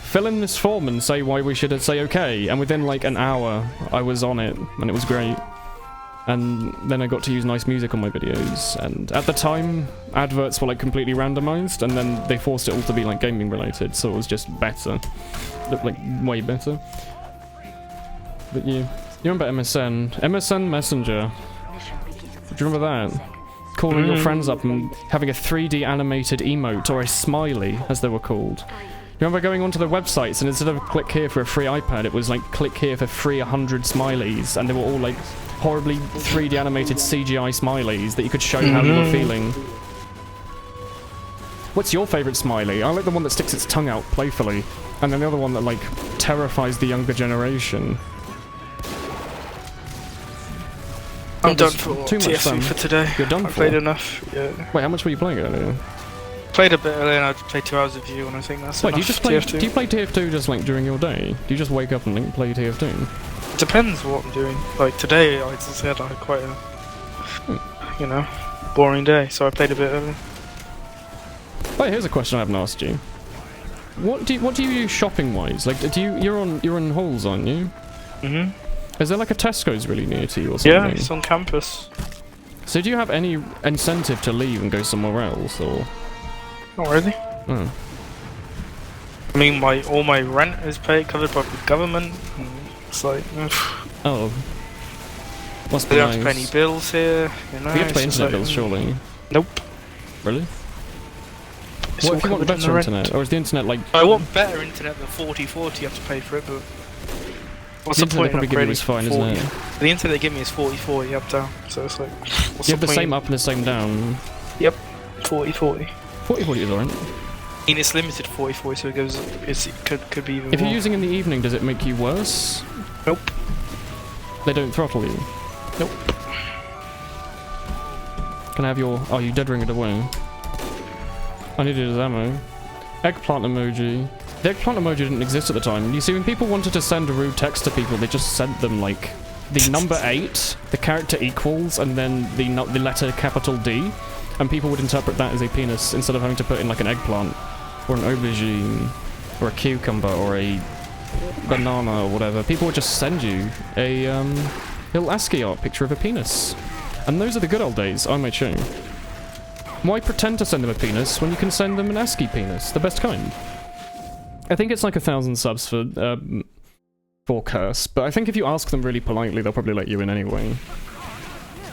fill in this form and say why we should say okay. And within like an hour, I was on it and it was great. And then I got to use nice music on my videos, and at the time, adverts were like completely randomized, and then they forced it all to be like gaming related, so it was just better. Looked like way better. But you remember MSN? MSN Messenger. Do you remember that? Calling your friends up and having a 3D animated emote, or a smiley, as they were called. You remember going onto the websites, and instead of click here for a free iPad, it was like click here for free 100 smileys, and they were all like horribly 3D animated CGI smileys that you could show how you were feeling. What's your favourite smiley? I like the one that sticks its tongue out playfully, and then the other one that like terrifies the younger generation. I'm done for too much fun for today. You're done I played enough. Yeah. Wait, how much were you playing earlier? played a bit earlier and I played 2 hours of you, and I think that's Wait, do you enough just play? TF2. Do you play TF2 just like during your day? Do you just wake up and play TF2? It depends what I'm doing. Like today, I just said I had quite a, you know, boring day, so I played a bit early. Wait, here's a question I haven't asked you. What do you use shopping wise? Like, you're in halls, aren't you? Mhm. Is there like a Tesco's really near to you or something? Yeah, it's on campus. So do you have any incentive to leave and go somewhere else, or? Not really. Oh. I mean, all my rent is covered by the government. And it's like, Oh. Must be they nice. don't have to pay any bills here. You know, You have to pay it's just internet like, bills, surely. Nope. Really? It's What all if you want covered in the better rent. internet? Or is the internet like... I want better internet than 40/40. You have to pay for it, but what's The the point in internet they probably give you upgrading is fine, to isn't 40? it? The internet they give me is 40/40 up down. So it's like, what's You have the point? same up and the same down. Yep, 40/40. 40/40 is alright. I mean, it's limited 40/40, so it goes. It could be even If more. you're using in the evening, does it make you worse? Nope. They don't throttle you? Nope. Can I have your... Oh, you dead ring it away. I needed his ammo. Eggplant emoji. The eggplant emoji didn't exist at the time. You see, when people wanted to send a rude text to people, they just sent them, like, the number 8, the character equals, and then the letter capital D, and people would interpret that as a penis instead of having to put in, like, an eggplant, or an aubergine, or a cucumber, or a banana, or whatever. People would just send you a, little ASCII art picture of a penis. And those are the good old days, I might show you. Why pretend to send them a penis when you can send them an ASCII penis, the best kind? I think it's like 1,000 subs for Curse, but I think if you ask them really politely, they'll probably let you in anyway.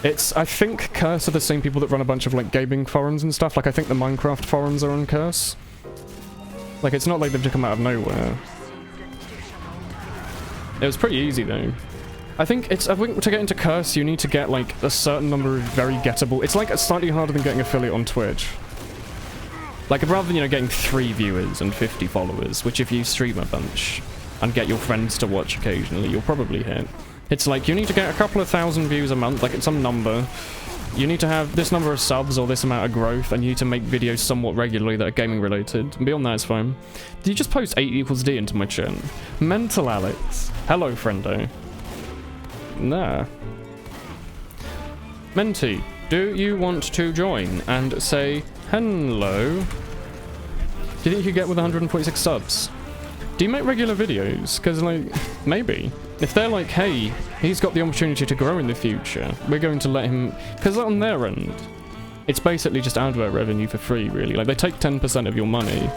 I think Curse are the same people that run a bunch of like gaming forums and stuff. Like I think the Minecraft forums are on Curse. Like it's not like they've just come out of nowhere. It was pretty easy though. I think to get into Curse, you need to get like a certain number of very gettable. It's like slightly harder than getting affiliate on Twitch. Like rather than, you know, getting 3 viewers and 50 followers, which if you stream a bunch and get your friends to watch occasionally, you'll probably hit. It's like you need to get a couple of thousand views a month, like it's some number. You need to have this number of subs or this amount of growth, and you need to make videos somewhat regularly that are gaming related. And beyond that, it's fine. Did you just post 8=D into my chat? Mental Alex. Hello, friendo. Nah. Menti, do you want to join and say hello? Do you think you could get with 146 subs? Do you make regular videos? Because, like, maybe. If they're like, hey, he's got the opportunity to grow in the future, we're going to let him... Because on their end, it's basically just advert revenue for free, really. Like, they take 10% of your money,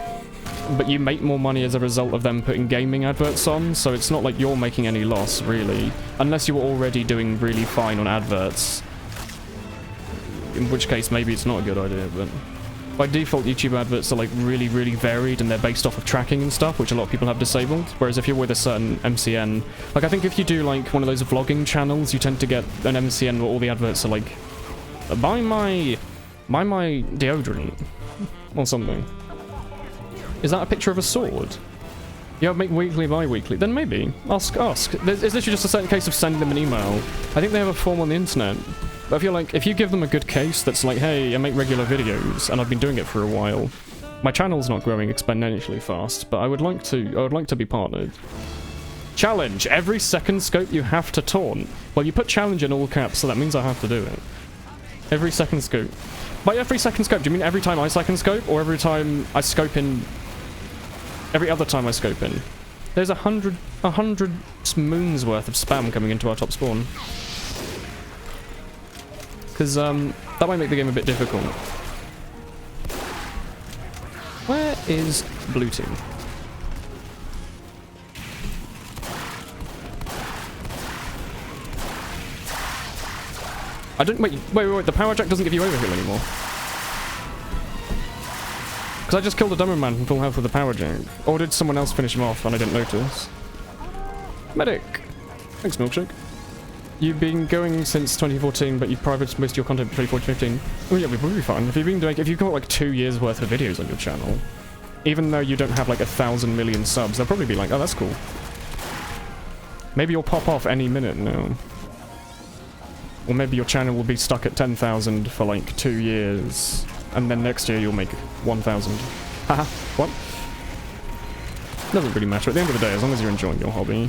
but you make more money as a result of them putting gaming adverts on, so it's not like you're making any loss, really. Unless you were already doing really fine on adverts. In which case, maybe it's not a good idea, but... By default, YouTube adverts are like really, really varied, and they're based off of tracking and stuff, which a lot of people have disabled. Whereas if you're with a certain MCN... Like, I think if you do, like, one of those vlogging channels, you tend to get an MCN where all the adverts are like... Buy my deodorant. Or something. Is that a picture of a sword? Yeah, make weekly, bi-weekly. Then maybe. Ask. It's literally just a certain case of sending them an email. I think they have a form on the internet. But I feel like if you give them a good case that's like, hey, I make regular videos, and I've been doing it for a while, my channel's not growing exponentially fast, but I would like to be partnered. Challenge. Every second scope you have to taunt. Well, you put challenge in all caps, so that means I have to do it. Every second scope. By every second scope, do you mean every time I second scope, or every time I scope in... Every other time I scope in? There's 100 moons worth of spam coming into our top spawn. Because, that might make the game a bit difficult. Where is blue team? I don't- wait, the power jack doesn't give you overheal anymore. Because I just killed a demo man from full health with the power jack. Or did someone else finish him off and I didn't notice? Medic! Thanks, Milkshake. You've been going since 2014, but you've privated most of your content for 2014. Oh yeah, we'll be fine. If you've got like 2 years worth of videos on your channel, even though you don't have like 1,000 million subs, they'll probably be like, oh, that's cool. Maybe you'll pop off any minute now. Or maybe your channel will be stuck at 10,000 for like 2 years. and then next year you'll make 1,000. Haha, what? Doesn't really matter. At the end of the day, as long as you're enjoying your hobby,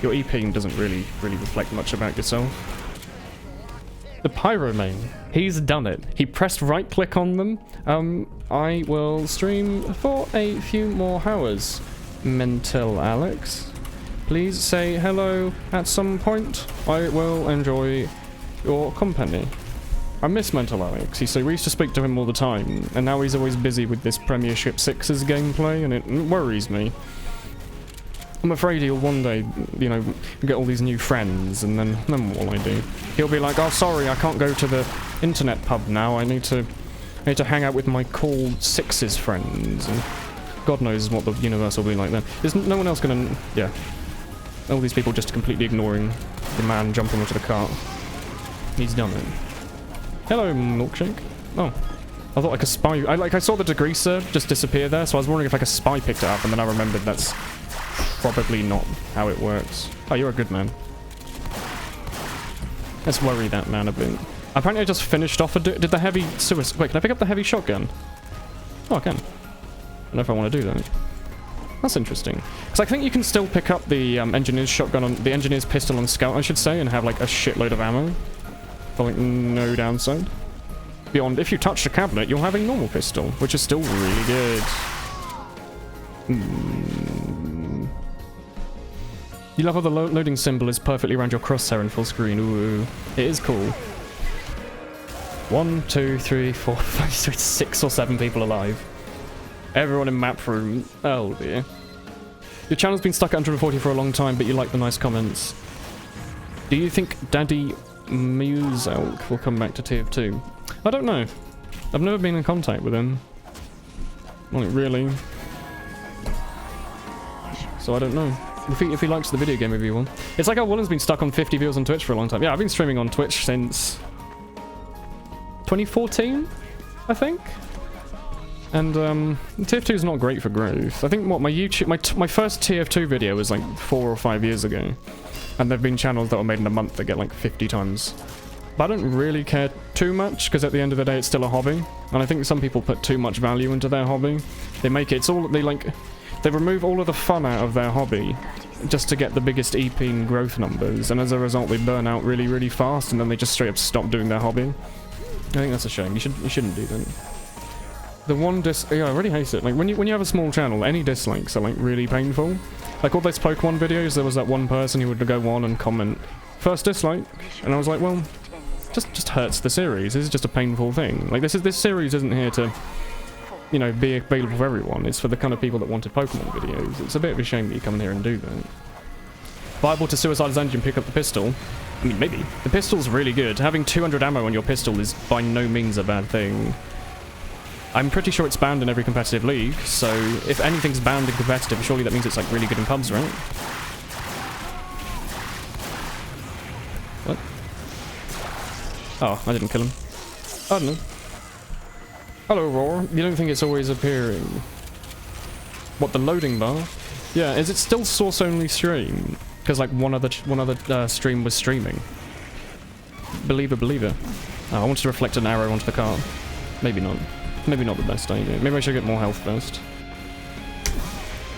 your EP doesn't really reflect much about yourself. The Pyromane. He's done it. He pressed right click on them. I will stream for a few more hours. Mental Alex. Please say hello at some point. I will enjoy your company. I miss Mental Alex. We used to speak to him all the time, and now he's always busy with this Premiership 6's gameplay, and it worries me. I'm afraid he'll one day, you know, get all these new friends, and then what will I do? He'll be like, oh, sorry, I can't go to the internet pub now. I need to hang out with my cool 6's friends, and God knows what the universe will be like then. There's no one else gonna, yeah. All these people just completely ignoring the man jumping onto the cart. He's done it. Hello, Milkshake. Oh. I thought like a spy... I saw the degreaser just disappear there, so I was wondering if like a spy picked it up, and then I remembered that's probably not how it works. Oh, you're a good man. Let's worry that man a bit. Apparently I just finished off did the heavy suicide... Wait, can I pick up the heavy shotgun? Oh, I can. I don't know if I want to do that. That's interesting. Because I think you can still pick up the engineer's shotgun on... The engineer's pistol on scout, I should say, and have like a shitload of ammo. For like no downside. Beyond, if you touch the cabinet, you'll have a normal pistol, which is still really good. You love how the loading symbol is perfectly around your crosshair in full screen. Ooh, it is cool. 1, 2, 3, 4, 5, 6, 6 or 7 people alive. Everyone in map room. Oh dear. Your channel's been stuck at 140 for a long time, but you like the nice comments. Do you think Daddy Muselk will come back to Tf2? I don't know. I've never been in contact with him. Like, really. So I don't know. If he likes the video game review one. It's like how Woolen's been stuck on 50 viewers on Twitch for a long time. Yeah, I've been streaming on Twitch since 2014, I think. And Tf2 is not great for growth. I think what my YouTube, my first Tf2 video was like 4 or 5 years ago, and there've been channels that were made in a month that get like 50 times. But I don't really care too much, because at the end of the day it's still a hobby, and I think some people put too much value into their hobby. They make it, they remove all of the fun out of their hobby just to get the biggest EP and growth numbers, and as a result they burn out really, really fast, and then they just straight up stop doing their hobby. I think that's a shame. You shouldn't do that. The one yeah, I really hate it. Like when you have a small channel, any dislikes are like really painful. Like all those Pokemon videos, there was that one person who would go on and comment, first dislike, and I was like, well, just hurts the series. This is just a painful thing. Like this series isn't here to, you know, be available for everyone. It's for the kind of people that wanted Pokemon videos. It's a bit of a shame that you come in here and do that. Viable to Suicide's engine, pick up the pistol. I mean, maybe. The pistol's really good. Having 200 ammo on your pistol is by no means a bad thing. I'm pretty sure it's banned in every competitive league, so if anything's banned in competitive, surely that means it's like really good in pubs, right? What? Oh, I didn't kill him. I don't know. Hello, Roar. You don't think it's always appearing? What, the loading bar? Yeah, is it still source-only stream? Because like one other stream was streaming. Believer. Oh, I wanted to reflect an arrow onto the car. Maybe not. Maybe not the best idea. Maybe I should get more health first.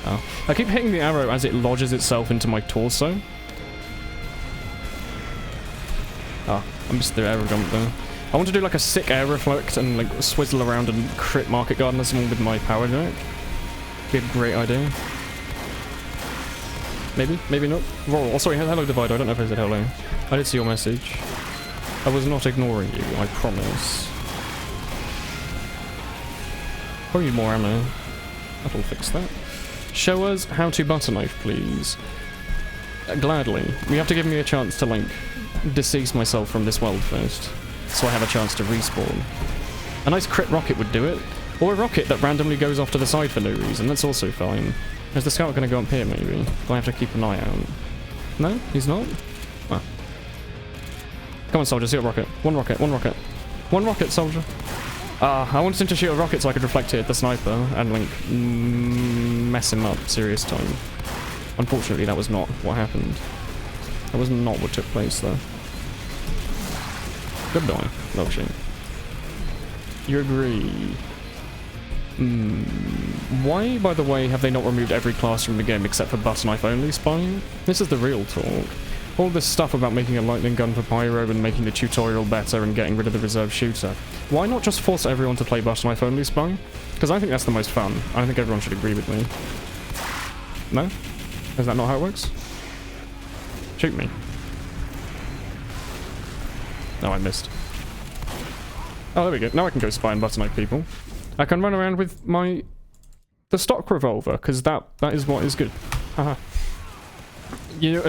Oh. I keep hitting the arrow as it lodges itself into my torso. Oh, I missed the arrow jump there. I want to do like a sick air reflect and like swizzle around and crit market gardener someone with my power jack. Be a great idea. Maybe, maybe not. Oh, sorry, hello Divider, I don't know if I said hello. I did see your message. I was not ignoring you, I promise. Probably more ammo. That'll fix that. Show us how to butter knife, please. Gladly. You have to give me a chance to, like, decease myself from this world first, so I have a chance to respawn. A nice crit rocket would do it. Or a rocket that randomly goes off to the side for no reason, that's also fine. Is the scout going to go up here, maybe? Do I have to keep an eye out? No? He's not? Ah. Come on, soldier, shoot a rocket. One rocket, one rocket. One rocket, soldier. I wanted him to shoot a rocket so I could reflect it at the sniper and, like, mess him up serious time. Unfortunately, that was not what happened. That was not what took place, though. Goodbye, milkshake. You agree. Why, by the way, have they not removed every class from the game except for butter knife only spying? This is the real talk. All this stuff about making a lightning gun for Pyro and making the tutorial better and getting rid of the reserve shooter. Why not just force everyone to play butter knife only spy? Because I think that's the most fun. I think everyone should agree with me. No? Is that not how it works? Shoot me. No, I missed. Oh, there we go. Now I can go spy and butter knife people. I can run around with the stock revolver, because that is what is good. Haha. You know,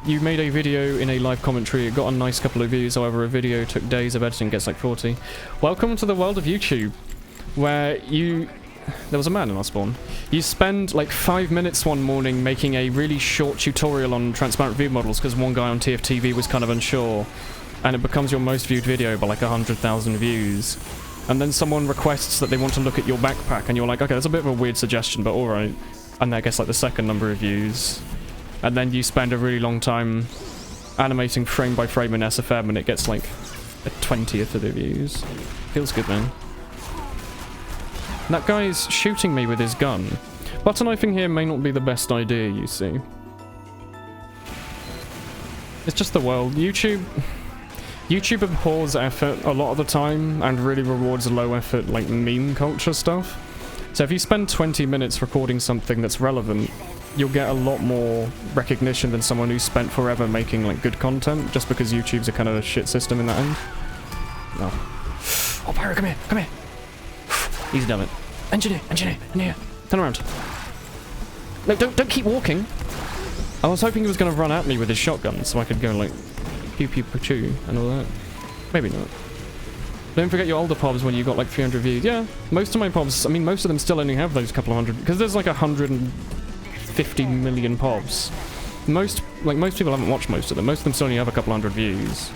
you made a video in a live commentary, it got a nice couple of views, however a video took days of editing, gets like 40. Welcome to the world of YouTube, where there was a man in our spawn. You spend like 5 minutes one morning making a really short tutorial on transparent view models because one guy on Tf2 was kind of unsure, and it becomes your most viewed video by like 100,000 views. And then someone requests that they want to look at your backpack, and you're like, okay, that's a bit of a weird suggestion, but alright. And that gets like the second number of views. And then you spend a really long time animating frame by frame in SFM, and it gets like a 20th of the views. Feels good, man. That guy's shooting me with his gun. Butter knifing here may not be the best idea, you see. It's just the world. YouTube abhors effort a lot of the time and really rewards low effort, like, meme culture stuff. So if you spend 20 minutes recording something that's relevant, you'll get a lot more recognition than someone who's spent forever making, like, good content, just because YouTube's a kind of a shit system in that end. No. Oh, Pyro, come here, come here! Easy, damn it. Engineer, engineer, engineer! Turn around. No, don't keep walking! I was hoping he was going to run at me with his shotgun, so I could go, like, pew pew choo and all that. Maybe not. Don't forget your older pobs when you got like 300 views. Yeah, most of my pobs, I mean, most of them still only have those couple of hundred, because there's like 150 million pobs. Most people haven't watched most of them. Most of them still only have a couple hundred views.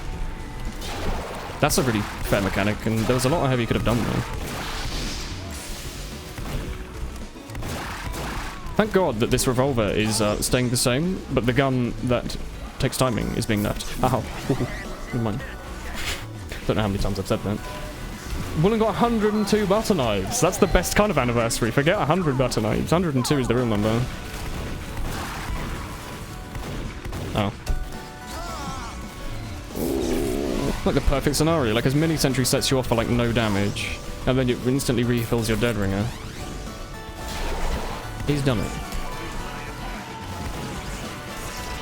That's a really fair mechanic, and there was a lot of heavy you could have done there. Thank God that this revolver is staying the same, but the gun that takes timing is being nerfed. Ow. Never mind. Don't know how many times I've said that. Woolen got 102 butter knives. That's the best kind of anniversary. Forget 100 butter knives. 102 is the real number. Oh. Like the perfect scenario. Like his mini sentry sets you off for like no damage, and then it instantly refills your dead ringer. He's done it.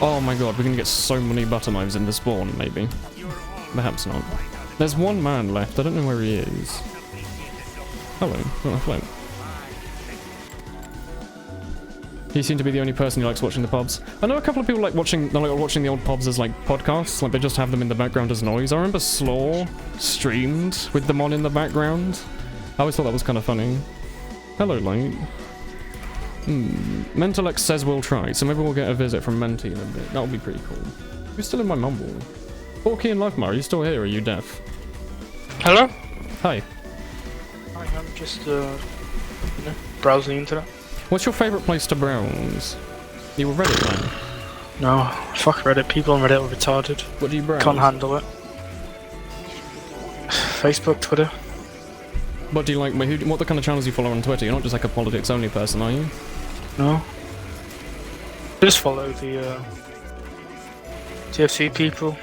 Oh my god, we're gonna get so many butter knives in the spawn, maybe. Perhaps not. There's one man left, I don't know where he is. Hello, hello. You seem to be the only person who likes watching the pubs. I know a couple of people like watching the old pubs as like podcasts, like they just have them in the background as noise. I remember Slaw streamed with them on in the background. I always thought that was kind of funny. Hello, Light. Mentalex says we'll try, so maybe we'll get a visit from Menti in a bit. That'll be pretty cool. Who's still in my mumble? Porky and Lifemar, are you still here or are you deaf? Hello? Hi. Hi, I'm just, browsing the internet. What's your favourite place to browse? You were Reddit, man. No, fuck Reddit. People on Reddit are retarded. What do you browse? Can't handle it. Facebook, Twitter. What do you like? What the kind of channels you follow on Twitter? You're not just like a politics-only person, are you? No. Just follow the TFC people,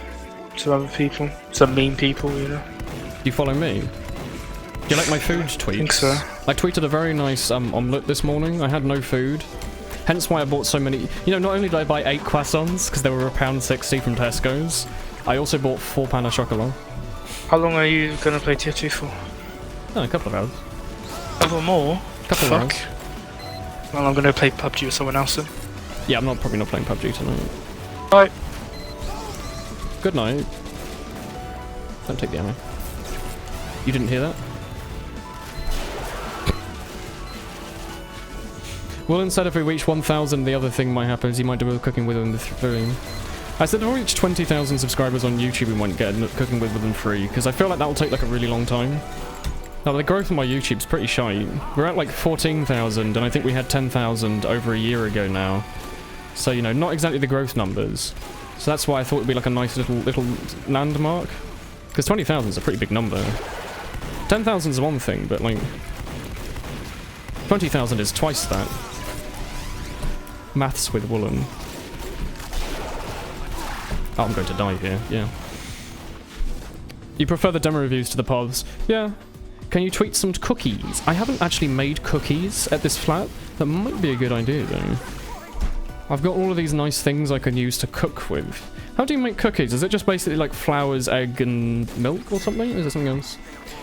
some other people, some meme people, you know. Do you follow me? Do you like my food tweets? I think so. I tweeted a very nice omelette this morning. I had no food. Hence why I bought so many. You know, not only did I buy 8 croissants, because they were £1.60 from Tesco's, I also bought 4 pain au chocolat. How long are you going to play TF2 for? Oh, a couple of hours. Over more? Couple of hours. Well, I'm going to play PUBG with someone else then. Yeah, I'm probably not playing PUBG tonight. Bye. Good night. Don't take the ammo. You didn't hear that? Woolen said if we reach 1,000, the other thing might happen is he might do a cooking with within the 3. I said if we reach 20,000 subscribers on YouTube, we might get cooking with within 3, because I feel like that will take like a really long time. Now, the growth on my YouTube's pretty shy. We're at like 14,000, and I think we had 10,000 over a year ago now. So, you know, not exactly the growth numbers. So that's why I thought it'd be like a nice little landmark. Because 20,000 is a pretty big number. 10,000 is one thing, but like 20,000 is twice that. Maths with Woolen. Oh, I'm going to die here, yeah. You prefer the demo reviews to the pods? Yeah. Can you tweet some cookies? I haven't actually made cookies at this flat. That might be a good idea, though. I've got all of these nice things I can use to cook with. How do you make cookies? Is it just basically like flours, egg, and milk or something? Is there something else?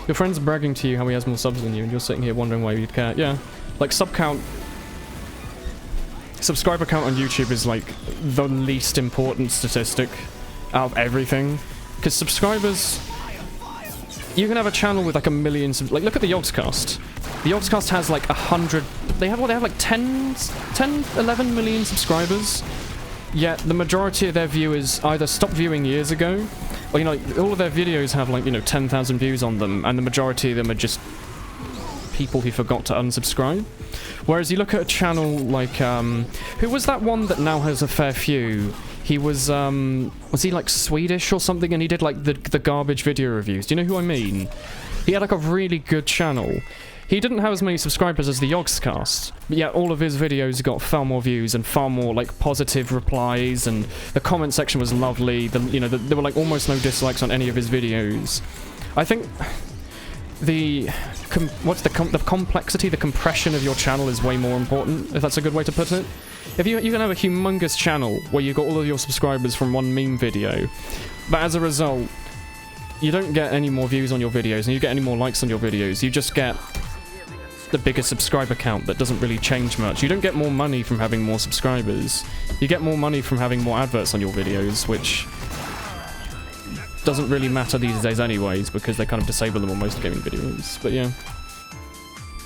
Your friend's bragging to you how he has more subs than you, and you're sitting here wondering why you'd care. Yeah. Like, sub count... Subscriber count on YouTube is, like, the least important statistic out of everything. Because subscribers... You can have a channel with, like, 1 million... Like, look at the Yogscast. The Yogscast has, like, 100... They have, what, they have, like, 10, 11 million subscribers? Yet, the majority of their viewers either stopped viewing years ago, or, you know, like, all of their videos have, like, you know, 10,000 views on them, and the majority of them are just people who forgot to unsubscribe. Whereas you look at a channel like, who was that one that now has a fair few? He was he like Swedish or something, and he did like the garbage video reviews. Do you know who I mean? He had like a really good channel. He didn't have as many subscribers as the Yogscast, but yet all of his videos got far more views and far more like positive replies, and the comment section was lovely. There were like almost no dislikes on any of his videos. I think the complexity, the compression of your channel is way more important, if that's a good way to put it. If you can have a humongous channel where you've got all of your subscribers from one meme video, but as a result, you don't get any more views on your videos and you get any more likes on your videos, you just get the bigger subscriber count that doesn't really change much. You don't get more money from having more subscribers. You get more money from having more adverts on your videos, which doesn't really matter these days anyways, because they kind of disable them on most gaming videos. But yeah.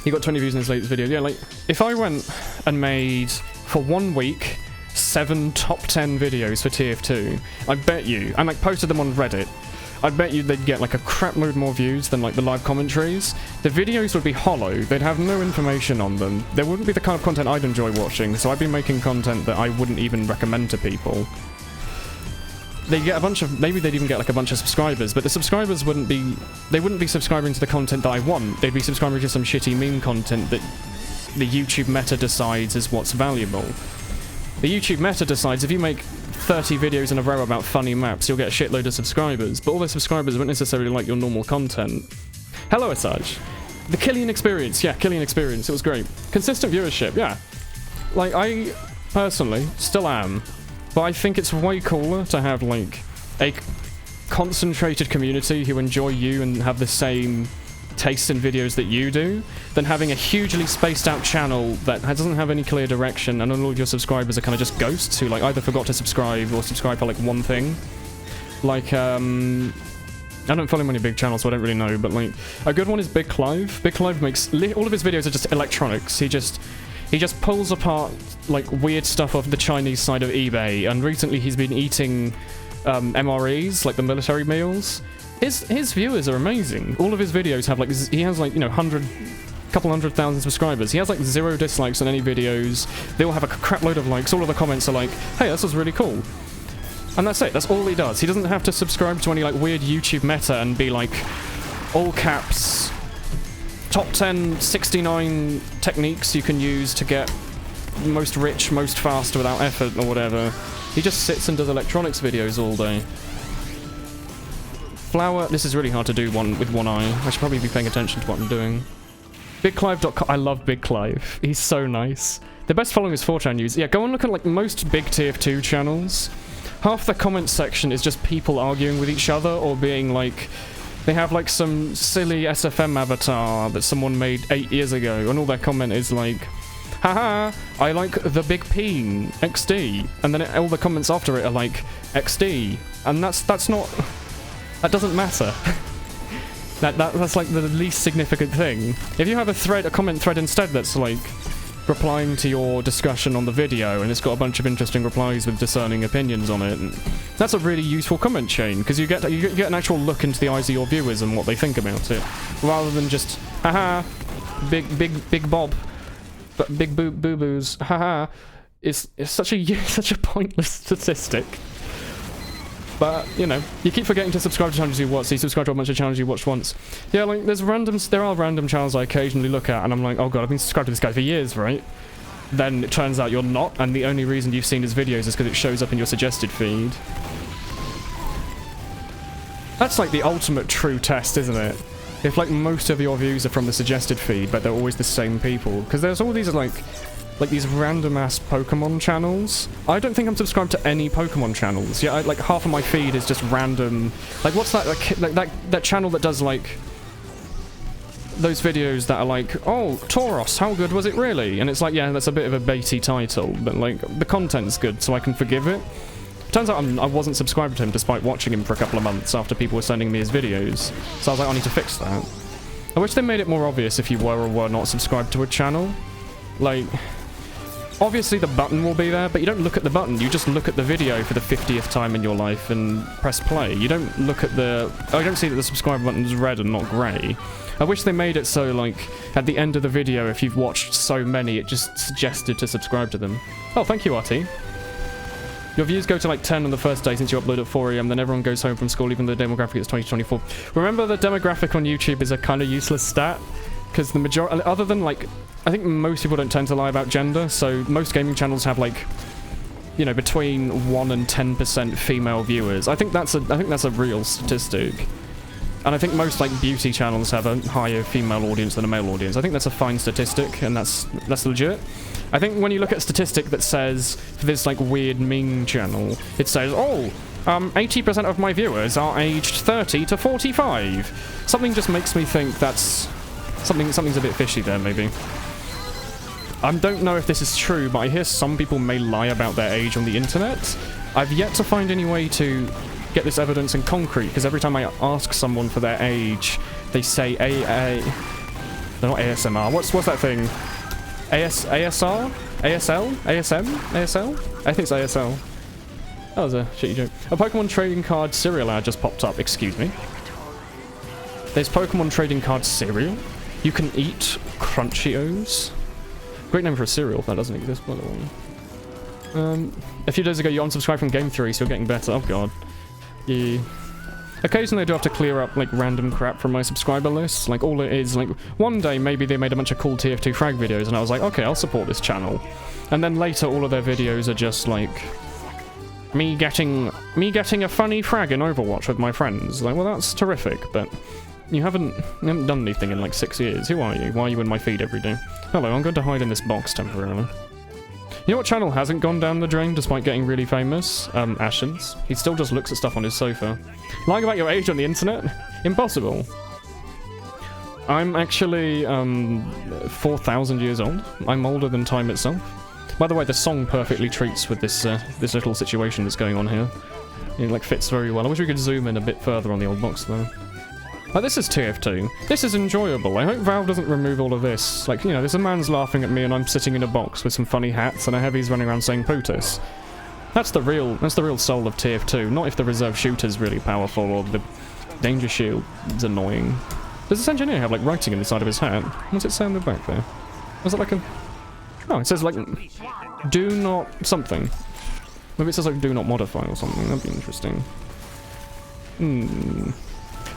You got 20 views in this latest video. Yeah, like, if I went and made, for 1 week, 7 top 10 videos for Tf2, I bet you, and like posted them on Reddit, I bet you they'd get like a crap load more views than like the live commentaries. The videos would be hollow, they'd have no information on them, there wouldn't be the kind of content I'd enjoy watching, so I'd be making content that I wouldn't even recommend to people. They'd get a bunch of, maybe they'd even get like a bunch of subscribers, but the subscribers wouldn't be subscribing to the content that I want, they'd be subscribing to some shitty meme content that the YouTube meta decides is what's valuable. The YouTube meta decides if you make 30 videos in a row about funny maps, you'll get a shitload of subscribers, but all those subscribers won't necessarily like your normal content. Hello, Asaj. The Killian Experience, yeah, Killian Experience, it was great. Consistent viewership, yeah. Like, I personally still am, but I think it's way cooler to have, like, a concentrated community who enjoy you and have the same taste in videos that you do, than having a hugely spaced out channel that doesn't have any clear direction and all of your subscribers are kind of just ghosts who like either forgot to subscribe or subscribe for like one thing. Like, I don't follow many big channels, so I don't really know, but like, a good one is Big Clive. Big Clive makes, all of his videos are just electronics. He just pulls apart like weird stuff off the Chinese side of eBay, and recently he's been eating MREs, like the military meals. His viewers are amazing. All of his videos have like, he has like, you know, couple 100,000 subscribers. He has like 0 dislikes on any videos. They all have a crap load of likes. All of the comments are like, hey, this was really cool. And that's it. That's all he does. He doesn't have to subscribe to any like weird YouTube meta and be like, all caps, top 10 69 techniques you can use to get most rich, most fast without effort or whatever. He just sits and does electronics videos all day. Flower, this is really hard to do with one eye. I should probably be paying attention to what I'm doing. BigClive.com, I love Big Clive. He's so nice. The best following is 4chan users. Yeah, go and look at like most big Tf2 channels. Half the comment section is just people arguing with each other or being like, they have like some silly SFM avatar that someone made 8 years ago, and all their comment is like, haha, I like the big peen, XD. And then all the comments after it are like, XD. And that's not... That doesn't matter. That's like the least significant thing. If you have a comment thread instead that's like replying to your discussion on the video and it's got a bunch of interesting replies with discerning opinions on it, that's a really useful comment chain because you get an actual look into the eyes of your viewers and what they think about it, rather than just haha, big Bob, but big boo boos, haha. It's such a pointless statistic. But, you know, you keep forgetting to subscribe to channels you watch, so you subscribe to a bunch of channels you watched once. Yeah, like, there are random channels I occasionally look at, and I'm like, oh god, I've been subscribed to this guy for years, right? Then it turns out you're not, and the only reason you've seen his videos is because it shows up in your suggested feed. That's like the ultimate true test, isn't it? If like most of your views are from the suggested feed, but they're always the same people. Because there's all these like these random ass Pokemon channels. I don't think I'm subscribed to any Pokemon channels. Yeah, like half of my feed is just random. Like what's that? Like that channel that does like those videos that are like, oh, Tauros, how good was it really? And it's like, yeah, that's a bit of a baity title, but like the content's good, so I can forgive it. Turns out I wasn't subscribed to him despite watching him for a couple of months after people were sending me his videos. So I was like, I need to fix that. I wish they made it more obvious if you were or were not subscribed to a channel. Like, obviously the button will be there, but you don't look at the button. You just look at the video for the 50th time in your life and press play. You don't look at the... Oh, you don't see that the subscribe button is red and not grey. I wish they made it so, like, at the end of the video, if you've watched so many, it just suggested to subscribe to them. Oh, thank you, RT. Your views go to like 10 on the first day since you upload at 4 AM, then everyone goes home from school, even though the demographic is 2024. Remember, the demographic on YouTube is a kind of useless stat, because the majority, other than like, I think most people don't tend to lie about gender, so most gaming channels have like, you know, between 1 and 10% female viewers. I think that's a real statistic. And I think most like beauty channels have a higher female audience than a male audience. I think that's a fine statistic, and that's legit. I think when you look at a statistic that says, for this like weird meme channel, it says, oh, 80% of my viewers are aged 30 to 45. Something just makes me think that's... Something's a bit fishy there, maybe. I don't know if this is true, but I hear some people may lie about their age on the internet. I've yet to find any way to get this evidence in concrete, because every time I ask someone for their age, they say They're not ASMR. What's that thing? ASR? ASL? ASM? ASL? I think it's ASL. That was a shitty joke. A Pokemon trading card cereal ad just popped up. Excuse me. There's Pokemon trading card cereal? You can eat Crunchios? Great name for a cereal if that doesn't exist, by the way. A few days ago you unsubscribed from Game Theory, so you're getting better. Oh god. Yeah. Occasionally I do have to clear up like random crap from my subscriber list. Like all it is, like one day maybe they made a bunch of cool Tf2 frag videos and I was like, okay, I'll support this channel. And then later all of their videos are just like me getting a funny frag in Overwatch with my friends. Like, well, that's terrific, but you haven't done anything in like 6 years. Who are you? Why are you in my feed every day? Hello, I'm going to hide in this box temporarily. You know what channel hasn't gone down the drain despite getting really famous? Ashens. He still just looks at stuff on his sofa. Lying about your age on the internet? Impossible. I'm actually 4,000 years old. I'm older than time itself. By the way, the song perfectly treats with this this little situation that's going on here. It like fits very well. I wish we could zoom in a bit further on the old box though. Like, this is TF2. This is enjoyable. I hope Valve doesn't remove all of this. Like, you know, there's a man's laughing at me and I'm sitting in a box with some funny hats and a heavy's running around saying POTUS. That's the real soul of TF2, not if the reserve shooter's really powerful or the danger shield's annoying. Does this engineer have, like, writing in the side of his hat? What's it say on the back there? Was it like a... Oh, it says, like, do not something. Maybe it says, like, do not modify or something. That'd be interesting.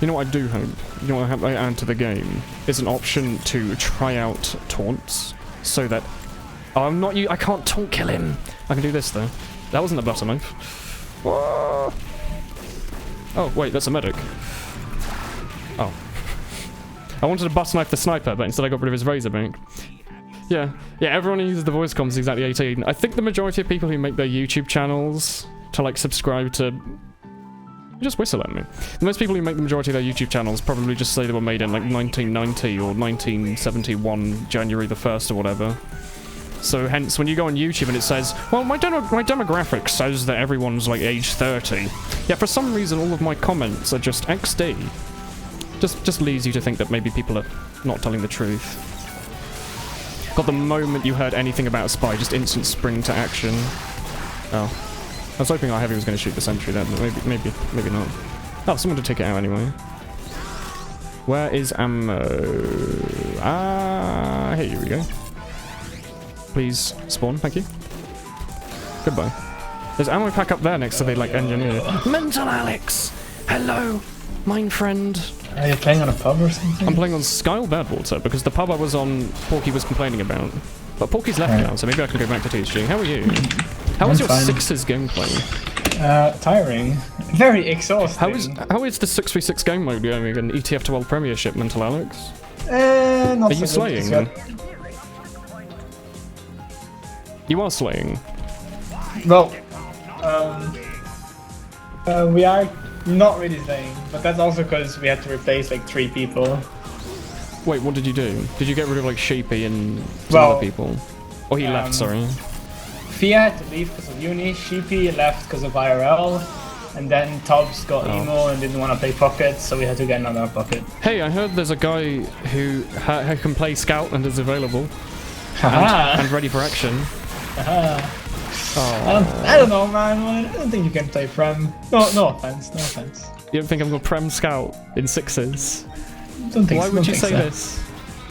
You know what I do hope? You know what I add to the game? Is an option to try out taunts, so that... Oh, I'm not you. I can't taunt kill him. I can do this, though. That wasn't a butter knife. Whoa. Oh, wait, that's a medic. Oh. I wanted to butter knife the sniper, but instead I got rid of his razorback. Yeah, everyone who uses the voice comms is exactly 18. I think the majority of people who make their YouTube channels to, like, subscribe to... Just whistle at me. Most people who make the majority of their YouTube channels probably just say they were made in, like, 1990 or 1971, January the 1st or whatever. So, hence, when you go on YouTube and it says, well, my demographic says that everyone's, like, age 30. Yeah, for some reason, all of my comments are just XD. Just leads you to think that maybe people are not telling the truth. God, the moment you heard anything about a spy, just instant spring to action. Oh. I was hoping our heavy was going to shoot the sentry there, but maybe not. Oh, someone to take it out anyway. Where is ammo? Ah, here we go. Please spawn, thank you. Goodbye. There's ammo pack up there next to the, like, engineer. Mental Alex! Hello, mine friend. Are you playing on a pub or something? I'm playing on Skyle Badwater, because the pub I was on, Porky was complaining about. But Porky's left now, so maybe I can go back to TSG. How are you? How was your fine. Sixes gameplay? Tiring. Very exhausting. How is the 6v6 game mode going in ETF2 Premiership, Mental Alex? Not Are you so good. slaying? You are slaying. Well, we are not really slaying, but that's also because we had to replace like 3 people. Wait, what did you do? Did you get rid of like Sheepy and some Well, other people? Or he left, sorry. Fia had to leave because of uni, Sheepy left because of IRL, and then Tubbs got emo and didn't want to play Pocket, so we had to get another Pocket. Hey, I heard there's a guy who can play Scout and is available. And ready for action. I don't know, man. I don't think you can play Prem. No offense. You don't think I'm going to Prem Scout in 6s? Don't think Why so. would you say this?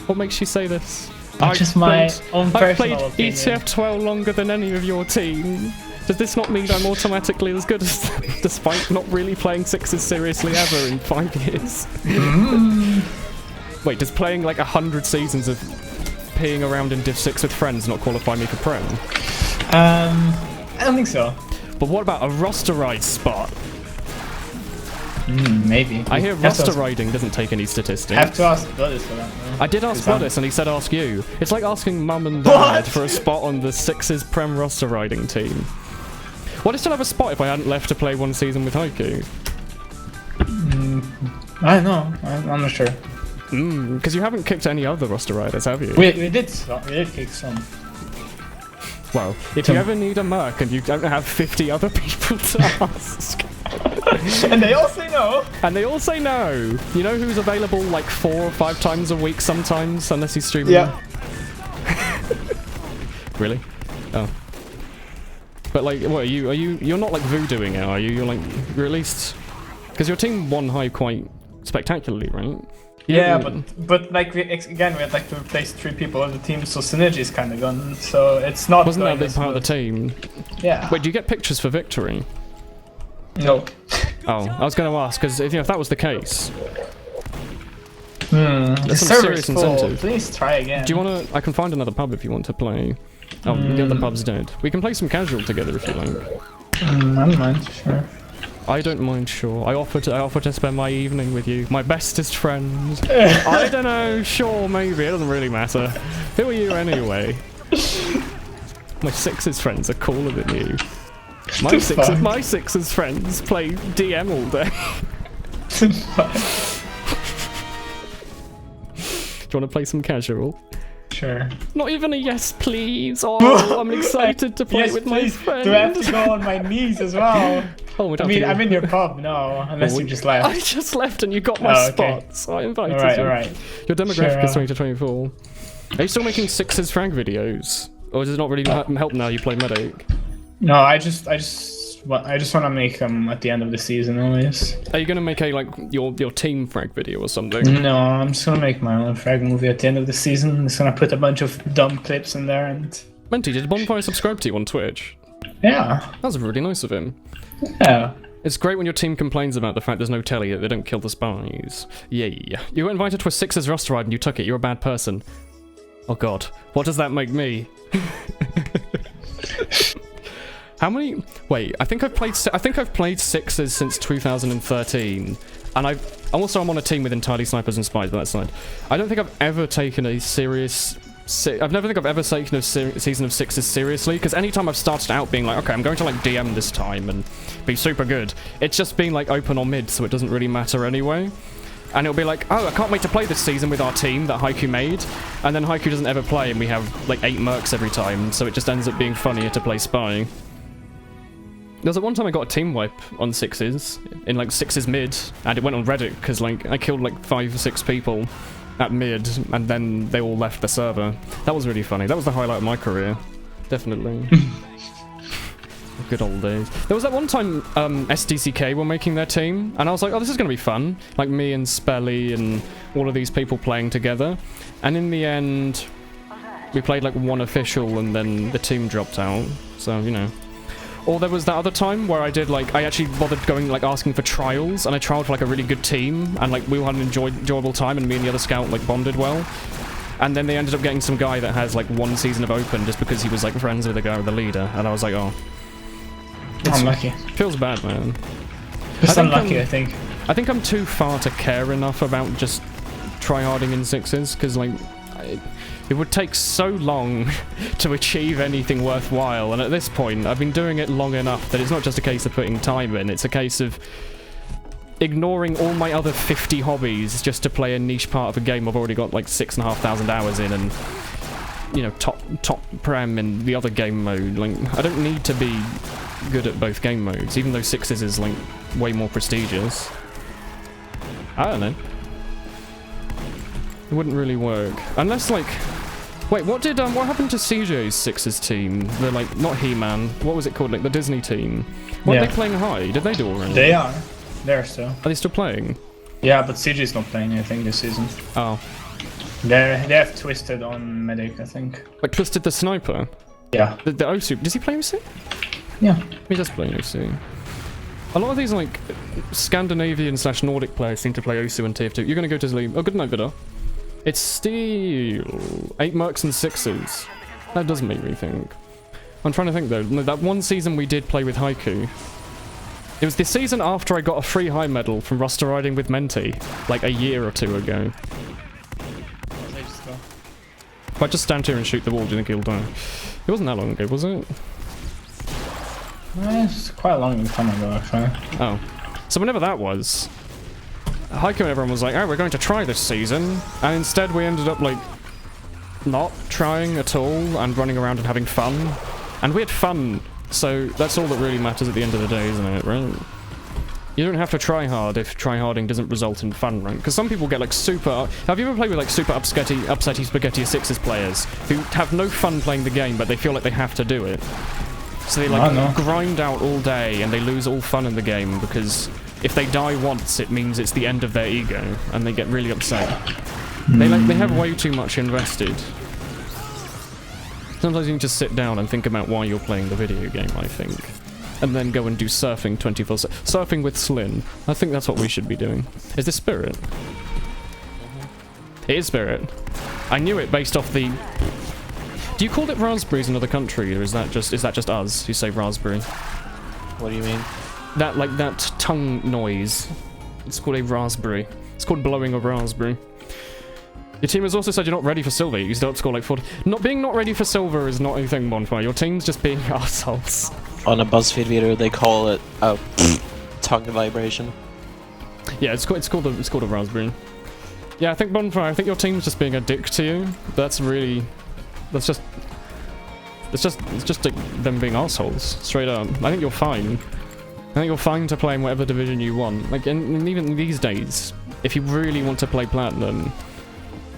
What makes you say this? Just my own I've personal played opinion. ETF12 longer than any of your team. Does this not mean I'm automatically as good as them, despite not really playing 6s seriously ever in 5 years? Wait, does playing like 100 seasons of peeing around in Div 6 with friends not qualify me for Prem? I don't think so. But what about a roster ride spot? Maybe. I hear roster riding doesn't take any statistics. Have to ask Bloodis for that. I did ask Bloodis and he said ask you. It's like asking mum and dad for a spot on the 6's Prem roster riding team. Would I still have a spot if I hadn't left to play 1 season with Haiku? I don't know. I'm not sure. Because you haven't kicked any other roster riders, have you? We did kick some. Well, if you ever need a merc and you don't have 50 other people to ask. And they all say no. And they all say no. You know who's available like 4 or 5 times a week sometimes, unless he's streaming? Yeah. Really? Oh. But like, what, you're not like voodooing it, are you? You're at least... Because your team won high quite spectacularly, right? Yeah, but like we had like to replace 3 people on the team, so synergy is kind of gone. So it's not. Wasn't that a big part of the team? Yeah. Wait, do you get pictures for victory? No. Oh, I was going to ask because if that was the case, The some server's serious full. incentive. Please try again. Do you want to? I can find another pub if you want to play. Oh, the other pub's dead. We can play some casual together if you like. I don't mind. Sure. I don't mind, sure. I offer to spend my evening with you, my bestest friend. I don't know, sure, maybe. It doesn't really matter. Who are you anyway? My 6's friends are cooler than you. My 6's friends play DM all day. Do you want to play some casual? Sure. Not even a yes, please. Oh, I'm excited to play with my friend. Do I have to go on my knees as well? Oh, I mean, I'm in your pub, no, unless you just left. I just left and you got my spot, so I invited you. Alright. Your demographic is 20 to 24. Are you still making 6's frag videos? Or does it not really help now you play Medic? No, I just want to make them at the end of the season always. Are you going to make a, like, your team frag video or something? No, I'm just going to make my own frag movie at the end of the season. I'm just going to put a bunch of dumb clips in there and... Menti, did Bonfire subscribe to you on Twitch? Yeah. That was really nice of him. Yeah. It's great when your team complains about the fact there's no telly, that they don't kill the spies. Yay. You got invited to a 6's roster ride and you took it. You're a bad person. Oh god. What does that make me? How many... Wait, I think I've played 6's since 2013. And I'm on a team with entirely snipers and spies, but that's fine. I don't think I've ever taken a serious... I've never think I've ever taken a season of 6's seriously, because anytime I've started out being like, okay, I'm going to like DM this time and be super good, it's just been like open or mid, so it doesn't really matter anyway. And it'll be like, oh, I can't wait to play this season with our team that Haiku made, and then Haiku doesn't ever play and we have like 8 mercs every time, so it just ends up being funnier to play spy. There was one time I got a team wipe on 6's, in like 6's mid, and it went on Reddit, because like I killed like 5 or 6 people at mid, and then they all left the server. That was really funny. That was the highlight of my career. Definitely. Good old days. There was that one time SDCK were making their team, and I was like, oh, this is going to be fun. Like me and Spelly and all of these people playing together. And in the end, we played like 1 official, and then the team dropped out. So, you know. Or there was that other time where I did like, I actually bothered going like asking for trials, and I trialed for like a really good team, and like we all had an enjoyable time, and me and the other scout like bonded well. And then they ended up getting some guy that has like 1 season of open just because he was like friends with the guy with the leader, and I was like, oh. Unlucky. Feels bad, man. Just unlucky, I think. I think I'm too far to care enough about just tryharding in 6s, because like, it would take so long to achieve anything worthwhile, and at this point, I've been doing it long enough that it's not just a case of putting time in, it's a case of ignoring all my other 50 hobbies just to play a niche part of a game I've already got like 6,500 hours in, and, you know, top prem in the other game mode. Like, I don't need to be good at both game modes, even though 6s is like way more prestigious. I don't know. It wouldn't really work. Unless, like... Wait, what happened to CJ's 6's team? The, like, not He-Man. What was it called? Like, the Disney team. Were they playing high? Did they do already? They are. They're still. Are they still playing? Yeah, but CJ's not playing anything this season. Oh. They have Twisted on Medic, I think. Like, Twisted the Sniper? Yeah. The Osu. Does he play Osu? Yeah. He does play Osu. A lot of these, like, Scandinavian/Nordic players seem to play Osu and Tf2. You're gonna go to sleep. Oh, good night, Vidar. It's still 8 mercs and 6s. That does make me think. I'm trying to think though. That one season we did play with Haiku. It was the season after I got a free high medal from roster riding with Menti, like a year or 2 ago. If I just stand here and shoot the wall, do you think he'll die? It wasn't that long ago, was it? It's quite a long time ago, actually. Oh. So whenever that was, Haiku and everyone was like, oh, we're going to try this season, and instead we ended up, like, not trying at all, and running around and having fun. And we had fun, so that's all that really matters at the end of the day, isn't it, right? You don't have to try hard if tryharding doesn't result in fun, right? Because some people get, like, super... Have you ever played with, like, super upsetty spaghetti 6s players who have no fun playing the game, but they feel like they have to do it? So they, like, grind out all day, and they lose all fun in the game, because... If they die once, it means it's the end of their ego, and they get really upset. They have way too much invested. Sometimes you need to sit down and think about why you're playing the video game, I think. And then go and do surfing 24/7. Surfing with Slin. I think that's what we should be doing. Is this Spirit? It is Spirit. I knew it based off the... Do you call it raspberries in other countries, or is that just us who say raspberry? What do you mean? That tongue noise. It's called a raspberry. It's called blowing a raspberry. Your team has also said you're not ready for silver. You still have to score like 40. Being not ready for silver is not a thing, Bonfire. Your team's just being assholes. On a BuzzFeed video, they call it a tongue vibration. Yeah, it's called a raspberry. Yeah, I think Bonfire. I think your team's just being a dick to you. It's just like them being assholes, straight up. I think you're fine. I think you're fine to play in whatever division you want. Like, and even these days, if you really want to play Platinum,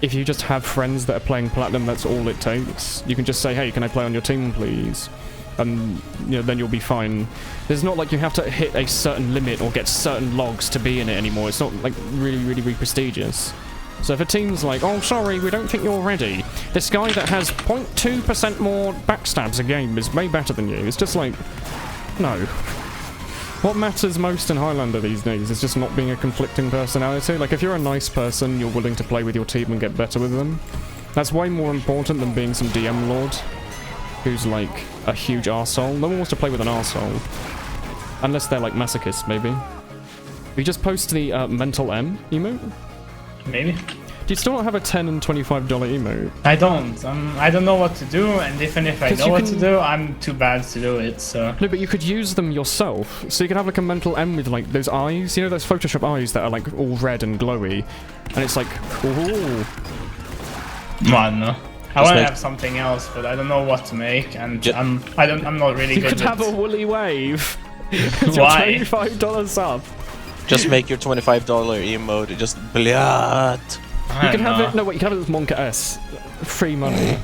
if you just have friends that are playing Platinum, that's all it takes. You can just say, hey, can I play on your team, please? And, you know, then you'll be fine. There's not like you have to hit a certain limit or get certain logs to be in it anymore. It's not, like, really prestigious. So if a team's like, oh, sorry, we don't think you're ready. This guy that has 0.2% more backstabs a game is way better than you. It's just like, no. What matters most in Highlander these days is just not being a conflicting personality. Like, if you're a nice person, you're willing to play with your team and get better with them. That's way more important than being some DM lord who's, like, a huge arsehole. No one wants to play with an arsehole. Unless they're, like, masochists, maybe. We just post the Mental M emote? Maybe. Do you still not have a $10 and $25 emote? I don't. I don't know what to do, and even if I know what to do, I'm too bad to do it, so... No, but you could use them yourself. So you could have like a mental M with like those eyes, you know, those Photoshop eyes that are like all red and glowy. And it's like, ooh. I don't know. I want to have something else, but I don't know what to make, and I'm not really good You could have a woolly wave. Why? $25 up. Just make your $25 emote, just blood. You can have it. No, wait. You can have it with Monka S. Free money.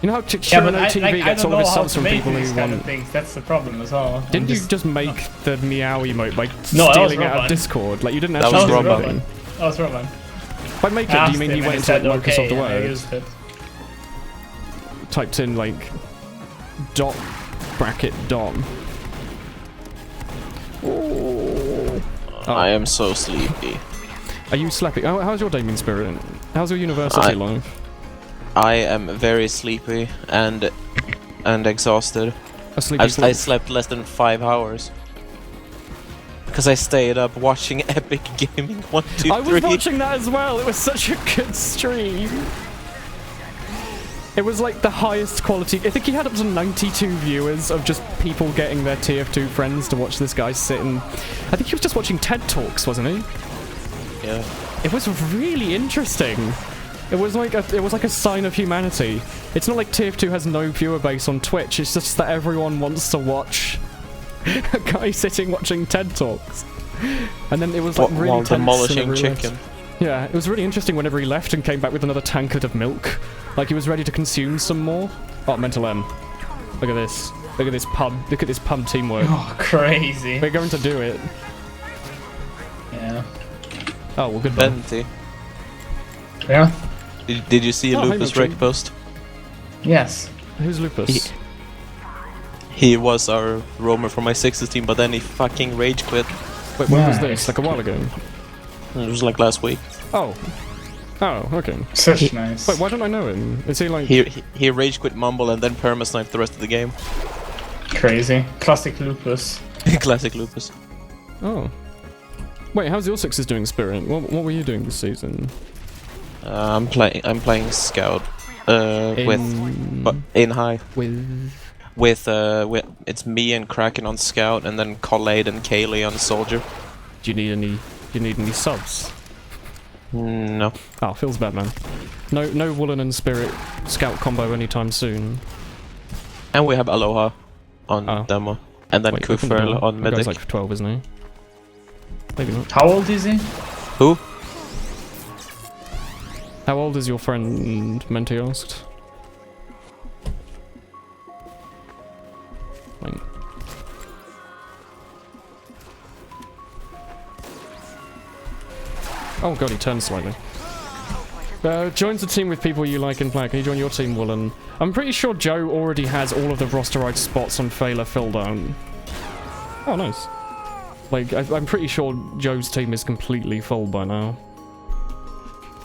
You know how Shirano TV gets all of his subs from people who want. Things. That's the problem as well. Didn't you just make the meow emote by stealing it out of Discord? Like you didn't actually do anything. That was Robin. By make it, do you mean you went into like Microsoft Word? I used it. Typed in like dot bracket dot. Oh. I am so sleepy. Are you sleepy? How's your day been, Spirit? How's your university life? I am very sleepy and exhausted. I slept less than 5 hours. Because I stayed up watching Epic Gaming 1, 2, 3. I was watching that as well. It was such a good stream. It was like the highest quality. I think he had up to 92 viewers of just people getting their Tf2 friends to watch this guy sit and... I think he was just watching TED Talks, wasn't he? Yeah. It was really interesting. It was like a sign of humanity. It's not like Tf2 has no viewer base on Twitch. It's just that everyone wants to watch a guy sitting watching TED Talks. And then it was like really while tense demolishing chicken. Yeah, it was really interesting whenever he left and came back with another tankard of milk. Like he was ready to consume some more. Oh, Mental M. Look at this. Look at this pub. Look at this pub teamwork. Oh, crazy. We're going to do it. Yeah. Oh, well, goodbye. Benti. Yeah? Did you see Oh, hey, Lupus Richard. Rec post? Yes. Who's Lupus? He was our roamer for my Sixes team, but then he fucking rage quit. Wait, when was Nice. this? Like a while ago? It was like last week. Oh. Oh, okay. Such nice. Wait, why don't I know him? Is he like... He rage quit Mumble and then perma-sniped the rest of the game. Crazy. Classic Lupus. Classic Lupus. Oh. Wait, how's your Sixes doing, Spirit? What were you doing this season? I'm playing Scout. In high. With it's me and Kraken on Scout, and then Collade and Kaylee on Soldier. Do you need any subs? No. Oh, feels bad, man. No Woolen and Spirit Scout combo anytime soon. And we have Aloha on demo. And then Wait, we can do Kufurl that. on That guy's Medic. like 12, isn't he? Maybe not. How old is he? Who? How old is your friend, Menti asked? Wait. Oh god, he turned slightly. Joins the team with people you like and play. Can you join your team, Woolen? I'm pretty sure Joe already has all of the rosterized spots on Phaler filled out. Oh, nice. Like, I'm pretty sure Joe's team is completely full by now.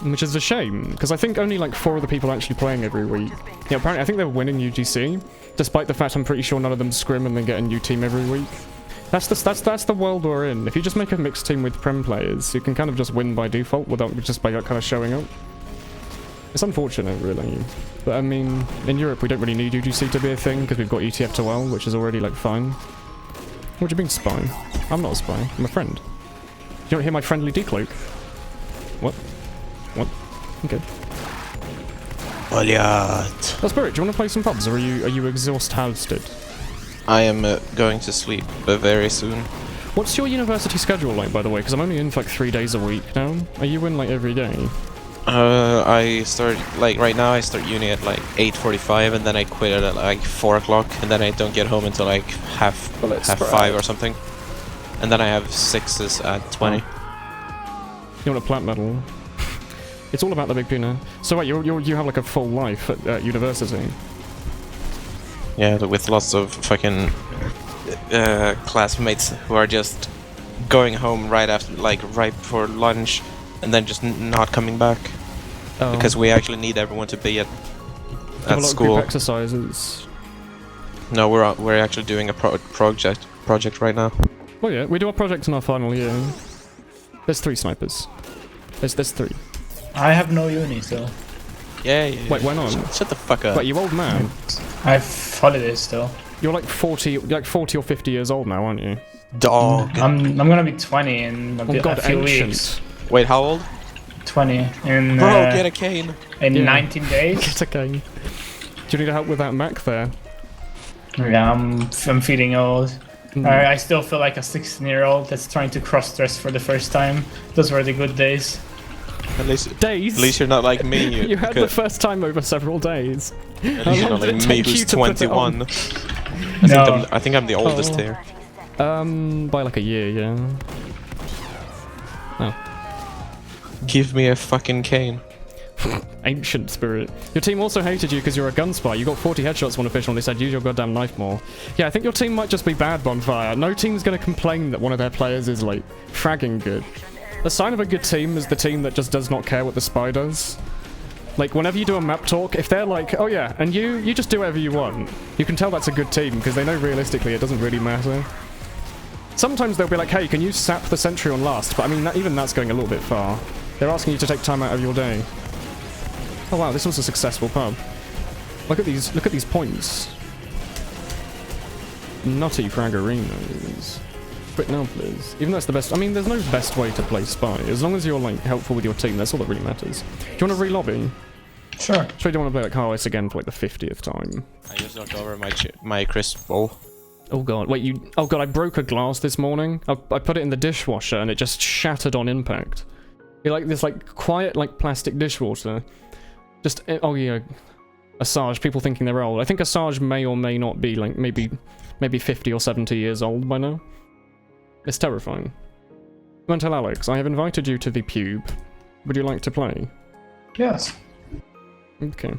Which is a shame, because I think only like 4 of the people are actually playing every week. Yeah, apparently I think they're winning UGC, despite the fact I'm pretty sure none of them scrim and then get a new team every week. That's the world we're in. If you just make a mixed team with Prem players, you can kind of just win by default without just by kind of showing up. It's unfortunate, really. But I mean, in Europe we don't really need UGC to be a thing, because we've got ETF2L, which is already like fine. What do you mean spy? I'm not a spy, I'm a friend. You don't hear my friendly decloak? What? What? Okay. Brilliant. Oh, Spirit, do you want to play some pubs, or are you exhaust-housed? I am going to sleep very soon. What's your university schedule like, by the way? Because I'm only in for like 3 days a week now. Are you in like every day? I start, like, right now I start uni at like 8:45 and then I quit at like 4 o'clock and then I don't get home until like half 5 or something. And then I have Sixes at 20. You want a plant medal? It's all about the big puna. So wait, you have like a full life at university? Yeah, with lots of fucking classmates who are just going home right after, like, right before lunch, and then just not coming back. Oh. Because we actually need everyone to be at Have a lot school. of group exercises. No, we're actually doing a project right now. Well, yeah, we do our project in our final year. There's 3 snipers. There's 3. I have no uni, so Yeah. Wait, why not? Shut the fuck up. Wait, you old man. I have holidays still. You're like 40 or 50 years old now, aren't you? Dog. I'm gonna be 20 in Oh god, a few ancient. weeks. Wait, how old? 20 in Bro, get a cane. in Yeah. 19 days. Get a game. Do you need help with that Mac there? Yeah, I'm feeling old. Mm. I still feel like a 16-year-old that's trying to cross-dress for the first time. Those were the good days. At least Days? you're not like me. You had the first time over several days. At How least you're long not did like it me take who's you to put it 21. on? I think I'm the oldest Oh. here. By like a year, yeah. Oh. Give me a fucking cane. Ancient spirit. Your team also hated you because you're a gun spy. You got 40 headshots one official and they said use your goddamn knife more. Yeah, I think your team might just be bad, Bonfire. No team's gonna complain that one of their players is like fragging good. The sign of a good team is the team that just does not care what the spy does. Like, whenever you do a map talk, if they're like, oh yeah, and you just do whatever you want, you can tell that's a good team because they know realistically it doesn't really matter. Sometimes they'll be like, hey, can you sap the sentry on last? But I mean, even that's going a little bit far. They're asking you to take time out of your day. Oh wow, this was a successful pub. Look at these points. Nutty fraggerinos. Quit now, please. Even though it's the best, I mean, there's no best way to play spy. As long as you're like helpful with your team, that's all that really matters. Do you want to re-lobby? Sure. Sure, you don't want to play like Harless again for like the 50th time. I just knocked over my crisp bowl. Oh god, wait, you... Oh god, I broke a glass this morning. I put it in the dishwasher and it just shattered on impact. You're like this like quiet like plastic dishwater. Just, oh yeah, Asajj, people thinking they're old. I think Asajj may or may not be like maybe 50 or 70 years old by now. It's terrifying. Come on, tell Alex, I have invited you to the pube. Would you like to play? Yes. Okay.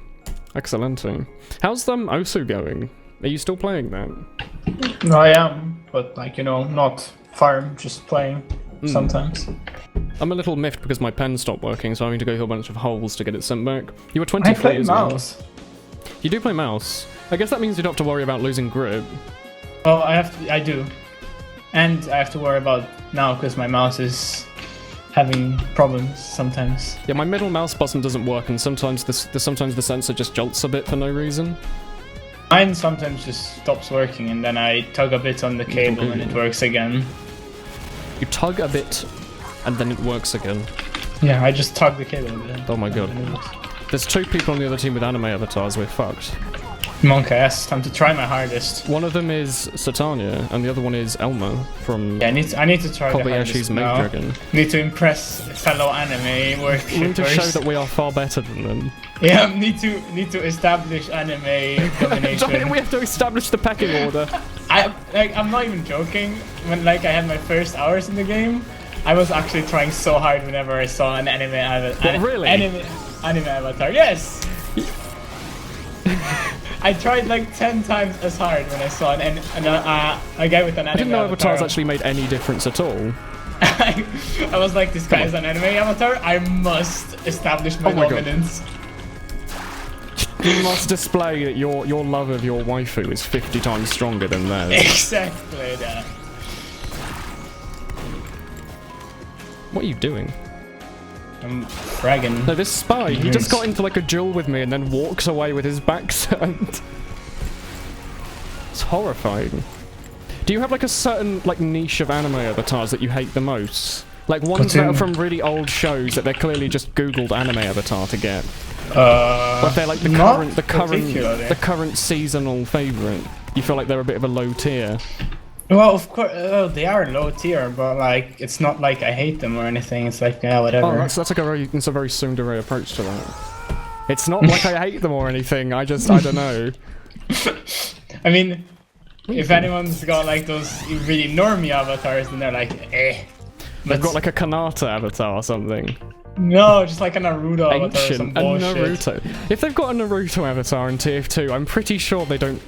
Excellente. How's Osu going? Are you still playing that? No, I am, but like, you know, not farm, just playing sometimes. I'm a little miffed because my pen stopped working, so I need to go through a bunch of holes to get it sent back. You were 23 I play as well. mouse. You do play mouse. I guess that means you don't have to worry about losing grip. Well, I do. And I have to worry about now because my mouse is having problems sometimes. Yeah, my middle mouse button doesn't work, and sometimes the sensor just jolts a bit for no reason. Mine sometimes just stops working, and then I tug a bit on the cable and it works again. You tug a bit, and then it works again. Yeah, I just tug the cable a bit. Oh my god. There's 2 people on the other team with anime avatars, we're fucked. Monk ass, time to try my hardest. One of them is Satania, and the other one is Elma from Yeah, I need to try the Kobayashi's hardest Maid now. Dragon. Need to impress fellow anime worshippers. We need to show that we are far better than them. Yeah, need to establish anime domination. We have to establish the pecking order. I'm not even joking. When I had my first hours in the game, I was actually trying so hard whenever I saw an anime avatar. Really? Anime avatar. Yes. I tried like 10 times as hard when I saw a guy with an anime avatar. I didn't know avatars actually made any difference at all. I was like, this guy is an anime avatar. I must establish my dominance. You must display that your love of your waifu is 50 times stronger than theirs. Exactly that. What are you doing? I'm fragging. No, this spy, he just got into like a duel with me and then walks away with his back turned. It's horrifying. Do you have like a certain like niche of anime avatars that you hate the most? Like ones that are from really old shows that they're clearly just googled anime avatar to get. But they're like the current seasonal favorite. You feel like they're a bit of a low tier. Well, of course, they are low tier, but like it's not like I hate them or anything. It's like yeah, whatever. Oh, that's like a very tsundere approach to that. It's not like I hate them or anything. I don't know. I mean, if anyone's got like those really normie avatars, then they're like, eh. They've got like a Kanata avatar or something. No, just like a Naruto avatar or some bullshit. Naruto. If they've got a Naruto avatar in Tf2, I'm pretty sure they don't.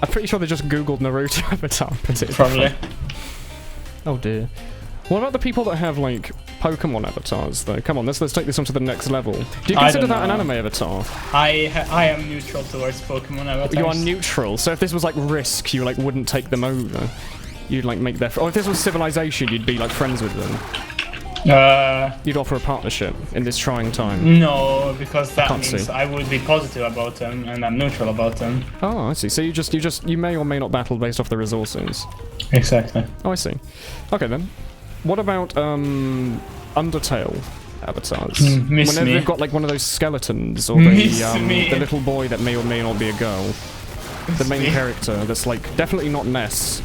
I'm pretty sure they just googled Naruto avatar. Probably. Oh dear. What about the people that have like Pokemon avatars though? Come on, let's take this on to the next level. Do you consider that an anime avatar? I am neutral towards Pokemon avatars. You are neutral. So if this was like Risk, you like wouldn't take them over. You'd like make their. Or if this was Civilization, you'd be like friends with them. You'd offer a partnership in this trying time. No, because that means I would be positive about them and I'm neutral about them. Oh, I see. So you may or may not battle based off the resources. Exactly. Oh, I see. Okay then. What about Undertale avatars? Whenever they've got like one of those skeletons or the little boy that may or may not be a girl. The main character that's like definitely not Ness.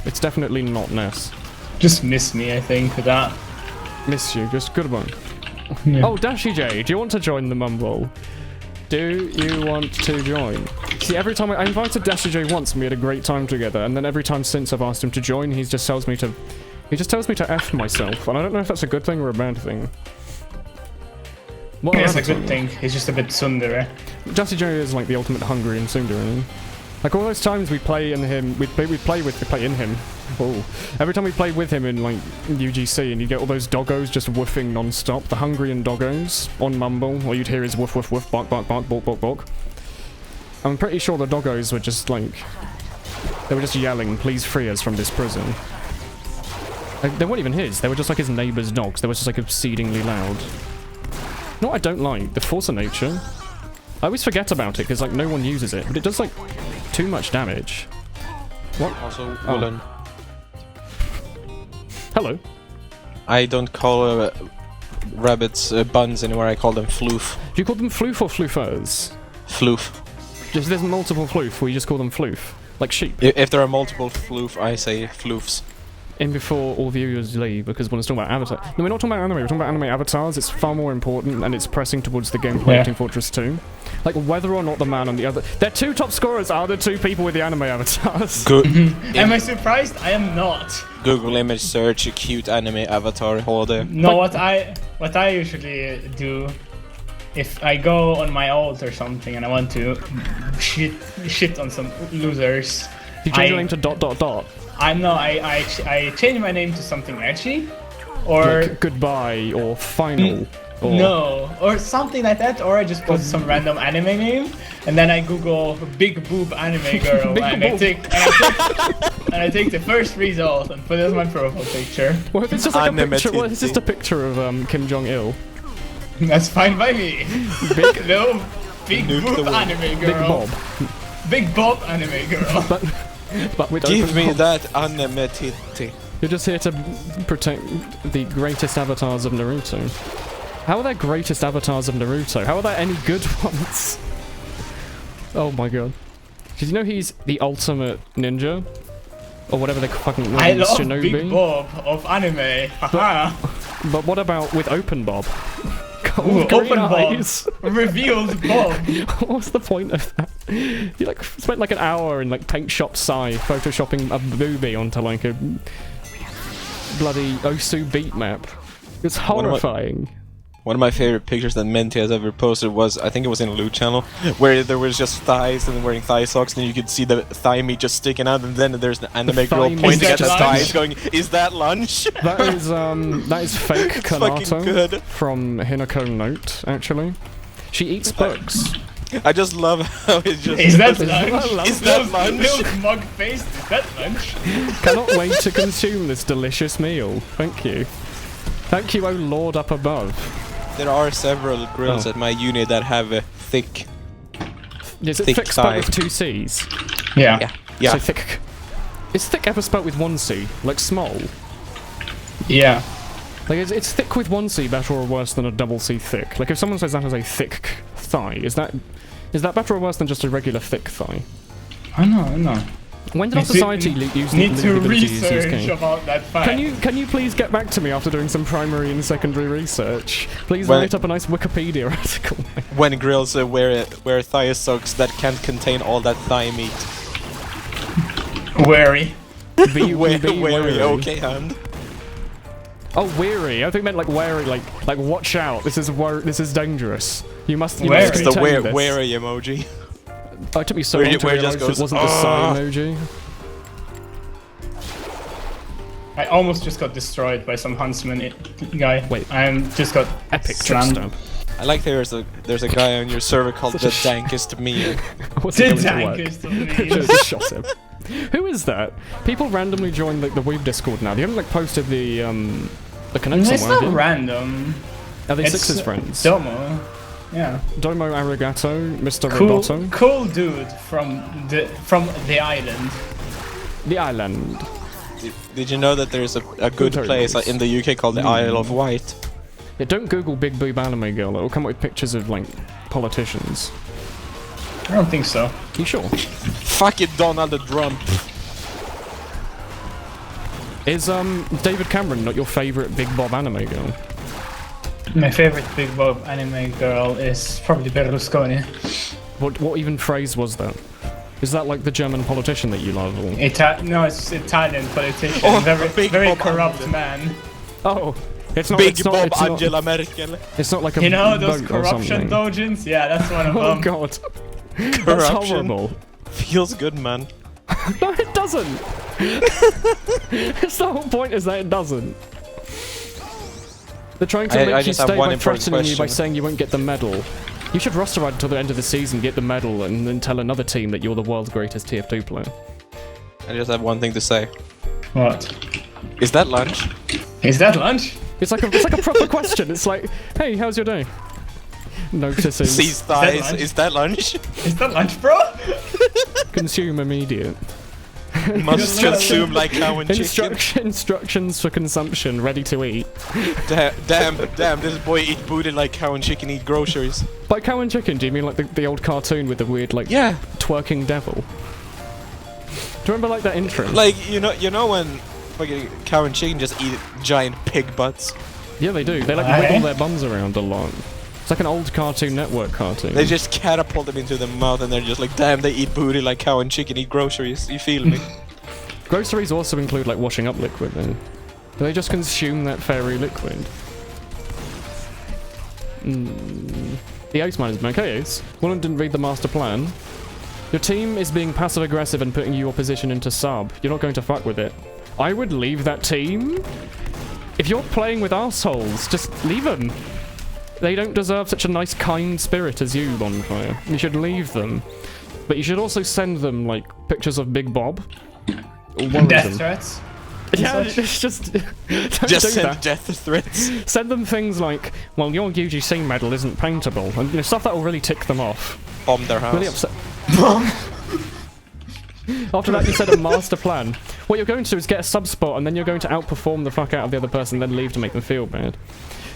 It's definitely not Ness. Just miss me, I think, with that. Miss you, just good one. Yeah. Oh, Dashy J, do you want to join the Mumble? Do you want to join? See, every time I invited Dashy J once and we had a great time together, and then every time since I've asked him to join, he just tells me to F myself, and I don't know if that's a good thing or a bad thing. What Yeah, it's a avatar? good thing. He's just a bit tsundere. Justy J is like the ultimate Hungarian tsundere. Like all those times we play in him, we play in him. Oh, every time we play with him in like UGC, and you get all those doggos just woofing non-stop, the Hungarian doggos on Mumble. All you'd hear is woof woof woof, bark bark bark, bark bark bark. I'm pretty sure the doggos were just like, they were just yelling, "Please free us from this prison." Like, they weren't even his. They were just like his neighbour's dogs. They were just like obscenely loud. No, I don't like the Force of Nature. I always forget about it because like no one uses it, but it does like too much damage. What? Also, Woolen. Hello. I don't call rabbits buns anymore. I call them floof. Do you call them floof or floofers? Floof. Just there's multiple floof, we just call them floof. Like sheep. If there are multiple floof, I say floofs. In before all viewers leave, because when it's talking about Avatar. No, we're not talking about anime, we're talking about anime avatars. It's far more important, and it's pressing towards the gameplay of Team Fortress 2. Like, whether or not the man on the other... Their two top scorers are the two people with the anime avatars. Good. Am I surprised? I am not. Google image search a cute anime avatar holiday. No, what I usually do, if I go on my alt or something and I want to shit on some losers, You change your name to ... I change my name to something edgy, or Like goodbye, or final, or... no, or something like that, or I just put some random anime name, and then I Google big boob anime girl, Big and boob. I take the first result and put it as my profile picture. What if it's just like a Anime picture? What if it's titty. just a picture of Kim Jong-il? That's fine by me. Big, No, big Nuke the boob world. anime Big girl. Bob. Big Bob anime girl. But with Give open me bob. that anime titty. You're just here to protect the greatest avatars of Naruto. How are there greatest avatars of Naruto? How are there any good ones? Oh my god. Did you know he's the ultimate ninja? Or whatever they fucking I name, love Shinobi? Big Bob of anime. Haha. But what about with Open Bob? Cold Ooh, green Open Bob. eyes. Revealed Bob. What's the point of that? You like spent like an hour in like Paint Shop Psy photoshopping a booby onto like a bloody Osu beat map. It's horrifying. One of my favorite pictures that Menti has ever posted was, I think it was in a Loot channel, where there was just thighs and wearing thigh socks, and you could see the thigh meat just sticking out, and then there's an anime girl thigh meat. pointing Is at the that thighs, lunch? going, "Is that lunch?" That is fake It's fucking Kanato good. from Hinako Note, actually. She eats books. I just love how it just. Is that I lunch? love Is that Those lunch? little mug faced. Is that lunch? Cannot wait to consume this delicious meal. Thank you. Thank you, oh Lord up above. There are several grills Oh. at my unit that have a thick. Is it Thick thick spelled thigh. with two C's? Yeah. Yeah. So thick. Is thick ever spelled with one C? Like small? Yeah. Like, is thick with one C better or worse than a double C thick? Like, if someone says that as a thick thigh, is that better or worse than just a regular thick thigh? I know. When did our Need to- society use the Need to ability to use this research game? about that fact. Can you please get back to me after doing some primary and secondary research? Please Well- write up a nice Wikipedia article. When grills wear thigh socks that can't contain all that thigh meat. Wary. Be Wary, wary. okay, hand. Oh, weary. I think meant like wary, like watch out. This is dangerous. You must Wary. It's the contain this. wary emoji. Oh, it took me so Where long you- to where it just realise it goes, wasn't the "Ah." sigh emoji. I almost just got destroyed by some huntsman guy. Wait. I'm just got Epic slammed. stab. I like there's a guy on your server called Such the a sh- dankest meme. What's The it going to work? dankest of memes. Just shot him. Who is that? People randomly join like the Weeb Discord now. They haven't like posted the connect It's somewhere. not have you? random. Are they It's Six's friends? Domo. Yeah. Domo Arigato, Mr. Cool, Roboto. cool dude from the island. The island. Did you know that there's a good Very place nice. in the UK called the Isle of Wight? Yeah, don't Google Big Boob Anime Girl. It'll come up with pictures of like politicians. I don't think so. You sure? Fuck it, Donald Trump. Is David Cameron not your favourite Big Bob Anime Girl? My favorite Big Bob anime girl is probably Berlusconi. What even phrase was that? Is that like the German politician that you love? Or... No, it's Italian politician. Oh, very Big very Bob corrupt anime. man. Oh, It's not. Big it's not, Bob it's not, Angela Merkel. It's not like a You know those boat or corruption something. dojins? Yeah, that's one of Oh them. god. That's Corruption. horrible. Feels good, man. No, it doesn't. It's the whole point is that it doesn't. They're trying to I make you just have stay one by important threatening you by question. saying you won't get the medal. You should roster ride until the end of the season, get the medal, and then tell another team that you're the world's greatest TF2 player. I just have one thing to say. What? Is that lunch? Is that lunch? It's like a proper question. It's like, hey, how's your day? Notices. Seize thighs. lunch? Is that lunch? Is that lunch, bro? Consume immediate. Must consume like cow and chicken. Instructions for consumption, ready to eat. Damn, this boy eat booty like cow and chicken eat groceries. By cow and chicken, do you mean like the old cartoon with the weird, like, Yeah. twerking devil? Do you remember, like, that intro? Like, you know when fucking cow and chicken just eat giant pig butts? Yeah, they do. They, like, wiggle their bums around a lot. It's like an old Cartoon Network cartoon. They just catapult them into the mouth and they're just like, damn, they eat booty like cow and chicken eat groceries. You feel me? Groceries also include, like, washing up liquid, then. Do they just consume that fairy liquid? The Ace Miner's back. Hey, Ace. Woolen didn't read the master plan. Your team is being passive-aggressive and putting your position into sub. You're not going to fuck with it. I would leave that team. If you're playing with assholes, just leave them. They don't deserve such a nice, kind spirit as you, Bonfire. You should leave them. But you should also send them, like, pictures of Big Bob. Or worry Death them. threats? Yeah, Such? it's just... don't Just do send that. death threats. Send them things like, well, your UGC medal isn't paintable. And, you know, stuff that will really tick them off. Bomb their house. Really upset. After that, you said a master plan. What you're going to do is get a sub spot, and then you're going to outperform the fuck out of the other person, then leave to make them feel bad.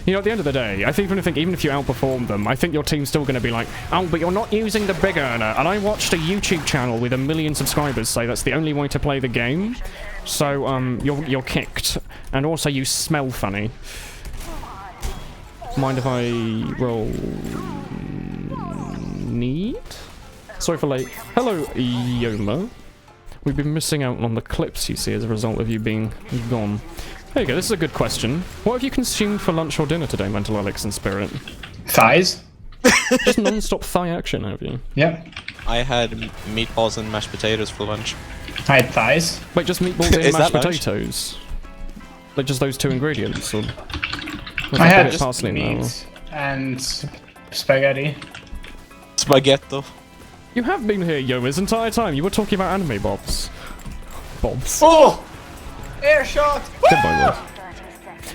You know, at the end of the day, I think even if you outperform them, I think your team's still going to be like, oh, but you're not using the big earner. And I watched a YouTube channel with 1 million subscribers say that's the only way to play the game. So, you're kicked. And also, you smell funny. Mind if I roll... Need? Sorry for late. Hello, Yoma. We've been missing out on the clips, you see, as a result of you being gone. There you go, this is a good question. What have you consumed for lunch or dinner today, Mental Alex and Spirit? Thighs? Just non-stop thigh action, have you? Yeah. I had meatballs and mashed potatoes for lunch. I had thighs. Wait, just meatballs and Is mashed that lunch? potatoes? Like just those two ingredients? Or I had just just parsley in there, or- meat and spaghetti. Spaghetto. You have been here, Yo, this entire time. You were talking about anime bobs. Bobs. Oh! Air shot! Goodbye, Will.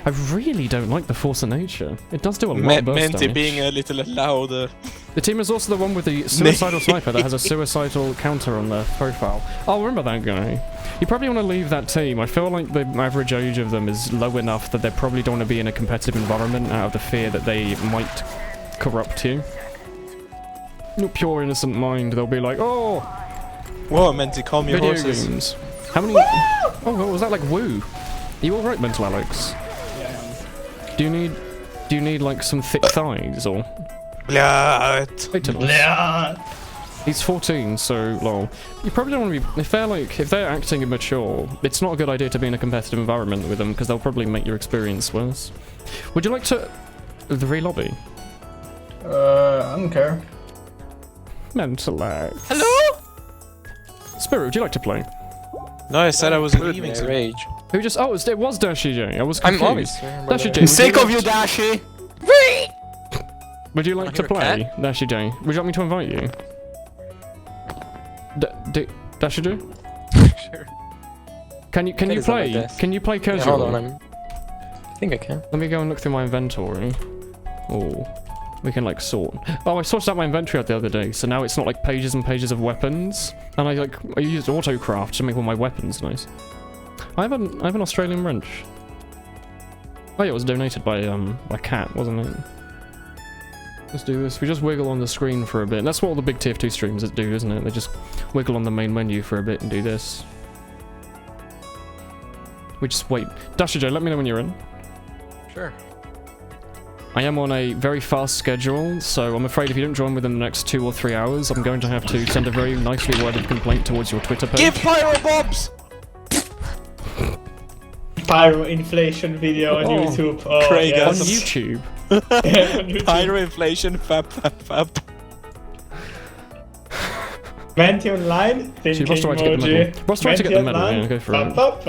I really don't like the Force of Nature. It does do a lot of burst Menti damage. being a little louder. The team is also the one with the suicidal sniper that has a suicidal counter on their profile. Oh, remember that guy. You probably want to leave that team. I feel like the average age of them is low enough that they probably don't want to be in a competitive environment out of the fear that they might corrupt you. Your pure innocent mind, they'll be like, oh, Whoa, Menti, call me video horses. games. How many... Oh, what was that like woo? Are you alright, Mental Alex? Do you need like some thick thighs or... Blah. Wait till Yeah. He's 14, so lol. You probably don't want to be... If they're acting immature, it's not a good idea to be in a competitive environment with them, because they'll probably make your experience worse. Would you like to... the re-lobby? I don't care. Mental Alex. Hello? Spirit, would you like to play? No, I said I was leaving. So. Rage. Who just... Oh, it was Dashi J. I was I'm confused. always Dashi J, sick of you, Dashi! would you like to hear a play? Dashi J. Would you like me to invite you? Dashi J? Sure. Can you Cat is on my play? desk. Can you play Yeah, casual? hold on, I think I can. Let me go and look through my inventory. Oh, we can like sort. Oh, I sorted out my inventory out the other day, so now it's not like pages and pages of weapons. And I used autocraft to make all my weapons nice. I have an Australian wrench. Oh yeah, it was donated by Cat, wasn't it? Let's do this. We just wiggle on the screen for a bit. That's what all the big TF2 streams do, isn't it? They just wiggle on the main menu for a bit and do this. We just wait. Dasher Joe, let me know when you're in. Sure. I am on a very fast schedule, so I'm afraid if you don't join within the next 2 or 3 hours, I'm going to have to send a very nicely worded complaint towards your Twitter page. Give Pyro Bobs! pyro inflation video on Oh, YouTube. Oh, Craig On yes. YouTube. Yeah, on YouTube. Hyperinflation, fab. Menti online? Thinking Ross tried to get the emoji. medal. Ross tried to get the medal, yeah, go for it. Up.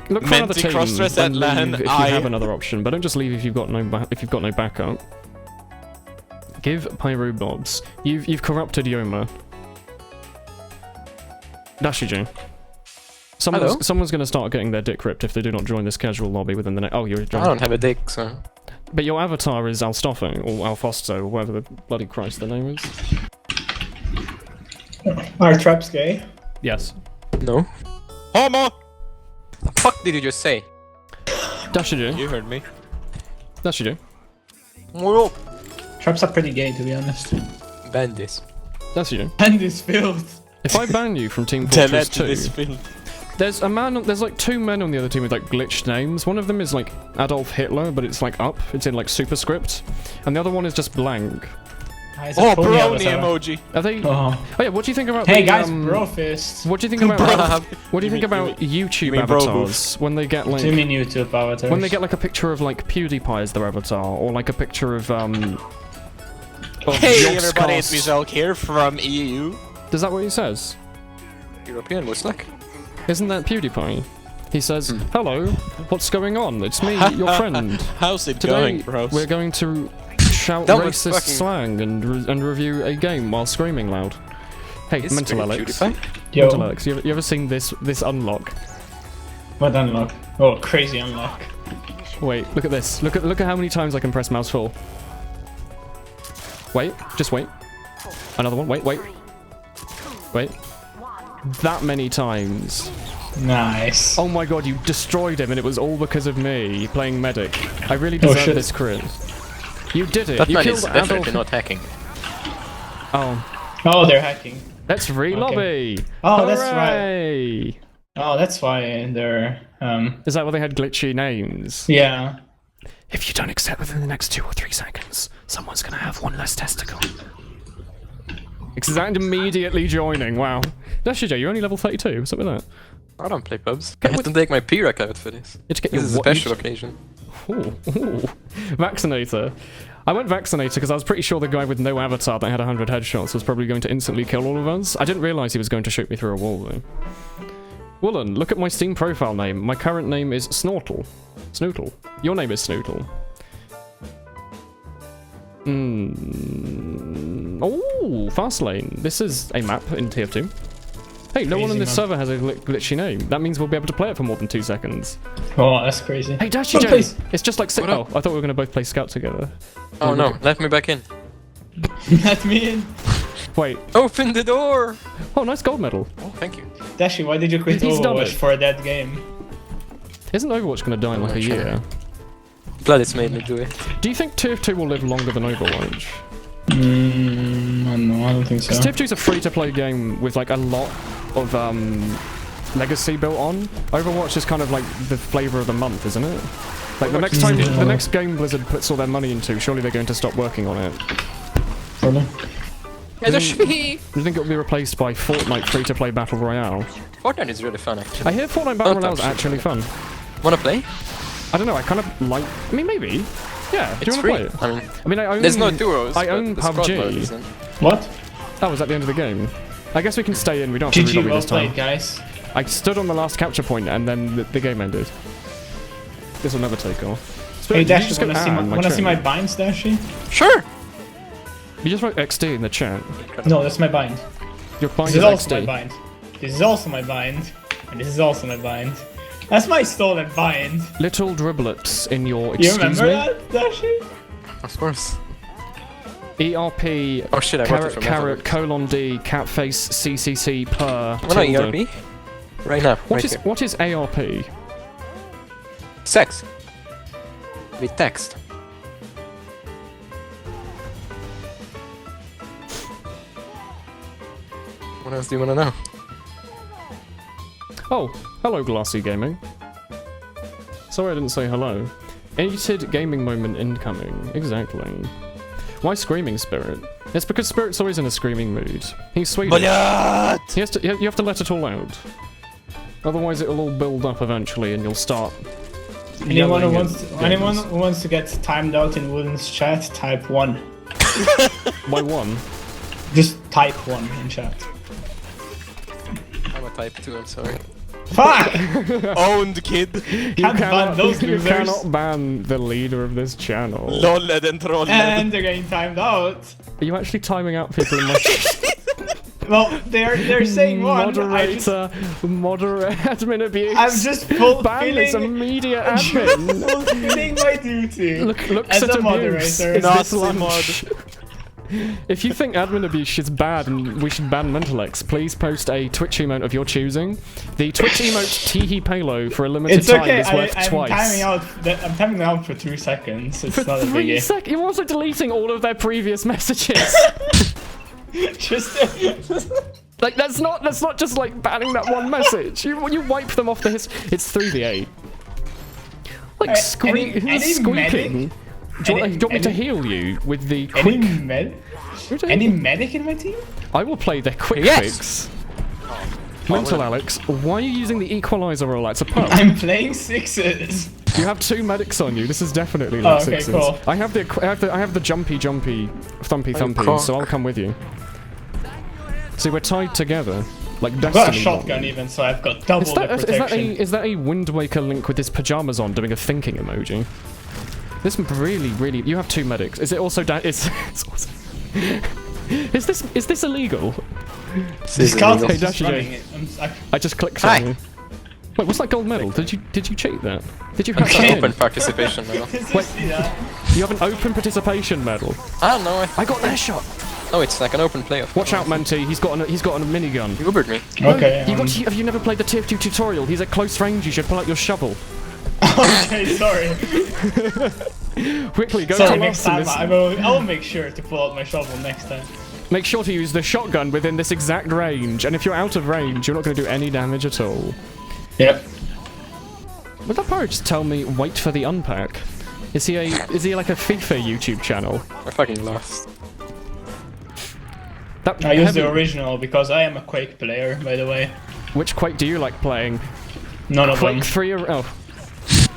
Look for another Menti team cross-dress at and LAN, leave if you I- have another option, but don't just leave if you've got no backup. Give Pyro Bobs. You've corrupted Yoma. Dashiji. Someone's going to start getting their dick ripped if they do not join this casual lobby within the next. Oh, you're I joining. don't have a dick, so. But your avatar is Alstofo or Alfosto or whatever the bloody Christ the name is. Are traps gay? Yes. No. Homo! The fuck did you just say? Dashiji. You heard me. Dashiji. Traps are pretty gay, to be honest. Ban this. Dashiji. And this build. If I ban you from Team Fortress 2, this film. there's like 2 men on the other team with like glitched names. One of them is like Adolf Hitler, but it's like up. It's in like superscript. And the other one is just blank. Oh, brony emoji. Are they? Oh. Oh yeah. What do you think about? Hey the, guys, brofist. What do you think about? What do you think You mean- about YouTube mean bro avatars when they get Do you like mean YouTube avatars? when they get like a picture of like PewDiePie as their avatar, or like a picture of Hey Yogscast. everybody, it's Michelle here from EU. Is that what he says? European was like. Isn't that PewDiePie? He says, "Hello, what's going on? It's me, your friend. How's it Today going, bros? we're going to shout That was racist fucking- slang and review a game while screaming loud." Hey, It's Mental very Alex. PewDiePie. Yo, Mental Alex, you ever seen this unlock? what unlock? Oh, crazy unlock. Wait, look at this. Look at how many times I can press mouse full. Wait, just wait. Another one. Wait. That many times. Nice. Oh my god, you destroyed him and it was all because of me playing medic. I really deserve shit. this crit. You did it. That You man killed is definitely Adolf. not hacking. Oh, Oh, they're hacking. let's re-lobby. Oh, that's right. Hooray! Oh, that's why they're Is that why they had glitchy names? yeah. If you don't accept within the next 2 or 3 seconds, someone's gonna have one less testicle. Exact immediately joining, wow. Dashiji, you're only level 32, what's up with that? I don't play pubs. I have to take my P-Rack out for this. You had to get This your is a what- special occasion. Ooh. Vaccinator. I went Vaccinator because I was pretty sure the guy with no avatar that had 100 headshots was probably going to instantly kill all of us. I didn't realise he was going to shoot me through a wall though. Woolen, look at my Steam profile name. My current name is Snortle. Snootle. Your name is Snootle. Oh, Fastlane. This is a map in Tf2. Hey, no one on Crazy this map. server has a glitchy name. That means we'll be able to play it for more than 2 seconds. Oh, that's crazy. Hey, Dashy Oh, J! please. It's just like What Oh, up? I thought we were going to both play Scout together. Oh no, let me back in. Let me in. Wait. Open the door! Oh, nice gold medal. Oh, thank you. Dashi, why did you quit He's done Overwatch it. for that game? Isn't Overwatch going to die in like a Sure. year? Glad it's made me do it. Do you think TF2 will live longer than Overwatch? I don't know, I don't think so. Because TF2 is a free-to-play game with like a lot of legacy built on. Overwatch is kind of like the flavor of the month, isn't it? Like the next time, the next game Blizzard puts all their money into, surely they're going to stop working on it. Probably. Do you think it'll be replaced by Fortnite free-to-play Battle Royale? Fortnite is really fun actually. I hear Fortnite Battle Don't Royale is touch it. actually fun. Wanna play? I don't know, I kind of like... I mean, maybe. Yeah, do It's you free. want to play it? I mean, I mean, I own... there's no duos. I but own the squad mode PUBG. is in. What? Oh, was that the end of the game? I guess we can stay in, we don't have to GG, re-lobby well this time. played, guys. I stood on the last capture point and then the game ended. This will never take off. Hey, Did you Dashi, just go, wanna see "Ah," my, in wanna see chat? my binds, Dashi? Sure! You just wrote XD in the chat. No, that's my bind. Your bind This is is also my XD. bind. This is also my bind. And this is also my bind. That's my stolen bind. Little driblets in your You excuse remember me. that, Dashi? Of course. ERP Oh shit, I got it carrot from carrot Netherlands. colon D catface CCC per Well, no, tilde. ERP. Right now, What right is here. what is ARP? Sex. With text. What else do you wanna know? Oh, hello Glassy Gaming. Sorry I didn't say hello. Edited gaming moment incoming. Exactly. Why screaming Spirit? It's because Spirit's always in a screaming mood. He's Swedish. He has to, you have to let it all out. Otherwise it'll all build up eventually and you'll start Anyone who yelling wants at anyone games. who wants to get timed out in Woolen's chat, type 1. By one. Just type 1 in chat. I'm a type 2, I'm sorry. Fuck! Owned, kid! Can't ban those You losers. cannot ban the leader of this channel. Lolled and trolled. And they're getting timed out. Are you actually timing out people in my Well, they're saying one. moderator, admin abuse? I'm just ban this fulfilling immediate admin. fulfilling my duty Looks as at a abuse. moderator. Is this Nazi lunch? If you think admin abuse is bad and we should ban Mentalex, please post a Twitch emote of your choosing. The Twitch emote Teehee Palo for a limited It's time okay. is worth I'm twice. I'm timing out for 2 seconds. It's For not a 3 biggie. seconds, you're also deleting all of their previous messages. Just Like that's not just like banning that one message. You wipe them off the It's 3v8. Like any squeaking. Do you want me to any- heal you with the any quick? any medic in my team? I will play the quick Yes! fix. Mental Alex, why are you using the equalizer roll? It's a pub. I'm playing 6s. You have 2 medics on you. This is definitely like Oh, okay, 6s. cool. I have the jumpy thumpy, cock. so I'll come with you. See, we're tied together, like I've Destiny. got a shotgun even, so I've got double the protection. Is that a Wind Waker link with his pajamas on doing a thinking emoji? This really, you have 2 medics. Is it also it's also, is this illegal? This card Hey, is just Dashi running J. it. I just clicked Hi. on you. Wait, what's that gold medal? Did you cheat that? Did you have It's that an in? open participation medal. Did you see that? You have an open participation medal. I don't know. I got an air shot. Oh, it's like an open playoff. Watch out, Menti. He's got a minigun. You Ubered me. Okay. Have you never played the Tf2 tutorial? He's at close range. You should pull out your shovel. Okay, sorry. Quickly, go Sorry, to next us and time I'll make sure to pull out my shovel next time. make sure to use the shotgun within this exact range. And if you're out of range, you're not going to do any damage at all. Yep. Would that pirate just tell me, wait for the unpack? Is he like a FIFA YouTube channel? We're fucking lost. That I use heavy- the original because I am a Quake player, by the way. Which Quake do you like playing? None of them. Quake 3 or... Oh.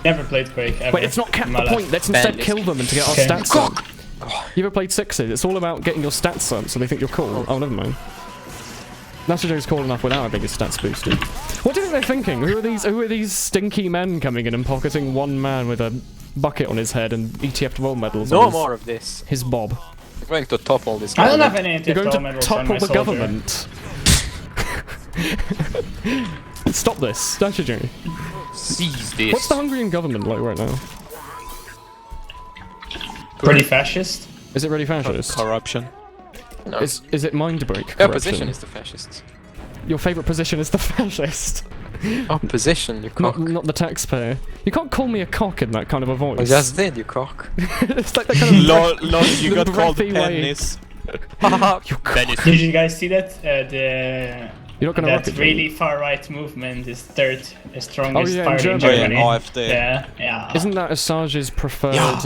Never played Quake ever. Wait, it's not cap in the my life. point. Let's instead kill them and to get our Okay. stats up. You ever played 6s? It's all about getting your stats up so they think you're cool. Oh, never mind. Nasajo's cool enough without having his stats boosted. What do you think they're thinking? Who are these stinky men coming in and pocketing one man with a bucket on his head and ETF12 medals No on more of this. his bob? I'm going to topple this I guy. don't have any You're going anti-fall to medals on topple my the soldier. government. Stop this, Nasajo. Seize this. What's the Hungarian government like right now? Pretty fascist. Is it really fascist? Corruption. No. Is it mindbreak Your corruption? position is the fascist. Your favourite position is the fascist. Opposition, you cock. Not the taxpayer. You can't call me a cock in that kind of a voice. I just did, you cock. It's like that kind of Lol, you The got called breathy way. penis. Did you guys see that? You're not gonna rock That it, really far right movement is third strongest Oh, yeah, in party in Germany. Germany. AfD. Yeah. Isn't that Assange's preferred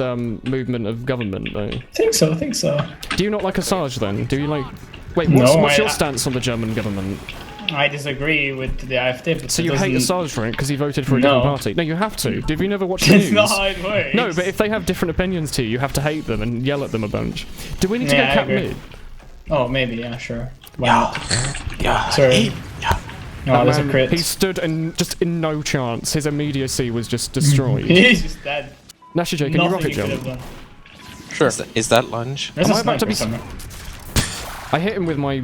movement of government, though? Think so. Do you not like Assange, then? Do you like... Wait, No, what's your I- stance on the German government? I disagree with the AfD, but So it you hate doesn't- Assange, right? Because he voted for a No. different party. No, you have to. Did you never watch the It's news? not how it works. No, but if they have different opinions to you, you have to hate them and yell at them a bunch. Do we need to Yeah, get I cap agree. mid? Oh, maybe, yeah, sure. Why not? Yeah. Sorry. Oh, there's a Man, crit. he stood and just in no chance. His immediacy was just destroyed. He's just dead. Nasha J, can you Nothing rocket he could have jump? done. Sure. Is that lunch? There's Am a I about to sniper be somewhere. I hit him with my...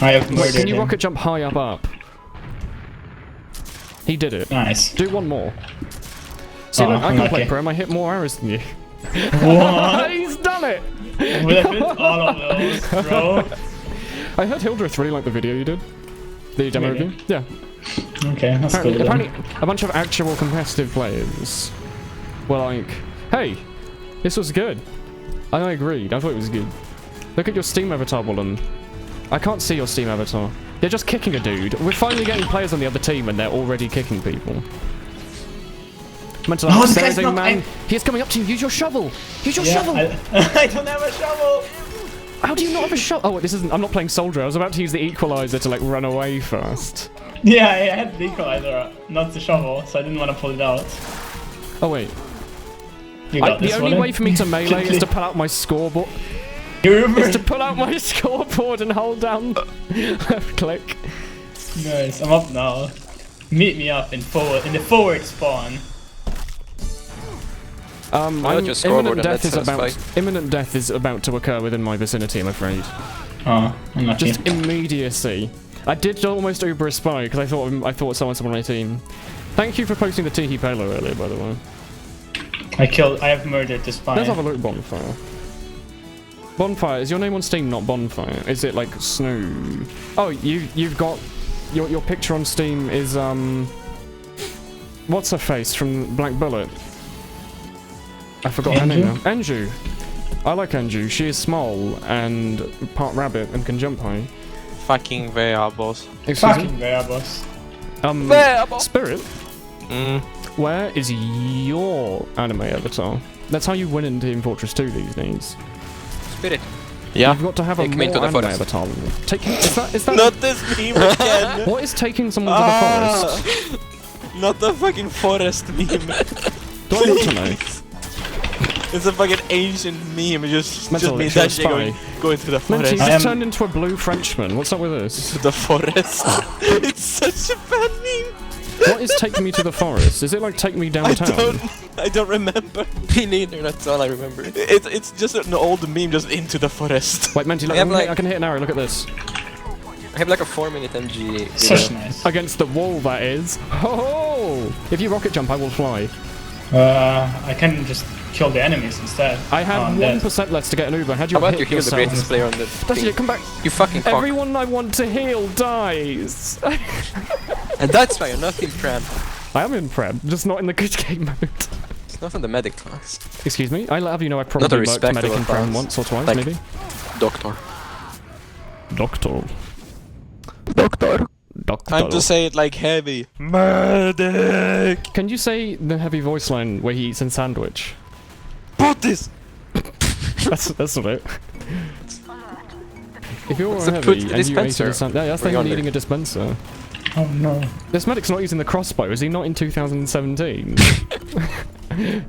I have Wait, murdered can you him. rocket jump high up? He did it. Nice. Do one more. See, Oh, look, I can play unlucky. Prim. I hit more arrows than you. What? He's done it! Would have been all of those, bro. I heard Hildreth really liked the video you did. The demo Really? review. Yeah. Okay, that's cool. Apparently, then. a bunch of actual competitive players were like, hey, this was good. And I agreed. I thought it was good. Look at your Steam avatar, Woolen. I can't see your Steam avatar. They're just kicking a dude. We're finally getting players on the other team and they're already kicking people. Mental Oh, health, this there guy's is a not- man. He is coming up to you. Use your shovel. Use your shovel. I don't have a shovel. How do you not have a shot? Oh, wait, this isn't. I'm not playing soldier. I was about to use the equalizer to like run away first. Yeah, I had the equalizer, not the shovel, so I didn't want to pull it out. Oh wait. You got The this only one. way for me to melee is to pull out my scoreboard. You remember? Is to pull out my scoreboard and hold down left click. Nice, I'm up now. Meet me up in the forward spawn. got your scoreboard Imminent death is about to occur within my vicinity, I'm afraid. Oh, I'm not Just immediacy. I did almost Uber a spy because I thought someone's on my team. Thank you for posting the Tiki Palo earlier, by the way. I have murdered the spy. Let's have a look at Bonfire. Bonfire, is your name on Steam not Bonfire? Is it like Snow? Oh, you've got your picture on Steam is what's her face from Black Bullet? I forgot her name now. Anju. I like Anju. She is small and part rabbit and can jump high. Fucking variables. Excuse me? Fucking variables. Spirit. Where is your anime avatar? That's how you win in Team Fortress 2 these days. Spirit. Yeah. You've got to have a Take me more to the anime forest. avatar. Is that Not this meme again. what is taking someone to the forest? Not the fucking forest meme. Do I want to know? It's a fucking ancient meme. Just Mental, me it's your that shit going to the Menty, forest. you just turned into a blue Frenchman. What's up with this? To the forest. It's such a bad meme. What is take me to the forest? Is it like take me downtown? I don't remember. Me neither, that's all I remember. It's just an old meme, just into the forest. Wait, Menty, look, I have, like- I can hit an arrow. Look at this. I have like a 4-minute MG. Such nice. Against the wall, that is. Ho! If you rocket jump, I will fly. I can just kill the enemies instead. I Oh, had I'm dead. 1% less to get an Uber. Had you How about hit you heal the yourself? greatest player on the That's thing? it, come back. You fucking cock. Everyone I want to heal dies. And that's why you're not in Prem. I am in Prem, just not in the good game mode. It's not in the medic class. Excuse me, I'll have you know I Not a probably worked respectable medic in Prem class. once or twice, Like- maybe. Doctor. Doctor. Doctor. Doctor. Time to say it like heavy. Medic! Can you say the heavy voice line where he eats a sandwich? Put this! That's not it. If you're What's the heavy put and you ate dispenser? a sandwich, yeah, that's Bring like on needing it. a dispenser. Oh no. This medic's not using the crossbow. Is he not in 2017?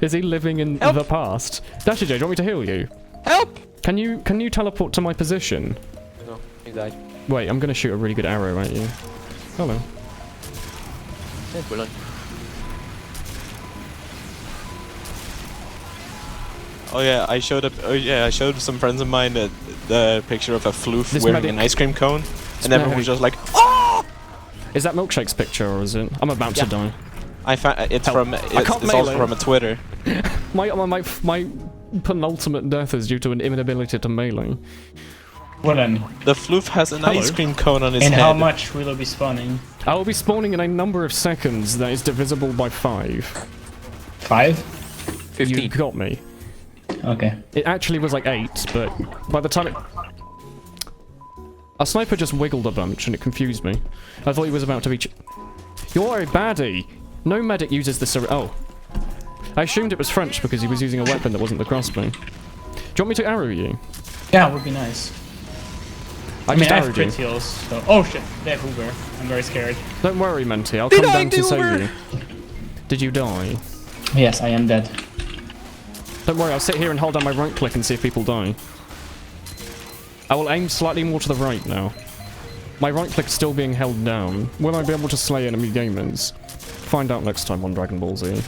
Is he living in the past? Dasher J, do you want me to heal you? Help! Can you teleport to my position? No, he died. Wait, I'm gonna shoot a really good arrow at you. Hello. Yeah, Woolen. Oh yeah, I showed some friends of mine the picture of a floof This wearing medic- an ice cream cone, and everyone was just like, Is that Milkshake's picture or is it? I'm about to die. I found it's Help. from I it's can't also melee. from a Twitter. My penultimate death is due to an inability to melee. Well then, The floof has an Hello. ice cream cone on his and head. how much will it be spawning? I will be spawning in a number of seconds that is divisible by 5. 5? 15. You got me. Okay. It actually was like 8, but by the time it... A sniper just wiggled a bunch and it confused me. I thought he was about to be You're a baddie! No medic uses the oh. I assumed it was French because he was using a weapon that wasn't the crossbow. Do you want me to arrow you? Yeah, it would be nice. I I mean, just I have arrowed you. crit heals, so... Oh shit, they have Uber. I'm very scared. Don't worry, Menti, I'll come down to save you. Did you die? Yes, I am dead. Don't worry, I'll sit here and hold down my right click and see if people die. I will aim slightly more to the right now. My right click's still being held down. Will I be able to slay enemy gamers? Find out next time on Dragon Ball Z.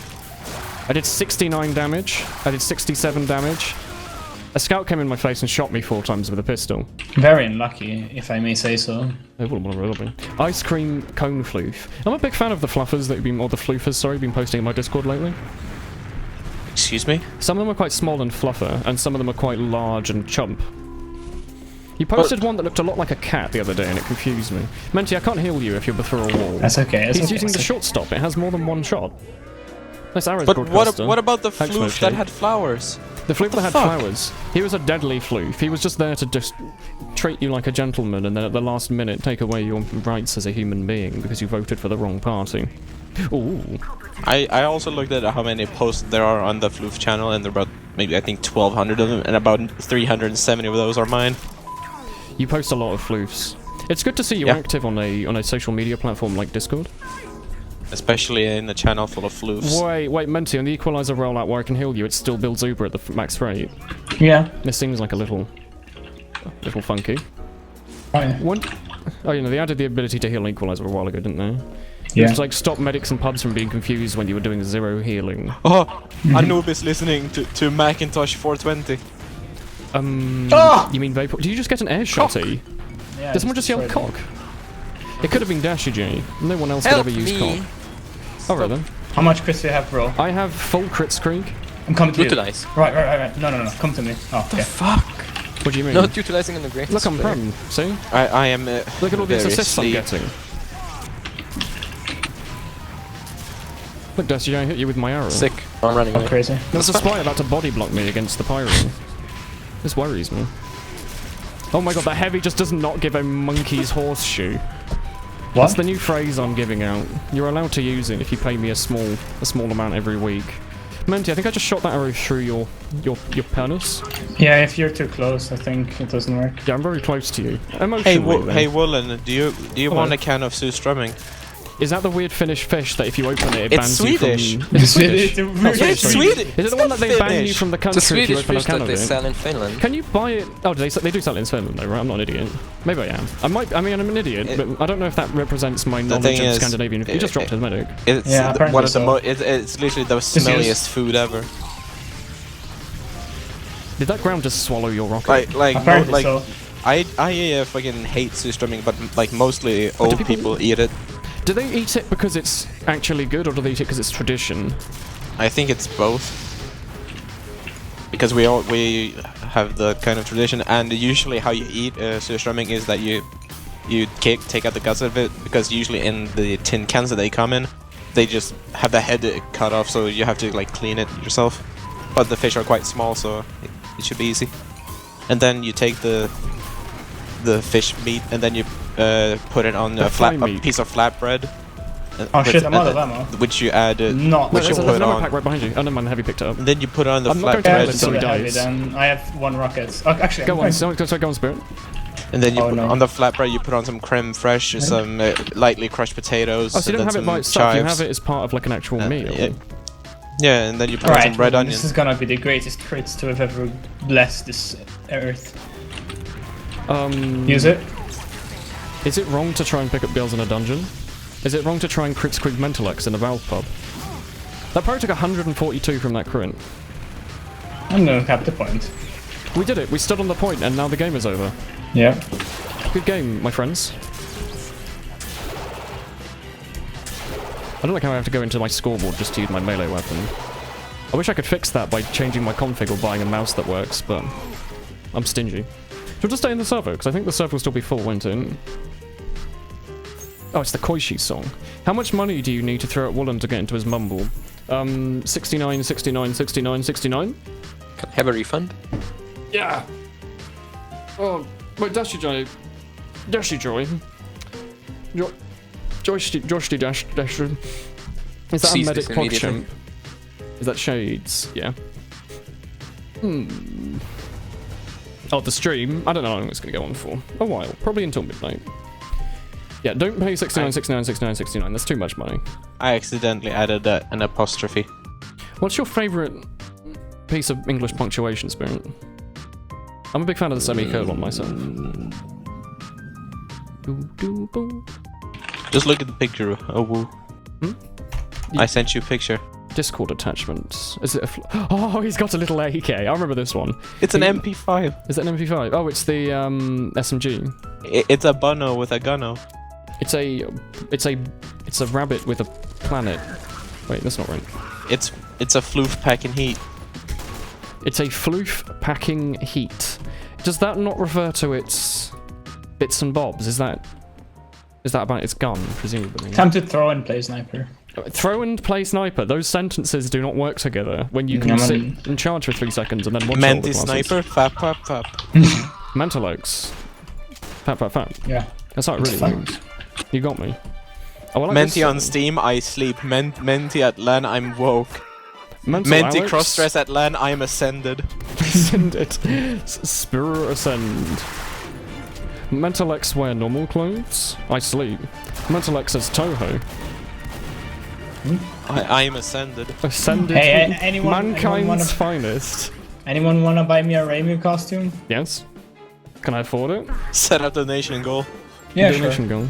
I did 69 damage. I did 67 damage. A scout came in my face and shot me 4 times with a pistol. Very unlucky, if I may say so. Ice cream cone floof. I'm a big fan of the fluffers that have been, or the floofers, sorry, been posting in my Discord lately. Excuse me? Some of them are quite small and fluffer, and some of them are quite large and chump. You posted one that looked a lot like a cat the other day, and it confused me. Menti, I can't heal you if you're through a wall. That's okay, that's He's okay. using the that's short stop. It has more than one shot. Nice arrows, But broadcaster. what about the Thanks, floof that Milkshake. had flowers? The floof that had fuck? flowers. He was a deadly floof. He was just there to just treat you like a gentleman, and then at the last minute take away your rights as a human being because you voted for the wrong party. Ooh. I also looked at how many posts there are on the floof channel, and there are about maybe I think 1,200 of them, and about 370 of those are mine. You post a lot of floofs. It's good to see you Yeah. active on a social media platform like Discord. Especially in a channel full of floofs. Wait, Menti, on the equalizer rollout where I can heal you, it still builds Uber at the max rate. Yeah. This seems like a little funky. Oh, yeah. They added the ability to heal equalizer a while ago, didn't they? Yeah. It's like stop medics and pubs from being confused when you were doing 0 healing. Oh, Anubis listening to Macintosh 420. You mean Vapor? Did you just get an air shotty? Yeah, Did someone just yell destroyed cock? It could have been Dashy J. No one else Help could ever use me. cock. Alright then. it. How much crits do you have, bro? I have full crits Krieg. I'm coming to you. Utilize. Right. No. Come to me. Oh, okay. Fuck. What do you mean? Not utilizing in the great. Look, I'm prone. See? I am. Look at all these very assists I'm sleep. getting. Look, Dashy J, I hit you with my arrow. Sick. I'm running away. Crazy. There's a spy about to body block me against the pyro. This worries me. Oh my god, that heavy just does not give a monkey's horseshoe. What? That's the new phrase I'm giving out. You're allowed to use it if you pay me a small amount every week. Menti, I think I just shot that arrow through your penis. Yeah, if you're too close, I think it doesn't work. Yeah, I'm very close to you. Hey, Emotionally, hey, Woolen, do you Hello. want a can of surströmming? is that the weird Finnish fish that if you open it, it It's bans Swedish. you from... Is it Swedish? It's weird. sorry, It's sorry. Swedish. Is it the one that they ban you Finnish. from the It's a country if you Swedish open a fish can that of they it? sell in Finland. Can you buy it? Oh, they do sell it in Finland though, right? I'm not an idiot. Maybe I am. I'm an idiot, but I don't know if that represents my knowledge thing of is, Scandinavian. You just dropped a medic. It's Yeah, apparently one of the so. it's literally the use- smelliest food ever. Did that ground just swallow your rocket? Apparently so. I fucking hate surströmming, but like mostly old people- people eat it. Do they eat it because it's actually good, or do they eat it because it's tradition? I think it's both. Because we have the kind of tradition, and usually how you eat surströmming is that you take out the guts of it, because usually in the tin cans that they come in, they just have the head cut off, so you have to like clean it yourself. But the fish are quite small, so it should be easy. And then you take the fish meat, and then you put it on The a fly meat. piece of flatbread. Oh shit, I'm out of ammo. Which you add. No. Which you There's put an ammo on. pack right behind you. Oh, no, man, heavy picked it up. And then you put on the I'm not going to flatbread. have Let's it. do he the heavy dies. then. I have 1 rocket. Oh, actually, Go I'm on, going- go on, Spirit. And then you Oh, put no. on the flatbread, you put on some creme fraiche, some lightly crushed potatoes. Oh, so you and don't then have it by some itself, you chives. have it as part of like an actual meal. Yeah. Yeah, and then you put on Alright, some red onion. this is gonna be the greatest crits to have ever blessed this earth. Use it. Is it wrong to try and pick up girls in a dungeon? Is it wrong to try and crit Squig Mentalex in a Valve pub? That probably took 142 from that crit. I'm gonna cap the point. We did it, we stood on the point and now the game is over. Yeah. Good game, my friends. I don't like how I have to go into my scoreboard just to use my melee weapon. I wish I could fix that by changing my config or buying a mouse that works, but I'm stingy. Should we just stay in the server? Because I think the server will still be full, won't it? Oh, it's the Koishi song. How much money do you need to throw at Woolen to get into his mumble? 69, 69, 69, 69? Can I have a refund? Yeah! Oh, wait, Dashy Joy. Dashy Joy. Joshty Dash. Is that Cease a medic this immediately. PogChamp? Is that Shades? Yeah. Oh, the stream? I don't know how long it's going to go on for. A while. Probably until midnight. Yeah, don't pay 69, 69, 69, 69. That's too much money. I accidentally added an apostrophe. What's your favourite piece of English punctuation, Spirit? I'm a big fan of the semicolon myself. Just look at the picture. Oh, woo. I sent you a picture. Discord attachments. Is it a oh, he's got a little AK. I remember this one. It's an MP5. Is that an MP5? Oh, it's the SMG. It's a Bono with a gunno. It's a rabbit with a planet. Wait, that's not right. It's a floof packing heat. It's a floof packing heat. Does that not refer to its bits and bobs? Is that about its gun, presumably? Time to throw and play sniper. Throw and play sniper. Those sentences do not work together when you can sit in charge for 3 seconds and then watch all the Menti classes. sniper, fap fap fap. Mentalox. Fap fap fap. Yeah. That's how it really fine. moves. You got me. Oh, I like Menti this on Steam, I sleep. Menti at LAN, I'm woke. Mental Menti Alex. cross-dress at LAN, I am ascended. Ascend it. Spirit ascend. Mental X wear normal clothes. I sleep. Mental X says Toho. I am ascended. Ascended. Hey, anyone Mankind's finest. Anyone wanna buy me a Raimu costume? Yes. Can I afford it? Set up the nation goal. Yeah, Donation sure. goal.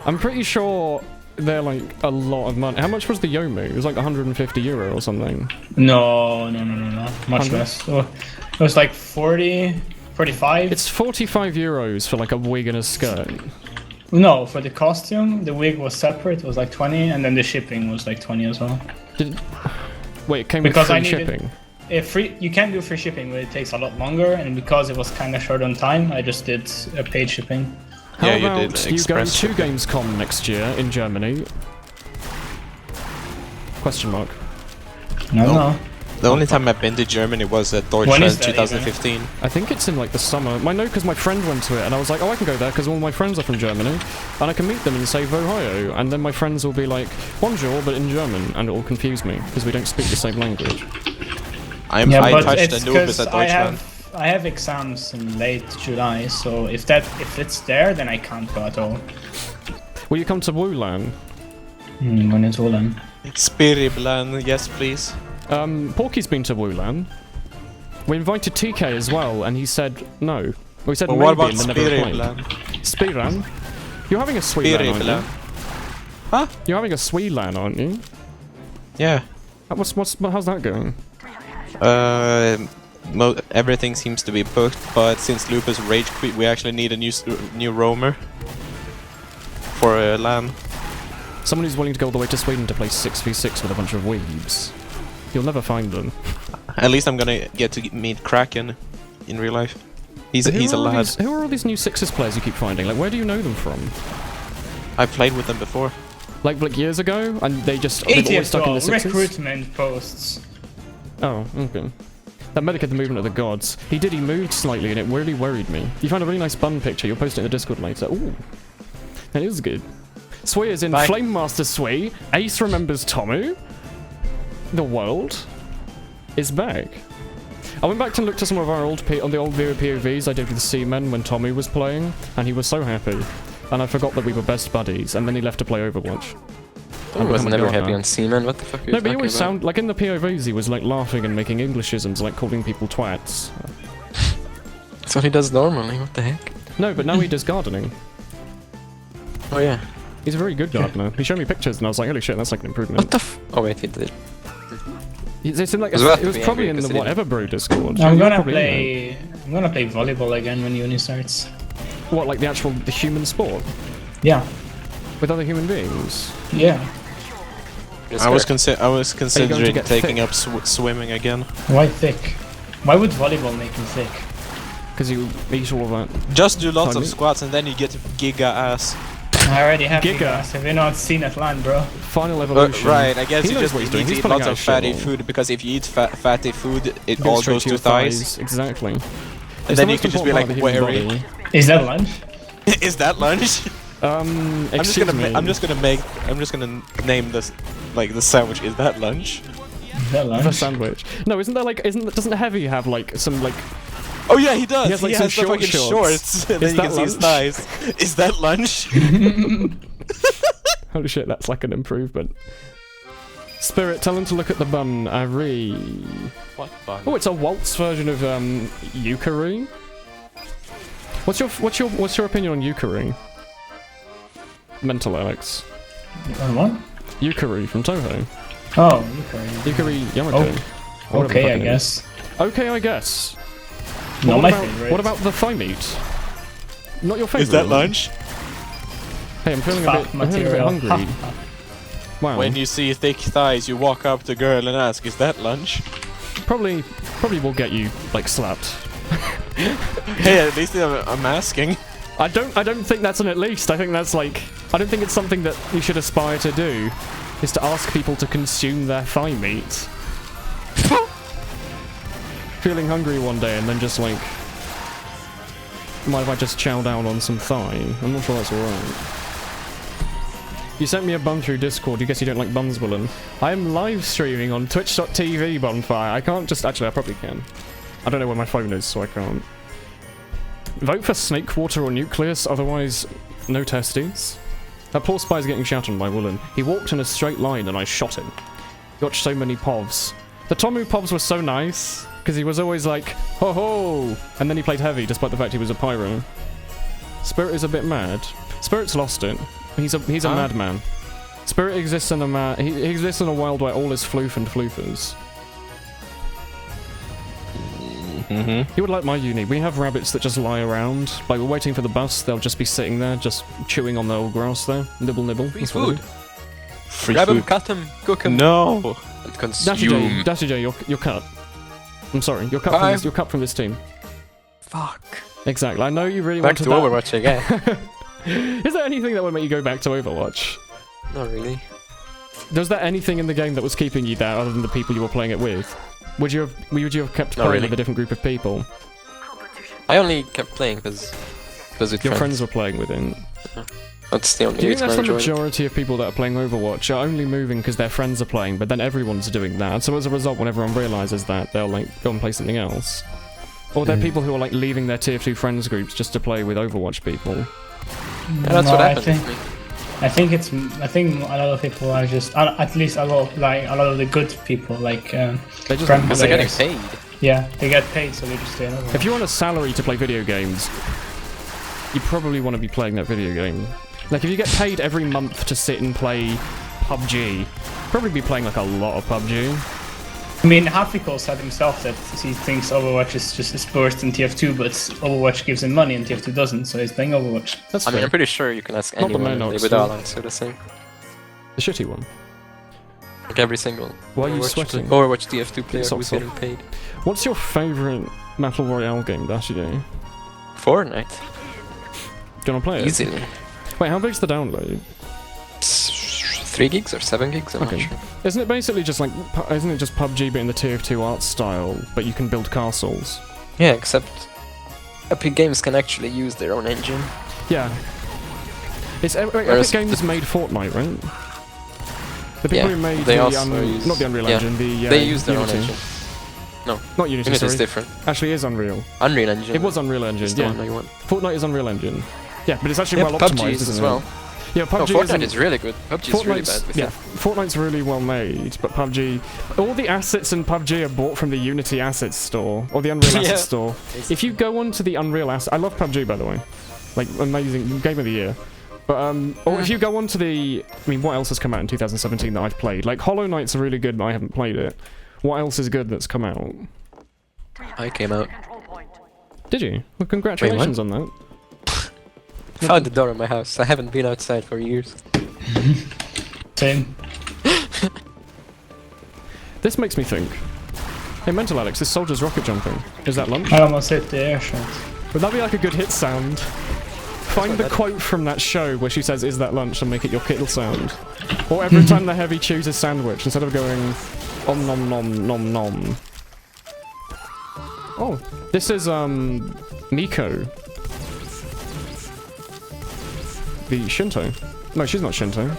I'm pretty sure they're like a lot of money. How much was the Yomu? It was like 150 euro or something. No. Much 100? less. Oh, it was like 40, 45. It's 45 euros for like a wig and a skirt. No, for the costume, the wig was separate. It was like 20, and then the shipping was like 20 as well. Wait, it came Because with I free needed- shipping. You can do free shipping, but it takes a lot longer. And because it was kind of short on time, I just did a paid shipping. How Yeah, you about did you go express to shipping. Gamescom next year in Germany? Question mark. No. The only time I've been to Germany was at When Deutschland is that 2015. I think it's in like the summer. I know because my friend went to it, and I was like, oh, I can go there because all my friends are from Germany, and I can meet them and say Ohio, and then my friends will be like, bonjour, but in German, and it will confuse me because we don't speak the same language. I but touched it's Anubis 'cause at Deutschland. I have exams in late July, so if it's there, then I can't go at all. Will you come to Woolen? When it's Woolen. Spiriblan, yes please. Porky's been to Woolen. We invited TK as well, and he said no. Well, he said Well, maybe, what about and then never replied. Spiriblan? Spiran? You're having a Sweelan, aren't Spiriblan. you? Huh? You're having a Sweelan, aren't you? Yeah. How's that going? Everything seems to be booked, but since Lupus rage quit, we actually need a new roamer for LAN. Someone who's willing to go all the way to Sweden to play 6v6 with a bunch of weebs. You'll never find them. At least I'm gonna get to meet Kraken in real life. He's a lad. Who are all these new Sixes players you keep finding? Like, where do you know them from? I played with them before. Like years ago, and they've always stuck in the Sixes? recruitment posts. Oh, okay. That medic at the movement of the gods. He moved slightly, and it really worried me. You found a really nice bun picture. You'll post it in the Discord later. Ooh, that is good. Sway is in Bye. Flame Master Sway. Ace remembers Tomu. The world is back. I went back to look to some of our old Vero POVs I did with Seamen when Tommy was playing, and he was so happy. And I forgot that we were best buddies, and then he left to play Overwatch. I was never happy now. on Seaman. What the fuck are you No, but he talking always about? sound like in the POVs he was like laughing and making Englishisms, like calling people twats. That's what he does normally. What the heck? No, but now he does gardening. Oh yeah. He's a very good gardener. He showed me pictures and I was like, holy shit, that's like an improvement. What the Oh wait, he did. It's in like It was it was being probably angry in the because he whatever bro Discord. I'm You're gonna probably in play volleyball again when uni starts. it. What, like the human sport Yeah. with other human beings? Yeah. I was considering get taking thick? up swimming again. Why thick? Why would volleyball make you thick? Because you eat all of that. Just do lots of Timing. squats and then you get giga ass. I already have Giga. Gigas. Have you not seen at LAN, bro? Final evolution. Right, I guess He you knows just what he's need doing. to He's eat pulling lots out of fatty shit. food, because if you eat fatty food, it Goes all straight goes to to your thighs. Exactly. And It's then the you most can just be important like, part of the human wary. body. Is that lunch? Is that lunch? I'm just gonna name this like the sandwich. Is that lunch? Is that The lunch? sandwich. No, doesn't Heavy have like some like Oh yeah, he does. He has, like, he some has the fucking shorts. shorts. And Is then you can that see his thighs. Is that lunch? holy shit, that's like an improvement. Spirit, tell him to look at the bun. What fun? Oh, it's a waltz version of Yukari. What's your opinion on Yukari? Mental Alex. What? Yukari from Toho. Oh, okay. Yukari Yamato. Oh, Whatever the okay, I fucking name is. guess. Okay, I guess. Not What my about- favorite. What about the thigh meat? Not your favorite. Is that lunch? Hey, I'm feeling Fat a bit material. hungry. Wow. When you see thick thighs, you walk up to a girl and ask, "Is that lunch?" Probably will get you like slapped. Hey, at least I'm asking. I don't think that's an at least. I think that's like I don't think it's something that you should aspire to do. Is to ask people to consume their thigh meat. Feeling hungry one day and then just like, mind if I just chow down on some thigh? I'm not sure that's alright. You sent me a bun through Discord. You guess you don't like buns, Woolen. I am live streaming on twitch.tv, Bonfire. I can't just... Actually, I probably can. I don't know where my phone is, so I can't. Vote for Snake Water or Nucleus, otherwise no testes. That poor spy's getting shot on by Woolen. He walked in a straight line and I shot him. Got so many povs. The Tomu povs were so nice, because he was always like, ho ho! And then he played heavy, despite the fact he was a pyro. Spirit is a bit mad. Spirit's lost it. He's a madman. Spirit exists in he exists in a world where all is floof and floofers. You would like my uni. We have rabbits that just lie around. Like, we're waiting for the bus, they'll just be sitting there, just chewing on the old grass there. Nibble, nibble. Free food. Free Grab food. him, cut him, cook him. No! And consume. Dashy J, you're cut. I'm sorry, you're cut from this team. Fuck. Exactly, I know you really Back wanted to that. Overwatch again. Is there anything that would make you go back to Overwatch? Not really. Was there anything in the game that was keeping you there other than the people you were playing it with? Would you have kept Not playing really. with a different group of people? I only kept playing because with Your friends were playing with it. That's the only Do you think reason that's I the enjoyed it. majority of people that are playing Overwatch are only moving because their friends are playing, but then everyone's doing that, so as a result, when everyone realises that, they'll like go and play something else? Or they're people who are like leaving their tier 2 friends groups just to play with Overwatch people? Yeah, that's what happened with me. I think a lot of people are just, at least a lot of the good people, like They just friend Because they're getting players. paid. Yeah, they get paid, so they just stay over. If you're on a salary to play video games, you probably want to be playing that video game. Like, if you get paid every month to sit and play PUBG, probably be playing like a lot of PUBG. I mean, Hafiko said himself that he thinks Overwatch is just a burst in TF2, but Overwatch gives him money and TF2 doesn't, so he's playing Overwatch. That's I mean, fair. I'm pretty sure you can ask Not the anyone and Manox, they would no. all answer the same. The shitty one. Like every single Why are you Overwatch- sweating? Overwatch TF2 player Sock, who's sock. getting paid. What's your favourite Battle Royale game, Dashy Day? Fortnite. Gonna play it? Easily. Wait, how big's the download? It's 3 gigs or 7 gigs, I'm Okay. not sure. Isn't it basically just like, isn't it just PUBG but in the TF2 art style, but you can build castles? Yeah, except Epic Games can actually use their own engine. Yeah. It's Epic Whereas Games made Fortnite, right? The people Yeah, who made they the also use- not the Unreal yeah, Engine, the they use their Unity. own engine. No, Not Unity, Unity is sorry. different. Actually, it is Unreal. Unreal Engine. It was Unreal Engine, is the yeah. one I want. Fortnite is Unreal Engine. Yeah, but it's actually Yeah, well PUBG optimized, is isn't as it? well. Yeah, No, PUBG Fortnite isn't- is really good. PUBG is really bad with yeah, it. Fortnite's really well made, but PUBG... All the assets in PUBG are bought from the Unity Assets Store, or the Unreal Yeah. Assets Store. If you go onto the Unreal Assets... I love PUBG, by the way. Like, amazing. Game of the year. But, or if you go onto the... I mean, what else has come out in 2017 that I've played? Like, Hollow Knight's really good, but I haven't played it. What else is good that's come out? I came out. Did you? Well, congratulations on that. Found the door of my house. I haven't been outside for years. Same. This makes me think. Hey, Mental Alex, this soldier's rocket jumping. Is that lunch? I almost hit the air shot. Would that be like a good hit sound? Find the quote from that show where she says, "Is that lunch?" and make it your kittle sound. Or every time the heavy chews a sandwich, instead of going, om nom nom nom nom. Oh, this is, Miko. The Shinto. No, she's not Shinto.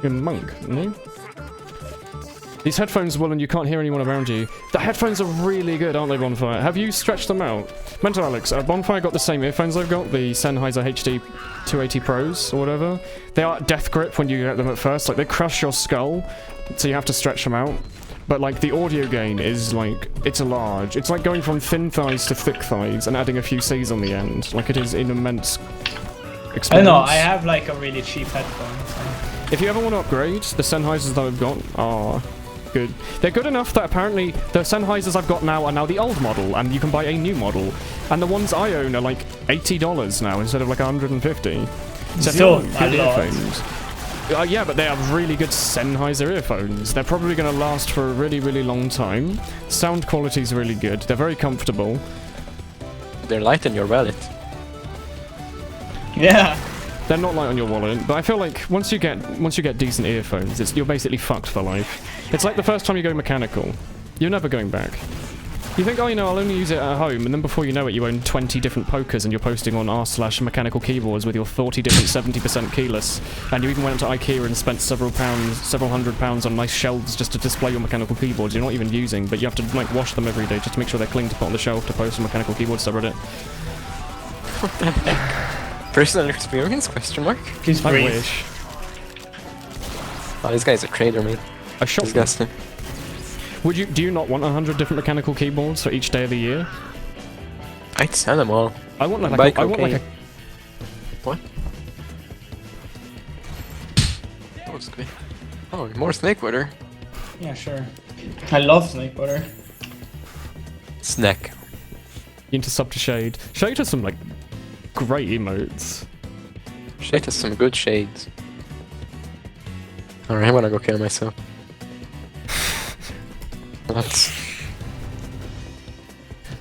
You're a monk, isn't you? These headphones, Woolen, you can't hear anyone around you. The headphones are really good, aren't they, Bonfire? Have you stretched them out? Mental Alex, Bonfire got the same earphones I've got, the Sennheiser HD 280 Pros, or whatever. They are death grip when you get them at first, like they crush your skull, so you have to stretch them out. But like the audio gain is like, it's a large. It's like going from thin thighs to thick thighs and adding a few C's on the end. Like it is an immense experience. I don't know, I have like a really cheap headphone. So. If you ever want to upgrade, the Sennheisers that I've got are good. They're good enough that apparently the Sennheisers I've got now are now the old model, and you can buy a new model. And the ones I own are like $80 now instead of like $150. So Still if you want a good lot. earphones, yeah, but they are really good Sennheiser earphones. They're probably going to last for a really, really long time. Sound quality is really good. They're very comfortable. They're light in your wallet. Yeah. They're not light on your wallet, but I feel like once you get decent earphones, you're basically fucked for life. It's like the first time you go mechanical. You're never going back. You think, oh, you know, I'll only use it at home, and then before you know it, you own 20 different pokers, and you're posting on r/mechanical keyboards with your 40 different 70% keyless, and you even went to IKEA and spent several £100 on nice shelves just to display your mechanical keyboards you're not even using, but you have to like wash them every day just to make sure they're clean to put on the shelf to post on mechanical keyboard subreddit. What the heck? Personal experience? Question mark? Please I breathe. wish. Oh, this guy's a traitor, mate. I shot them. Disgusting. Do you not want 100 different mechanical keyboards for each day of the year? I'd sell them all. I want Buy I want like a... cocaine. What? That was good. Oh, more snake water. Yeah, sure. I love snake butter. Snack. Into sub to Shade. Shade has some, like, great emotes. Shade has some good shades. Alright, I'm gonna go kill myself. That's...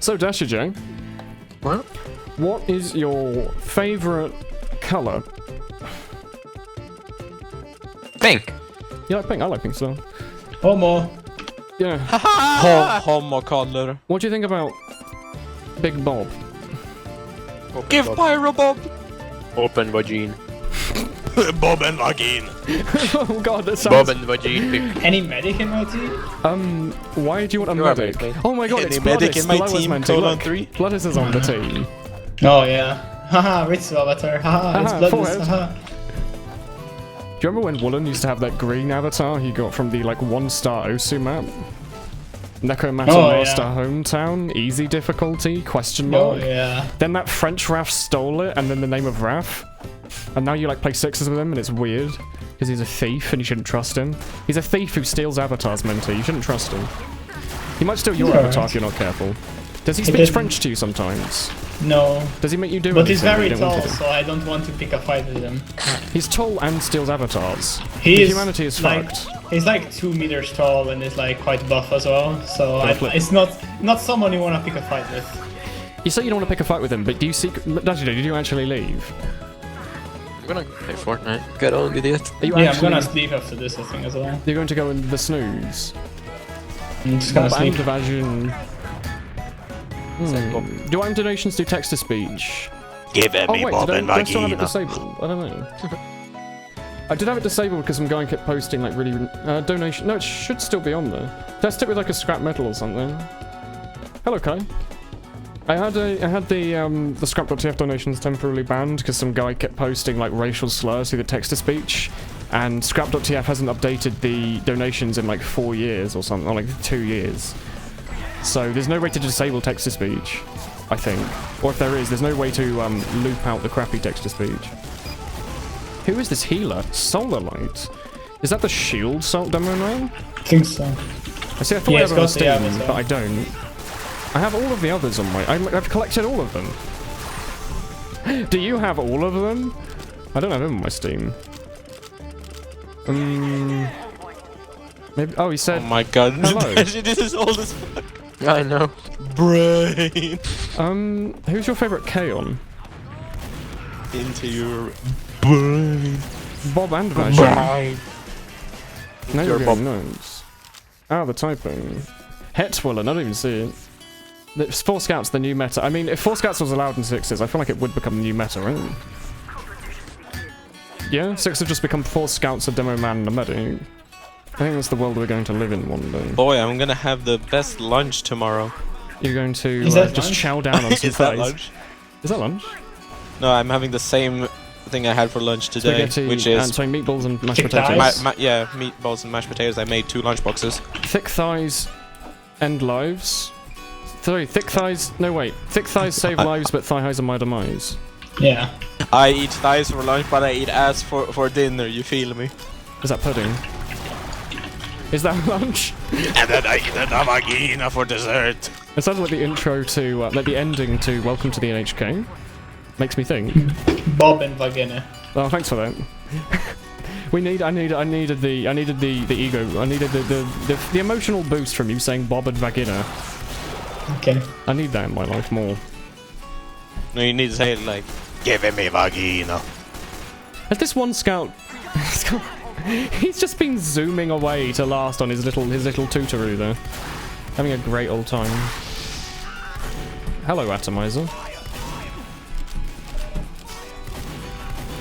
So, Dashijo, What? what is your favourite colour? Pink! You like pink? I like pink still. Homo. Yeah. Homo color. What do you think about Big Bob? Give Pyro Bob. Open vagine. Bob and Vagine. Oh god, that Bob sounds... and vagine. Any medic in my team? Why do you want a You are medic? medic. Oh my god, Any it's medic Bloodis. in my Bloodis team, meant to. colon Look, 3? Bloodis is on the team. Oh yeah. Haha, Ritz avatar. Haha, it's Haha, blood. forehead. Haha. Do you remember when Woolen used to have that green avatar he got from the, like, 1-star Osu map? Necromancer Oh, Master yeah. Hometown, easy difficulty, question Oh mark. yeah. Then that French Raph stole it, and then the name of Raph. And now you, like, play sixes with him, and it's weird. Because he's a thief, and you shouldn't trust him. He's a thief who steals avatars, Menti. You shouldn't trust him. He might steal your He's avatar alright. if you're not careful. Does he He speak didn't. French to you sometimes? No. Does he make you do But he's anything very you don't want tall, to do? so I don't want to pick a fight with him. He's tall and steals avatars. He The is humanity is like, fucked. He's like 2 meters tall and is like quite buff as well. So Flip. it's not someone you want to pick a fight with. You say you don't want to pick a fight with him, but do you did you actually leave? I'm gonna play Fortnite. Get on with it. Are you Yeah, I'm actually... gonna sleep after this, I think, as well. You're going to go in the snooze? I'm just gonna Bob sleep. and Evasion. Do I'm donations do text to speech? Give Oh wait, did I still have it disabled? I don't know. I did have it disabled because some guy kept posting like really donation. No, it should still be on there. Test it with like a scrap metal or something. Hello, Kai. I had the scrap.tf donations temporarily banned because some guy kept posting like racial slurs through the text to speech, and scrap.tf hasn't updated the donations in like 4 years or something, or like 2 years. So there's no way to disable text to speech, I think. Or if there is, there's no way to loop out the crappy text to speech. Who is this healer? Solar Light. Is that the shield salt demo now? I think so. I see. I thought Yeah, I it's had it on got the Steam, avatar. but I don't. I have all of the others on my... I've collected all of them. Do you have all of them? I don't have them on my Steam. Maybe... Oh, he said... Oh my god. Hello. This is old as fuck. I know. Brain. Who's your favourite Kaon? Into your brain. Bob and Vash. Now you're Your getting notes. Ah, the typing. Hetwillen, I don't even see it. The 4 Scouts, the new meta. I mean, if 4 Scouts was allowed in 6s, I feel like it would become the new meta, right? Yeah, 6 have just become 4 Scouts, a demo man, and a medic. I think that's the world we're going to live in one day. Boy, I'm gonna have the best lunch tomorrow. You're going to Is that just lunch? chow down on some Is that fries. lunch? Is that lunch? No, I'm having the same thing I had for lunch today, Spaghetti, which is sorry, meatballs and mashed Chick potatoes. thighs? yeah, meatballs and mashed potatoes. I made 2 lunch boxes. Thick thighs end lives. Sorry, thick thighs... No, wait. Thick thighs save lives, but thigh highs are my demise. Yeah. I eat thighs for lunch, but I eat ass for dinner. You feel me? Is that pudding? Is that lunch? And then I eat a vagina for dessert. It sounds like the intro to... like the ending to Welcome to the NHK. Makes me think. Bob and Vagina. Oh, thanks for that. I needed the ego. I needed the emotional boost from you saying Bob and Vagina. Okay. I need that in my life more. No, you need to say it like, give me vagina. Has this one scout... He's just been zooming away to last on his little tutoroo there. Having a great old time. Hello, Atomizer.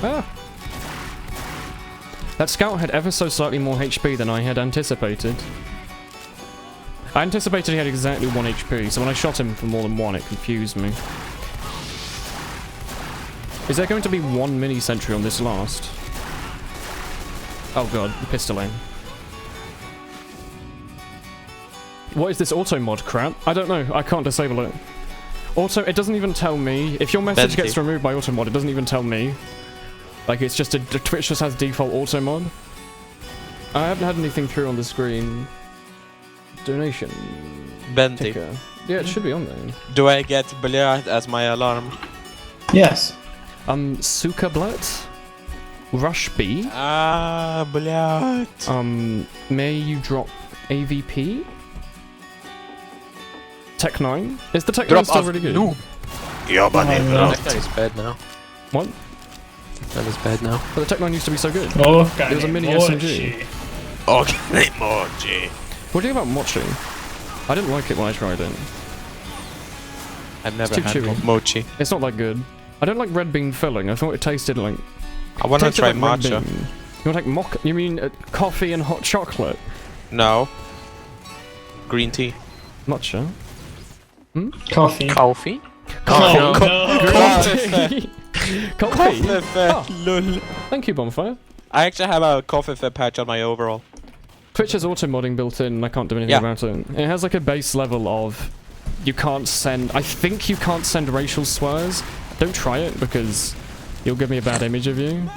Ah. That scout had ever so slightly more HP than I had anticipated. I anticipated he had exactly 1 HP, so when I shot him for more than 1, it confused me. Is there going to be one mini sentry on this last? Oh god, the pistol aim. What is this auto mod crap? I don't know. I can't disable it. Also, it doesn't even tell me. If your message gets removed by auto mod, it doesn't even tell me. Like, it's just Twitch just has default auto mod. I haven't had anything through on the screen. Donation. Benti. Ticker. Yeah, it should be on there. Do I get Biljart as my alarm? Yes. Sukablet? Rush B? Ah, Biljart. May you drop AVP? Tech 9? Is the Tech 9 still really good? No. Yeah, but That guy is bad now. What? That is bad now. But the Tech 9 used to be so good. Okay. It was a mini SMG. Okay, Mochi. What do you think about Mochi? I didn't like it when I tried it. I've never too had chewy. mochi. It's not that good. I don't like red bean filling. I thought it tasted like... I want to tasted try like red matcha. bean. You want to take you mean coffee and hot chocolate? No. Green tea. Matcha? Coffee. Coffee? Oh, no. Coffee! Coffee! Lol. Thank you, Bonfire. I actually have a coffee patch on my overall. Twitch has auto-modding built in, and I can't do anything about it. It has like a base level of... You can't send... I think you can't send racial slurs. Don't try it, because you'll give me a bad image of you.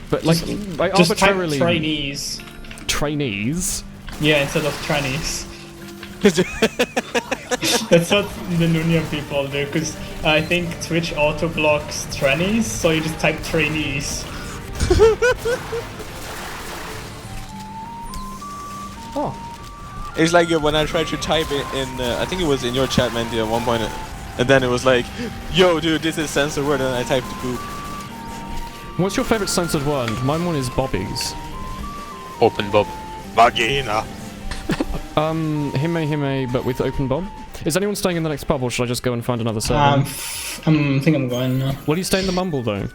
But like, I Just arbitrarily... type trainees. Trainees? Yeah, instead of trannies. That's what the Nunian people do, because I think Twitch auto-blocks trannies, so you just type trainees. Oh. It's like when I tried to type it in, I think it was in your chat, Mandy, at one point, and then it was like, yo, dude, this is censored word, and I typed poop. What's your favourite censored word? Mine one is Bobby's. Open Bob. Vagina. Hime, but with open bob. Is anyone staying in the next pub, or should I just go and find another server? I think I'm going now. Will you stay in the mumble, though?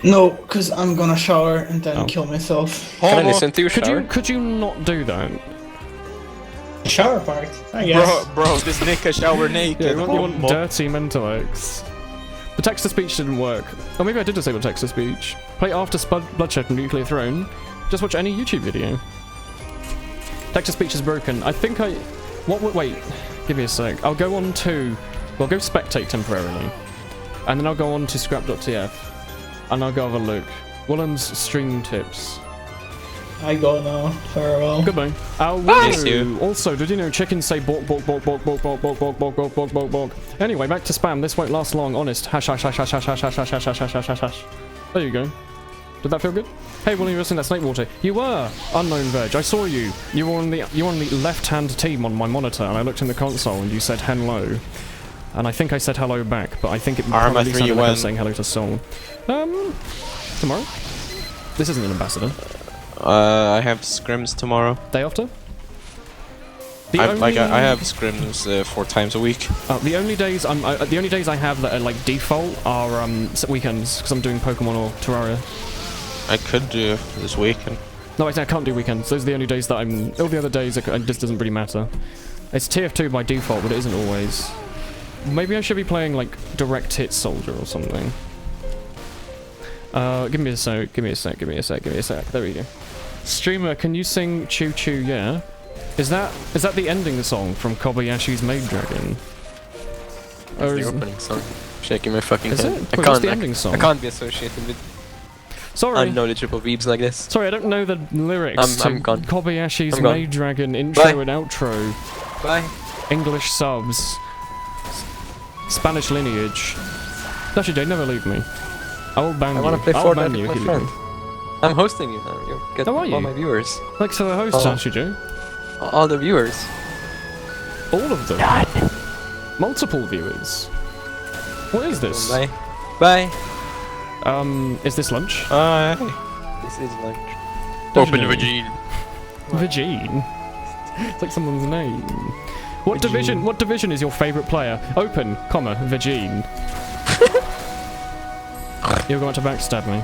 No, because I'm gonna shower and then kill myself. Can I listen to your Could shower? you not do that? Shower part, I guess. Bro, this nigga shower naked. Yeah, you want dirty mental X. The text-to-speech didn't work. Or maybe I did disable text-to-speech. Play after Bloodshed and Nuclear Throne. Just watch any YouTube video. Text-to-speech is broken. I think I... Wait. Give me a sec. I'll go on to... Well, go spectate temporarily. And then I'll go on to scrap.tf. And I'll go have a look. Woolen's stream tips. I go now. Farewell. Goodbye. Miss you. Also, did you know chickens say bork, bork, bork, bork, bork, bork, bork, bork, bork, bork, bork, bork, bork. Anyway, back to spam. This won't last long. Honest. Hash, hash, hash, hash, hash, hash, hash, hash, hash, hash, hash, hash, hash. There you go. Did that feel good? Hey, Woolen, you were listening to that snake water. You were! Unknown Veg. I saw you. You were on the left-hand team on my monitor, and I looked in the console, and you said hello. And I think I said hello back, but I think it probably sounded like I was saying hello to Soul. Tomorrow? This isn't an ambassador. I have scrims tomorrow. Day after? I have scrims 4 times a week. The only days I have that are like default are weekends, because I'm doing Pokemon or Terraria. I could do this weekend. No, I can't do weekends. Those are the only days that I'm... All the other days, it just doesn't really matter. It's Tf2 by default, but it isn't always. Maybe I should be playing, like, Direct Hit Soldier or something. Give me a sec. There we go. Streamer, can you sing Choo Choo Yeah? Is that the ending song from Kobayashi's Maid Dragon? That's the opening song. Shaking my fucking Is head. it? What's the ending song? I can't be associated with unknowledgeable weebs like this. Sorry, I don't know the lyrics I'm to gone. Kobayashi's I'm gone. Maid Dragon intro Bye. and outro. Bye. English subs. Spanish lineage. Actually, Jay, never leave me. I will ban you. I want to play I'll ban Fortnite you with if my you friend. leave me. I'm hosting you now. You get How are all you? my viewers. Like to the host, Oh. Actually, Jay. All the viewers. All of them. Multiple viewers. What is this? Bye. Bye. Is this lunch? Bye. This is lunch. Open Virgin. Vagine. It's like someone's name. What division is your favourite player? Open, comma, Vagine. You're going to backstab me.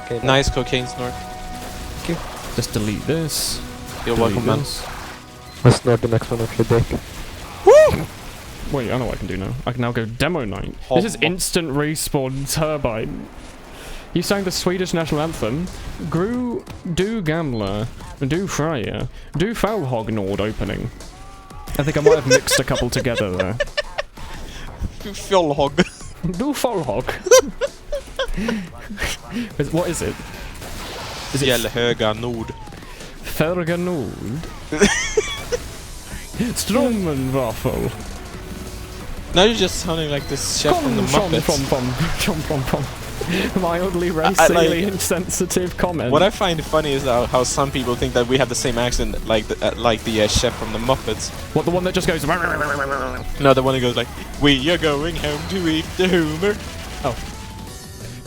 Okay. Bye. Nice cocaine snort. Just delete this. You're delete welcome, man. this. Let's snort the next one of your dick. Wait, I know what I can do now. I can now go Demo Night. This is instant respawn turbine. You sang the Swedish national anthem. Gru, Du Gamla, Du Freya, Du Falhognord opening. I think I might have mixed a couple together there. Fjollhog. Du Falhog. What is it? Is it Fjällhöga Nord. Ferga Nord? Strommenwaffel. Now you're just sounding like this chef from the Muppets. Mildly racially insensitive comment. What I find funny is how some people think that we have the same accent like the chef from the Muppets. What, the one that just goes... No, the one that goes like, we are going home to eat the Hoomer. Oh.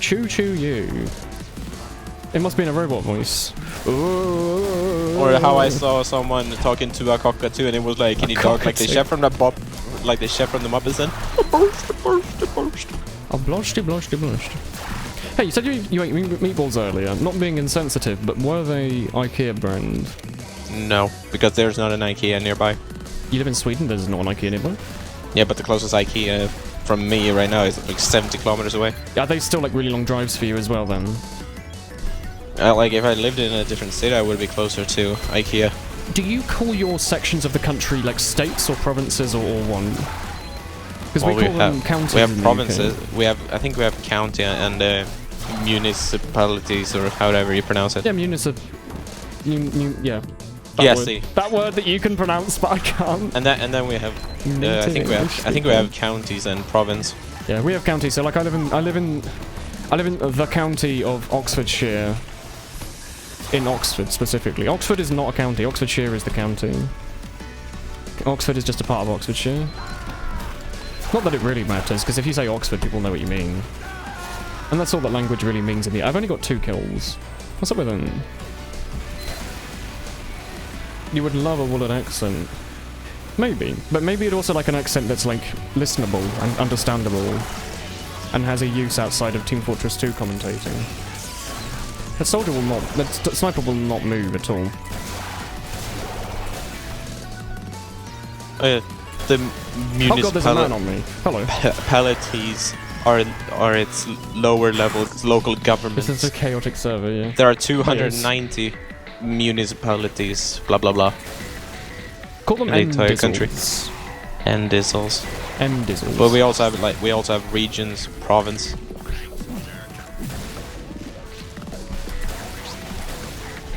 Choo choo you. It must be in a robot voice. Ooh. Or how I saw someone talking to a cockatoo and it was like, can you talk like the chef from the Muppets then? Oh, blosty. Hey, you said you ate meatballs earlier. Not being insensitive, but were they IKEA brand? No, because there's not an IKEA nearby. You live in Sweden, there's not an IKEA nearby? Yeah, but the closest IKEA from me right now is like 70 kilometers away. Are they still like really long drives for you as well then? Like if I lived in a different city, I would be closer to IKEA. Do you call your sections of the country like states or provinces or one? Because we call them counties. We have in the provinces. UK. I think we have county and municipalities or however you pronounce it. Yeah, yeah. That word that you can pronounce, but I can't. And then we have. I think we have counties and province. Yeah, we have counties. So like I live in the county of Oxfordshire. In Oxford specifically. Oxford is not a county. Oxfordshire is the county. Oxford is just a part of Oxfordshire. Not that it really matters, because if you say Oxford, people know what you mean. And that's all that language really means in the... I've only got 2 kills. What's up with them? You would love a Woolen accent. Maybe. But maybe it's also like an accent that's like listenable and understandable. And has a use outside of Team Fortress 2 commentating. That soldier will not... That sniper will not move at all. Oh yeah. The Oh god, there's a man on me. Hello. Municipalities are its lower level local governments. This is a chaotic server, yeah. There are 290 municipalities, blah blah blah. Call them in the entire country. MDizzles. MDizzles. MDizzles. But we also have regions, province.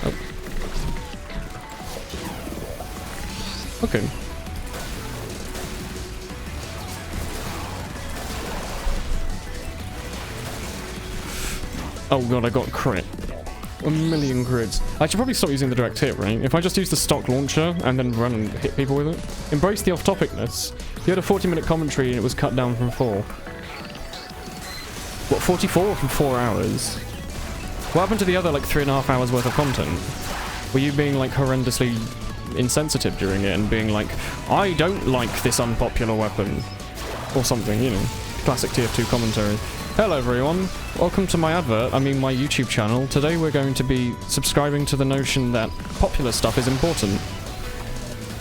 Oh. Okay. Oh god, I got crit. 1,000,000 crits. I should probably stop using the direct hit, right? If I just use the stock launcher and then run and hit people with it. Embrace the off-topicness. You had a 40-minute commentary and it was cut down from 4. What, 44 from 4 hours? What happened to the other, like, 3.5 hours worth of content? Were you being, like, horrendously insensitive during it and being like, I don't like this unpopular weapon? Or something, you know. Classic Tf2 commentary. Hello everyone, welcome to my advert, I mean my YouTube channel. Today we're going to be subscribing to the notion that popular stuff is important.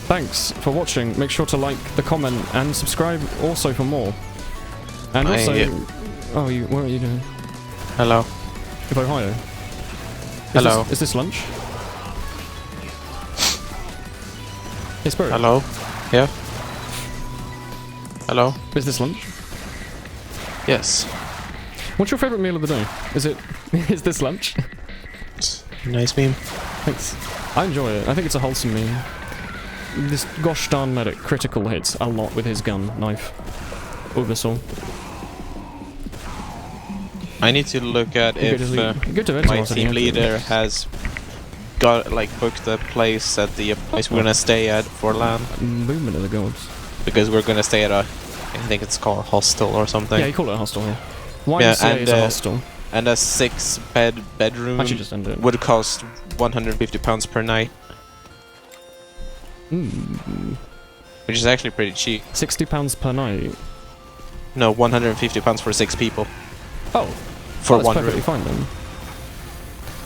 Thanks for watching, make sure to like the comment and subscribe also for more. And also... Oh, what are you doing? Hello. If I hire. Hello. Is this lunch? Hey Spirit. Hello. Yeah. Hello. Is this lunch? Yes. What's your favourite meal of the day? Is this lunch? Nice meme. Thanks. I enjoy it. I think it's a wholesome meme. This gosh darn medic critical hits a lot with his gun, knife. Oversaw. I need to look at if my team leader has booked a place at the place we're gonna stay at for LAN. Movement of the gods. Because we're gonna stay at I think it's called a hostel or something. Yeah, you call it a hostel, yeah. YMCA is a hostel. And a 6-bedroom would cost £150 per night. Which is actually pretty cheap. £60 per night? No, £150 for 6 people. Oh. For that's one perfectly room. Fine then.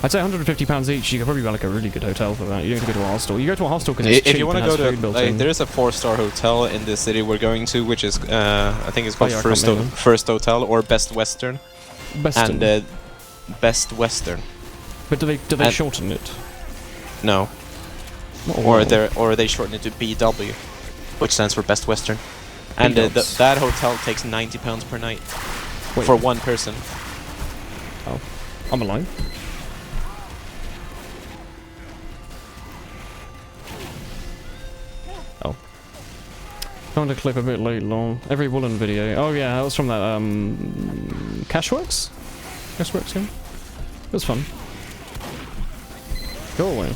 I'd say £150 each. You could probably buy like a really good hotel for that. You don't have to go to a hostel. You go to a hostel because it's cheap. If you want to and go has to, food built like, in. there is a 4-star hotel in the city we're going to, which is I think it's called yeah, I can't remember. First Hotel or Best Western. Beston. And Best Western. But do they shorten it? No. Oh, Or they shorten it to BW, which stands for Best Western. And B-dubs. that hotel takes £90 per night Wait. for one person. Oh, I'm alive. Oh. Found a clip a bit late, long. Every Woolen video. Oh yeah, that was from that Cashworks? Cashworks game? It was fun. Go away.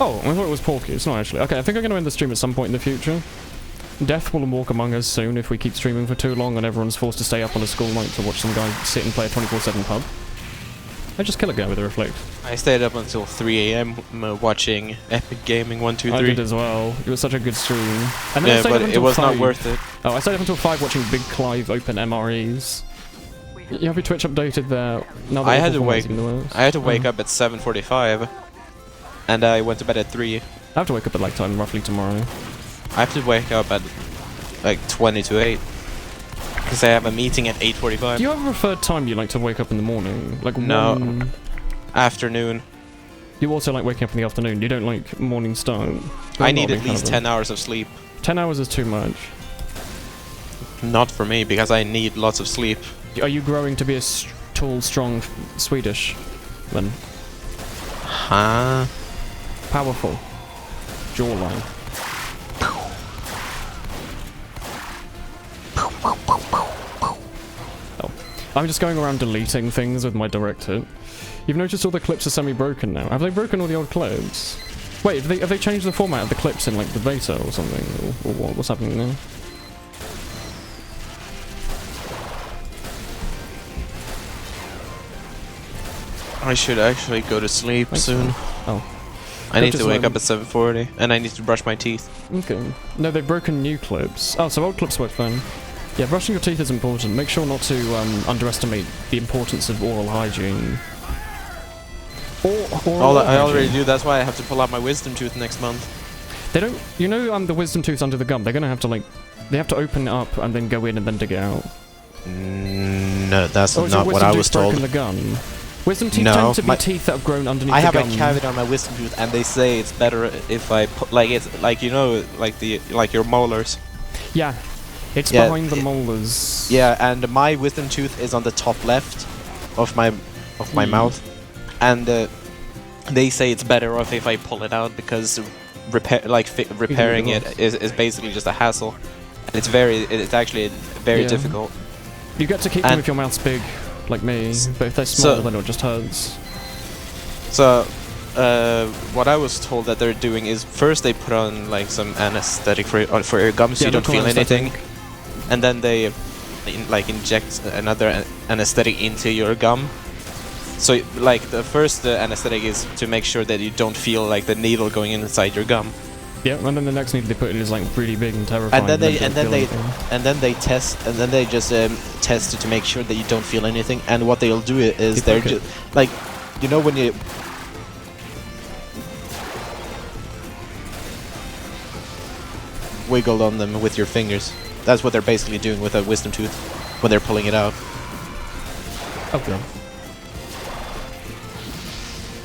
Oh, I thought it was Porky. It's not actually. Okay, I think I'm going to end the stream at some point in the future. Death will walk among us soon if we keep streaming for too long and everyone's forced to stay up on a school night to watch some guy sit and play a 24/7 pub. I just kill a guy with a reflect. I stayed up until 3 AM watching Epic Gaming 1, 2, 3. I did as well. It was such a good stream. And then I Yeah, stayed but up it until was 5. not worth it. Oh, I stayed up until 5 watching Big Clive open MREs. You have your Twitch updated there. Now that I awful had to format's wake. even worse. I had to wake up at 7:45, and I went to bed at 3. I have to wake up at like time roughly tomorrow. I have to wake up at like 20 to 8 because I have a meeting at 8:45. Do you have a preferred time you like to wake up in the morning? Like No. one... Afternoon. You also like waking up in the afternoon. You don't like morning start. I need at least 10 hours of sleep. 10 hours is too much. Not for me because I need lots of sleep. Are you growing to be a tall, strong Swedish then? Huh? Powerful. Jawline. Oh. I'm just going around deleting things with my direct hit. You've noticed all the clips are semi-broken now. Have they broken all the old clips? Wait, have they changed the format of the clips in like the beta or something? Or what? What's happening now? I should actually go to sleep Thanks, soon. man. Oh. I need just to wake like- up at 7:40, and I need to brush my teeth. Okay. No, they've broken new clips. Oh, so old clips work fine. Yeah, brushing your teeth is important. Make sure not to underestimate the importance of oral hygiene. I already do, that's why I have to pull out my wisdom tooth next month. They don't... You know the wisdom tooth under the gum? They're gonna have to, like... They have to open it up and then go in and then dig it out. No, that's Or is not your what wisdom I tooth was told. broken the gum? Wisdom teeth No, tend to be my- teeth that have grown underneath I the have gum. a cavity on my wisdom tooth, and they say it's better if I put, like, it's like, you know, like your molars. Yeah. It's Yeah, behind the molars. Yeah, and my wisdom tooth is on the top left of my mouth, and they say it's better off if I pull it out because repairing it is basically just a hassle, and it's actually very Yeah. difficult. You get to keep them And- if your mouth's big, like me, but if they're small, then it just hurts. So, what I was told that they're doing is first they put on like some anesthetic for your gums so you don't feel anything, and then they inject another anesthetic into your gum. So like the first anesthetic is to make sure that you don't feel like the needle going inside your gum. Yeah, and then the next needle they put in is like really big and terrifying. And then they test. just test it to make sure that you don't feel anything. And what they'll do is You they're poke it. just like, you know, when you wiggle on them with your fingers. That's what they're basically doing with a wisdom tooth when they're pulling it out. Okay.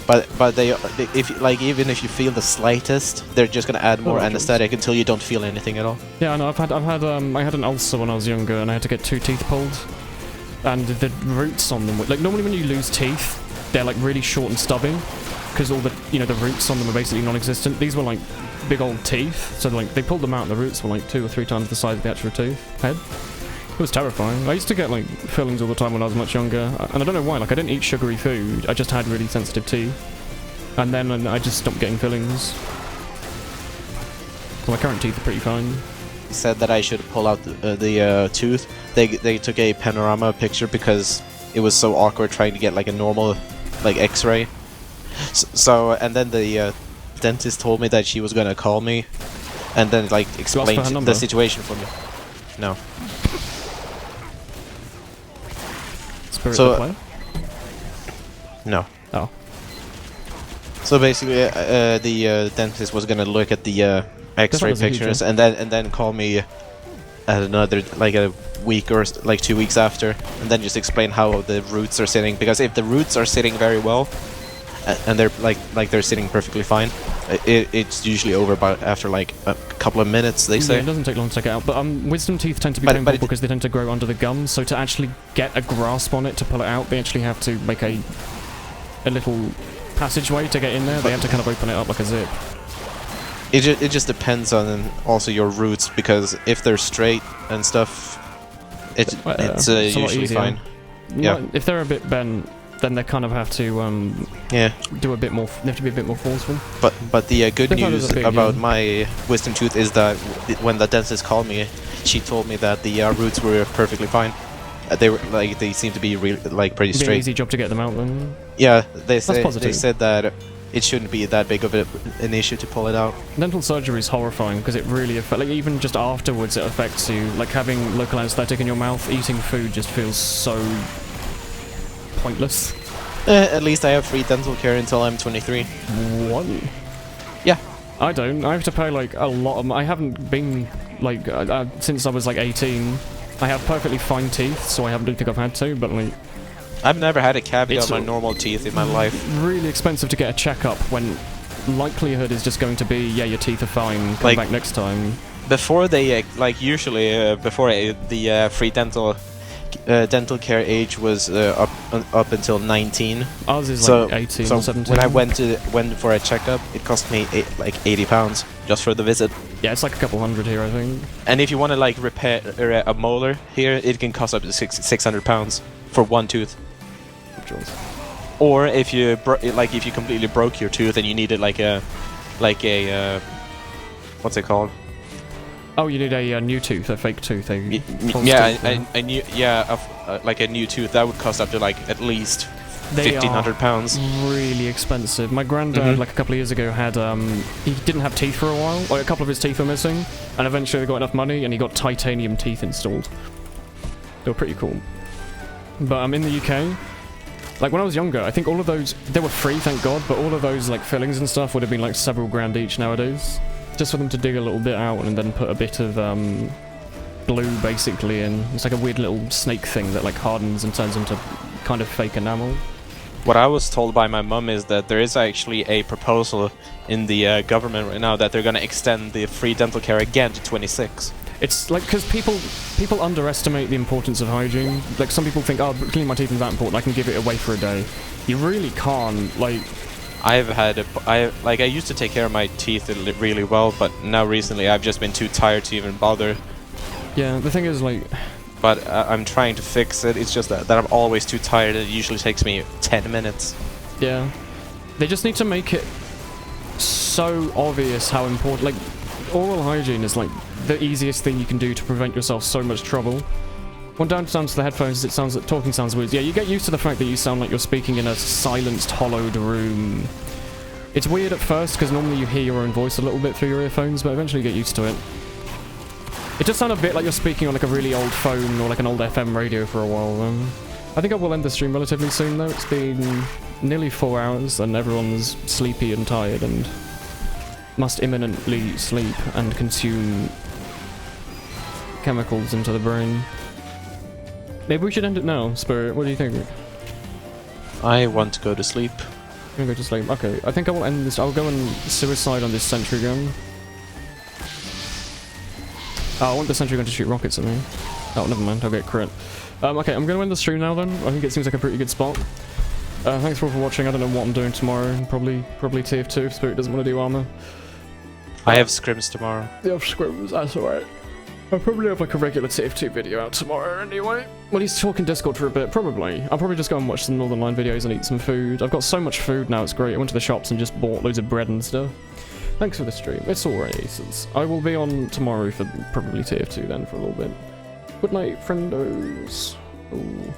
But even if you feel the slightest, they're just gonna add more okay. anesthetic until you don't feel anything at all. Yeah, I know. I had an ulcer when I was younger, and I had to get 2 teeth pulled. And the roots on them, like normally when you lose teeth, they're like really short and stubby, because all the the roots on them are basically non-existent. These were like big old teeth, so like they pulled them out, and the roots were like 2 or 3 times the size of the actual tooth head. It was terrifying. I used to get like fillings all the time when I was much younger, and I don't know why. Like I didn't eat sugary food. I just had really sensitive teeth, and then I just stopped getting fillings. So my current teeth are pretty fine. Said that I should pull out the tooth. They took a panorama picture because it was so awkward trying to get like a normal like X-ray. So and then the dentist told me that she was gonna call me, and then like explain number? the situation for me. No. Spirit So- to play? No. Oh. So basically, the dentist was gonna look at the X-ray was a huge pictures one. and then call me at another like a week or like 2 weeks after, and then just explain how the roots are sitting. Because if the roots are sitting very well, and they're like they're sitting perfectly fine, it's usually over by after like a couple of minutes. They say Yeah, it doesn't take long to take it out. But wisdom teeth tend to be But painful it- because they tend to grow under the gums. So to actually get a grasp on it to pull it out, they actually have to make a little passageway to get in there. They have to kind of open it up like a zip. it just depends on also your roots, because if they're straight and stuff, it's a lot usually easier. fine. Yeah. If they're a bit bent, then they kind of have to Yeah. do a bit more. They have to be a bit more forceful. But the good think that news was a big, about yeah. my wisdom tooth is that when the dentist called me, she told me that the roots were perfectly fine. They seem to be pretty It'd be an straight. easy job to get them out then. Yeah, they positive. said that it shouldn't be that big of an issue to pull it out. Dental surgery is horrifying because it really affects. Like even just afterwards, it affects you. Like having local anesthetic in your mouth, eating food just feels so pointless. At least I have free dental care until I'm 23. What? Yeah. I don't. I have to pay like a lot of. I haven't been like since I was like 18. I have perfectly fine teeth, so I don't think I've had to. But like, I've never had a cavity It's on my normal teeth in my life. really expensive to get a checkup when likelihood is just going to be your teeth are fine. Come Like- back next time. Before they usually before the free dental care age was up until 19. Ours is So, like 18 so or 17. when I went for a checkup, it cost me like £80 just for the visit. Yeah, it's like a couple hundred here, I think. And if you want to like repair a molar here, it can cost up to £600 for one tooth. Or if you if you completely broke your tooth and you needed like a what's it called? Oh, you need a new tooth, a fake tooth. False Yeah, tooth, a new like a new tooth that would cost up to like at least They £1,500. are really expensive. My granddad, like a couple of years ago, had he didn't have teeth for a while. Like a couple of his teeth were missing, and eventually they got enough money, and he got titanium teeth installed. They were pretty cool. But in the UK, like when I was younger, I think all of those they were free, thank God. But all of those like fillings and stuff would have been like several grand each nowadays, just for them to dig a little bit out and then put a bit of glue basically in. It's like a weird little snake thing that like hardens and turns into kind of fake enamel. What I was told by my mum is that there is actually a proposal in the government right now that they're going to extend the free dental care again to 26. It's like because people underestimate the importance of hygiene. Like some people think, oh, cleaning my teeth is that important, I can give it away for a day. You really can't. Like I used to take care of my teeth really well, but now recently I've just been too tired to even bother. yeah, the thing is like. But I'm trying to fix it. It's just that I'm always too tired. It usually takes me 10 minutes. Yeah. They just need to make it so obvious how important, like, oral hygiene is, like, the easiest thing you can do to prevent yourself so much trouble. When down to the headphones, it sounds like talking sounds weird. Yeah, you get used to the fact that you sound like you're speaking in a silenced, hollowed room. It's weird at first, because normally you hear your own voice a little bit through your earphones, but eventually you get used to it. It does sound a bit like you're speaking on like a really old phone or like an old FM radio for a while. I think I will end the stream relatively soon though. It's been nearly 4 hours and everyone's sleepy and tired and must imminently sleep and consume chemicals into the brain. Maybe we should end it now, Spirit. What do you think? I want to go to sleep. I'm gonna go to sleep. Okay, I think I will end this. I'll go and suicide on this sentry gun. Oh, I want the sentry gun to shoot rockets at me. Oh, never mind. I'll get crit. Okay, I'm going to end the stream now then. I think it seems like a pretty good spot. Thanks for watching. I don't know what I'm doing tomorrow. Probably Tf2 if Spirit doesn't want to do armor. I have scrims tomorrow. Yeah, scrims. That's alright. I'll probably have like a regular Tf2 video out tomorrow anyway. Well, he's talking Discord for a bit, probably. I'll probably just go and watch some Northern Line videos and eat some food. I've got so much food now, it's great. I went to the shops and just bought loads of bread and stuff. Thanks for the stream. It's alright, Aces. I will be on tomorrow for probably Tf2 then for a little bit. Good night, friendos. Ooh.